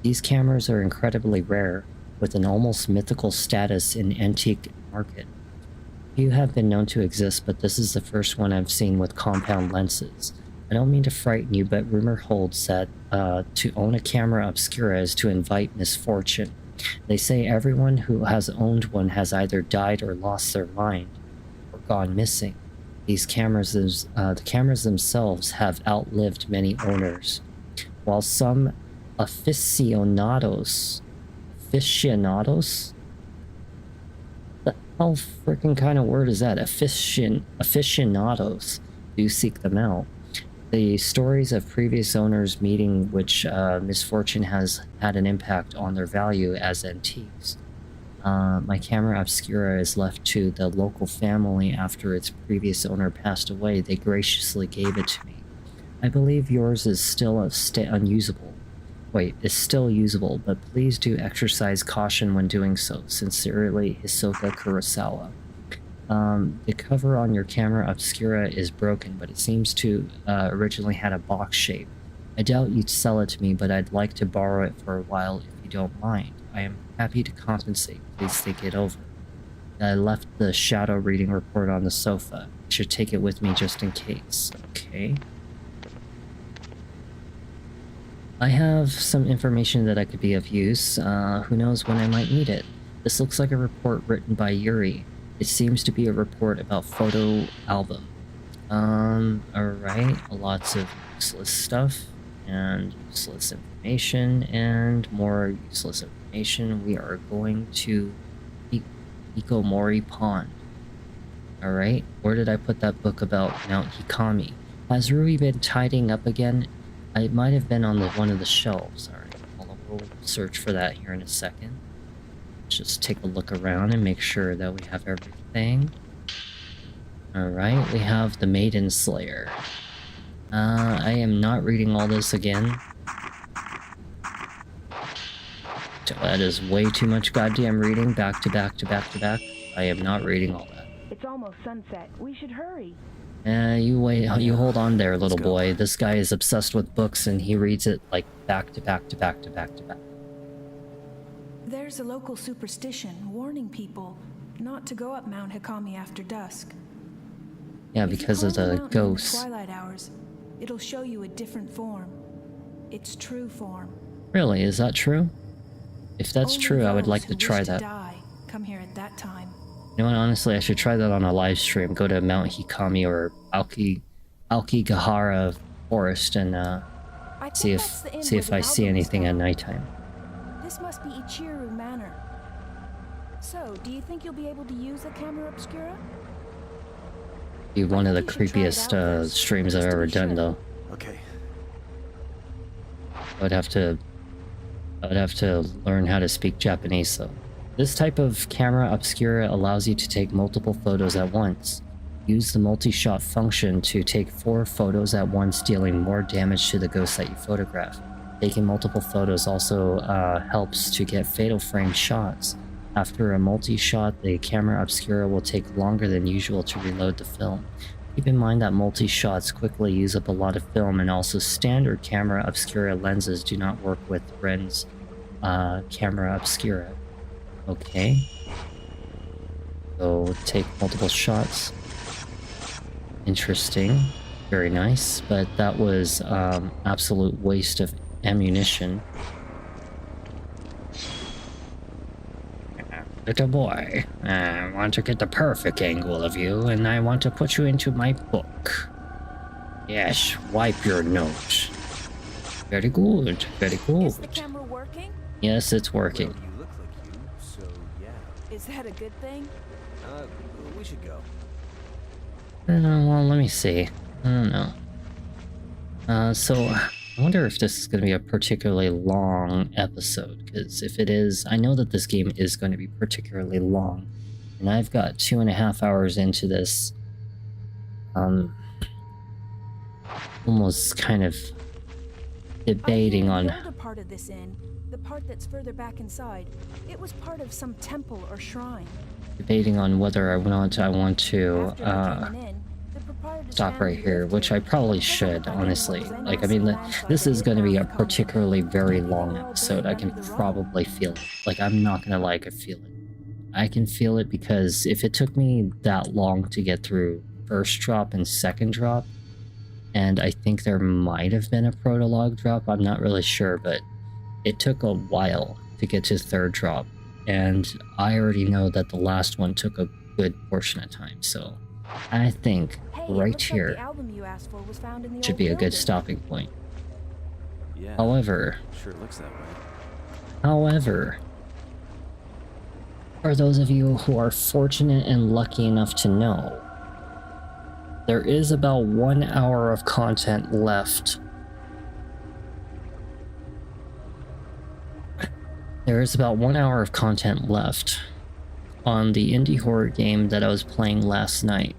These cameras are incredibly rare, with an almost mythical status in antique market. Few have been known to exist, but this is the first one I've seen with compound lenses. I don't mean to frighten you, but rumor holds that to own a camera obscura is to invite misfortune. They say everyone who has owned one has either died or lost their mind, or gone missing. These cameras, the cameras themselves have outlived many owners, while some aficionados? The hell freaking kind of word is that? Aficionados do seek them out. The stories of previous owners meeting which misfortune has had an impact on their value as antiques. My camera obscura is left to the local family after its previous owner passed away. They graciously gave it to me. I believe yours is still unusable. Wait, is still usable, but please do exercise caution when doing so. Sincerely, Hisoka Kurosawa. The cover on your camera obscura is broken, but it seems to originally had a box shape. I doubt you'd sell it to me, but I'd like to borrow it for a while if you don't mind. I am happy to compensate. Please think it over. I left the shadow reading report on the sofa. I should take it with me just in case. Okay. I have some information that I could be of use. Who knows when I might need it. This looks like a report written by Yuri. It seems to be a report about photo album. Alright. Lots of useless stuff and useless information and more useless information. We are going to Hikomori Pond. Alright. Where did I put that book about Mount Hikami? Has Rui been tidying up again? It might have been on one of the shelves. Alright, we'll search for that here in a second. Just take a look around and make sure that we have everything. Alright, we have the Maiden Slayer. I am not reading all this again. That is way too much goddamn reading, back to back to back to back. I am not reading all that. It's almost sunset. We should hurry. You wait, you hold on there, little boy. This guy is obsessed with books and he reads it like back to back to back to back to back. There's a local superstition warning people not to go up Mount Hikami after dusk. Yeah, because of the ghosts. Twilight hours, it'll show you a different form. Its true form. Really, is that true? If that's true, I would like to try that. Come here at that time. You know what, honestly, I should try that on a live stream. Go to Mount Hikami or Aokigahara Forest and see if I see anything at nighttime. This must be Ichiru Manor. So, do you think you'll be able to use a camera obscura? Be one of the creepiest streams I've ever done, though. Okay. I would have to learn how to speak Japanese, though. This type of camera obscura allows you to take multiple photos at once. Use the multi-shot function to take 4 photos at once, dealing more damage to the ghost that you photograph. Taking multiple photos also helps to get fatal frame shots. After a multi-shot, the camera obscura will take longer than usual to reload the film. Keep in mind that multi-shots quickly use up a lot of film, and also standard camera obscura lenses do not work with Ren's camera obscura. Okay. So take multiple shots. Interesting. Very nice. But that was absolute waste of ammunition. Little boy, I want to get the perfect angle of you, and I want to put you into my book. Yes, wipe your nose. Very good, very good. Is the camera working? Yes, it's working. Well, you look like you, so yeah. Is that a good thing? We should go. Well, let me see. I don't know. So, I wonder if this is going to be a particularly long episode, because if it is, I know that this game is going to be particularly long, and I've got 2.5 hours into this, almost kind of debating on... The older part of this inn, the part that's further back inside, it was part of some temple or shrine. Debating on whether I want to After becoming an inn, the proprietor's stop right family here, lived which here. I probably should, honestly. Like, I mean, this is going to be a particularly very long episode. I can probably feel it. Like, I'm not going to lie, I can feel it. I can feel it because if it took me that long to get through first drop and second drop, and I think there might have been a prologue drop, I'm not really sure, but it took a while to get to third drop, and I already know that the last one took a good portion of time, so I think right here should be a good stopping point. Yeah. However, Sure looks that way. However, for those of you who are fortunate and lucky enough to know, there is about 1 hour of content left. There is about 1 hour of content left on the indie horror game that I was playing last night.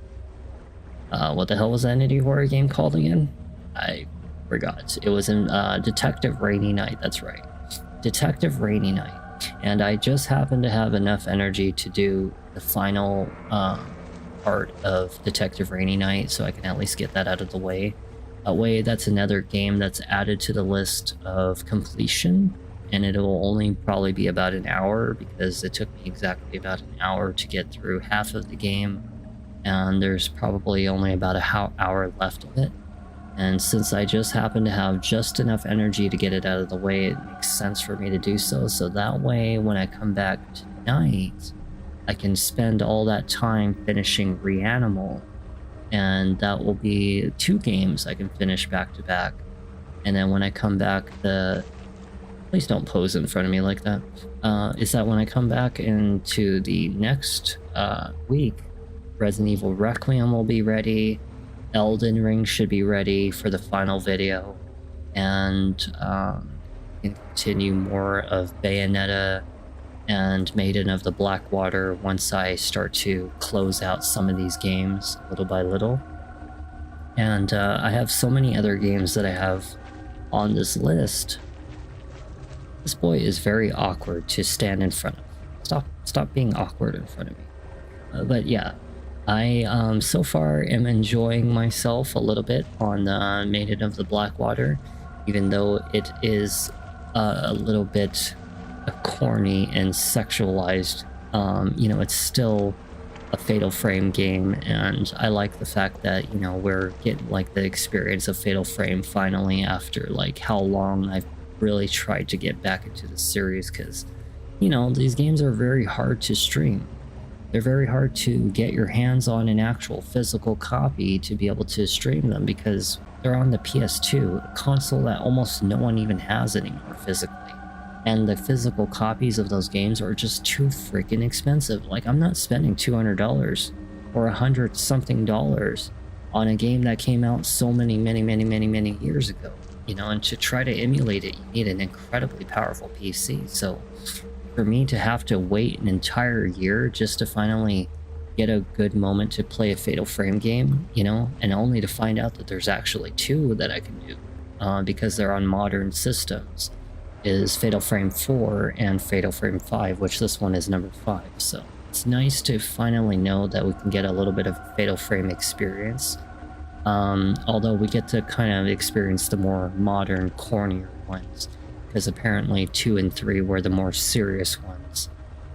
What the hell was that indie horror game called again? I forgot. It was in Detective Rainy Night, that's right. Detective Rainy Night. And I just happened to have enough energy to do the final part of Detective Rainy Night, so I can at least get that out of the way. That's another game that's added to the list of completion, and it will only probably be about an hour, because it took me exactly about an hour to get through half of the game, and there's probably only about a hour left of it. And since I just happen to have just enough energy to get it out of the way, it makes sense for me to do so. So that way, when I come back tonight, I can spend all that time finishing Reanimal. And that will be 2 games I can finish back to back. And then when I come back, please don't pose in front of me like that. Is that when I come back into the next week, Resident Evil Requiem will be ready. Elden Ring should be ready for the final video, and can continue more of Bayonetta and Maiden of the Black Water once I start to close out some of these games little by little. And I have so many other games that I have on this list. This boy is very awkward to stand in front of. Stop being awkward in front of me. But yeah. I so far am enjoying myself a little bit on Maiden of the Black Water, even though it is a little bit corny and sexualized. You know, it's still a Fatal Frame game, and I like the fact that, you know, we're getting like the experience of Fatal Frame finally after like how long I've really tried to get back into the series, because, you know, these games are very hard to stream. They're very hard to get your hands on an actual physical copy to be able to stream them, because they're on the PS2, a console that almost no one even has anymore physically. And the physical copies of those games are just too freaking expensive. Like, I'm not spending $200 or $100-something on a game that came out so many years ago. You know, and to try to emulate it, you need an incredibly powerful PC. So for me to have to wait an entire year just to finally get a good moment to play a Fatal Frame game, you know, and only to find out that there's actually 2 that I can do because they're on modern systems, is Fatal Frame 4 and Fatal Frame 5, which this one is number 5. So it's nice to finally know that we can get a little bit of Fatal Frame experience, although we get to kind of experience the more modern, cornier ones, because apparently 2 and 3 were the more serious ones,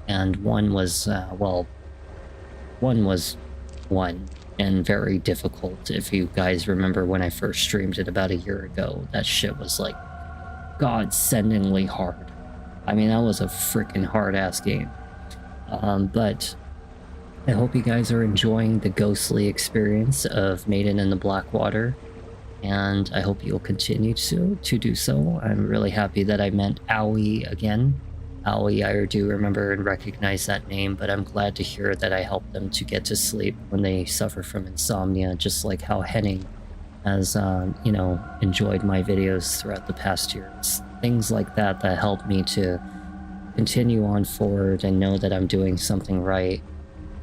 and 1 was, one was 1 and very difficult. If you guys remember when I first streamed it about a year ago, that shit was like god-sendingly hard. I mean, that was a freaking hard-ass game. But I hope you guys are enjoying the ghostly experience of Maiden in the Black Water, and I hope you'll continue to do so. I'm really happy that I met Aoi again. Aoi, I do remember and recognize that name, but I'm glad to hear that I helped them to get to sleep when they suffer from insomnia, just like how Henning has, you know, enjoyed my videos throughout the past year. It's things like that that help me to continue on forward and know that I'm doing something right.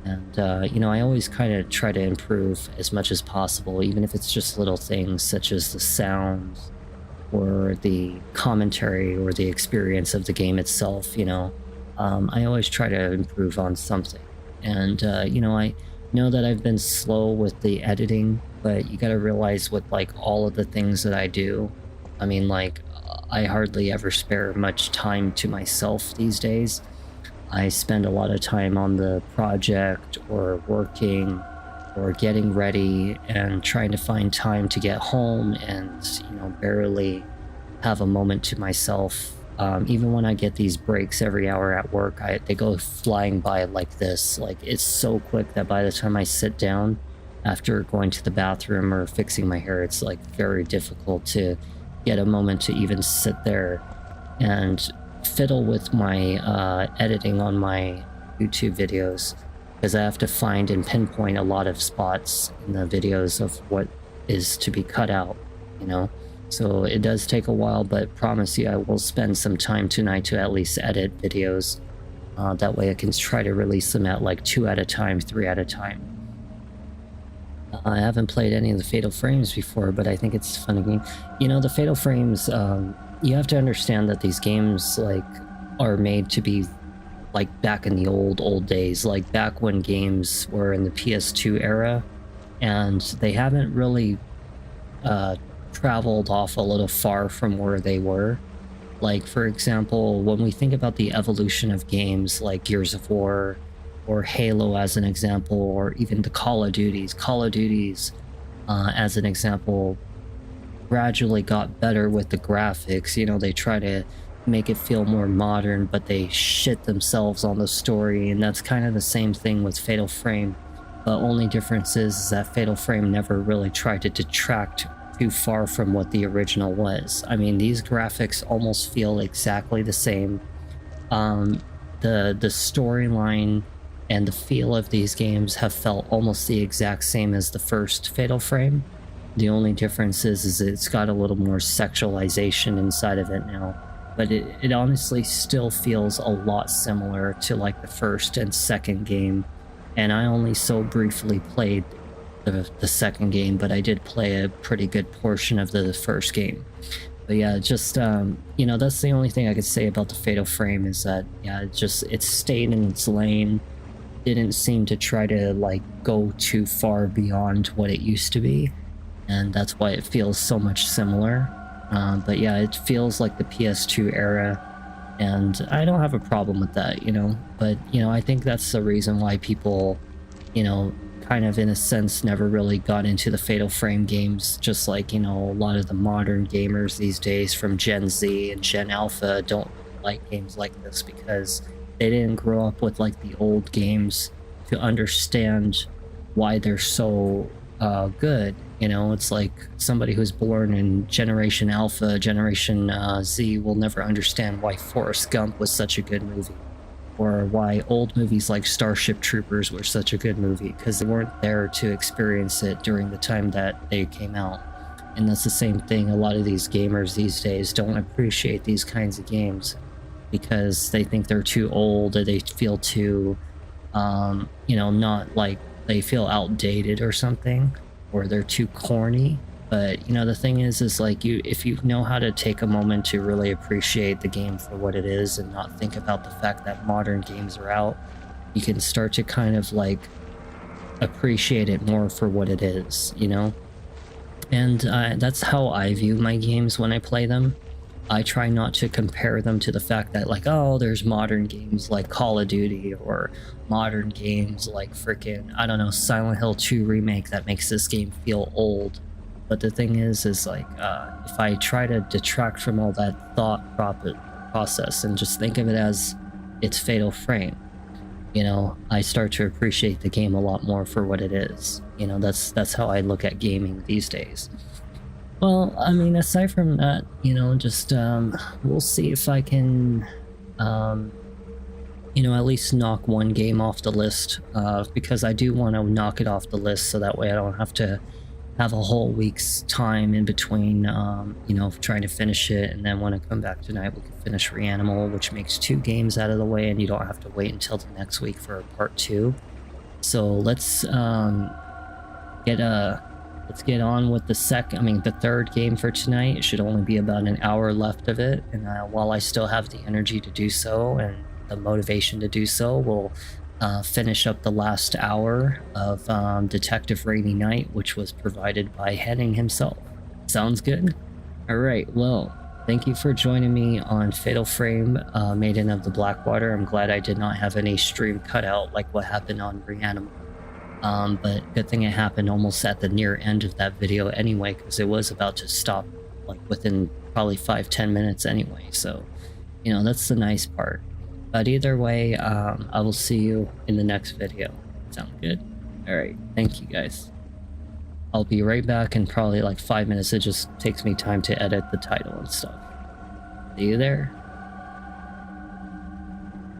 And, you know, I always kind of try to improve as much as possible, even if it's just little things such as the sounds or the commentary or the experience of the game itself, you know. I always try to improve on something. And, you know, I know that I've been slow with the editing, but you gotta realize with like all of the things that I do, I mean, like, I hardly ever spare much time to myself these days. I spend a lot of time on the project or working or getting ready and trying to find time to get home and, you know, barely have a moment to myself. Even when I get these breaks every hour at work, they go flying by like this. Like, it's so quick that by the time I sit down after going to the bathroom or fixing my hair, it's like very difficult to get a moment to even sit there and fiddle with my editing on my YouTube videos, because I have to find and pinpoint a lot of spots in the videos of what is to be cut out, you know. So it does take a while, but promise you I will spend some time tonight to at least edit videos. That way I can try to release them at like 2 at a time, 3 at a time. I haven't played any of the Fatal Frames before, but I think it's a fun game. You know, the Fatal Frames, you have to understand that these games like are made to be like back in the old days, like back when games were in the PS2 era, and they haven't really traveled off a little far from where they were. Like, for example, when we think about the evolution of games like Gears of War or Halo as an example, or even the Call of Duties, as an example, gradually got better with the graphics. You know, they try to make it feel more modern, but they shit themselves on the story, and that's kind of the same thing with Fatal Frame. The only difference is that Fatal Frame never really tried to detract too far from what the original was. I mean, these graphics almost feel exactly the same. The storyline and the feel of these games have felt almost the exact same as the first Fatal Frame. The only difference is it's got a little more sexualization inside of it now, but it honestly still feels a lot similar to like the first and second game. And I only so briefly played the second game, but I did play a pretty good portion of the first game. But yeah, just you know, that's the only thing I could say about the Fatal Frame, is that yeah, it stayed in its lane, didn't seem to try to like go too far beyond what it used to be, and that's why it feels so much similar. But yeah, it feels like the PS2 era, and I don't have a problem with that, you know. But you know, I think that's the reason why people, you know, kind of in a sense never really got into the Fatal Frame games. Just like, you know, a lot of the modern gamers these days from Gen Z and Gen Alpha don't like games like this because they didn't grow up with like the old games to understand why they're so good. You know, it's like somebody who's born in Generation Alpha, Generation Z will never understand why Forrest Gump was such a good movie, or why old movies like Starship Troopers were such a good movie, because they weren't there to experience it during the time that they came out. And that's the same thing, a lot of these gamers these days don't appreciate these kinds of games because they think they're too old, or they feel too, you know, not like, they feel outdated or something, or they're too corny. But you know, the thing is like, if you know how to take a moment to really appreciate the game for what it is and not think about the fact that modern games are out, you can start to kind of like appreciate it more for what it is, you know. And that's how I view my games when I play them. I try not to compare them to the fact that like, oh, there's modern games like Call of Duty, or modern games like freaking, I don't know, Silent Hill 2 remake that makes this game feel old. But the thing is like, if I try to detract from all that thought process and just think of it as it's Fatal Frame, you know, I start to appreciate the game a lot more for what it is. You know, that's how I look at gaming these days. Well, I mean, aside from that, you know, just we'll see if I can, you know, at least knock one game off the list, because I do want to knock it off the list so that way I don't have to have a whole week's time in between, you know, trying to finish it, and then when I come back tonight, we can finish Reanimal, which makes 2 games out of the way, and you don't have to wait until the next week for part 2. So let's get on with the third game for tonight. It should only be about an hour left of it, and while I still have the energy to do so and the motivation to do so, we'll finish up the last hour of Detective Rainy Night, which was provided by Henning himself. Sounds good? Alright, well, thank you for joining me on Fatal Frame, Maiden of the Black Water. I'm glad I did not have any stream cut out like what happened on Reanimal. But good thing it happened almost at the near end of that video anyway, because it was about to stop like within probably 5-10 minutes anyway, so you know, that's the nice part. But either way, I will see you in the next video. Sound good? Alright, thank you guys. I'll be right back in probably like 5 minutes. It just takes me time to edit the title and stuff. See you there.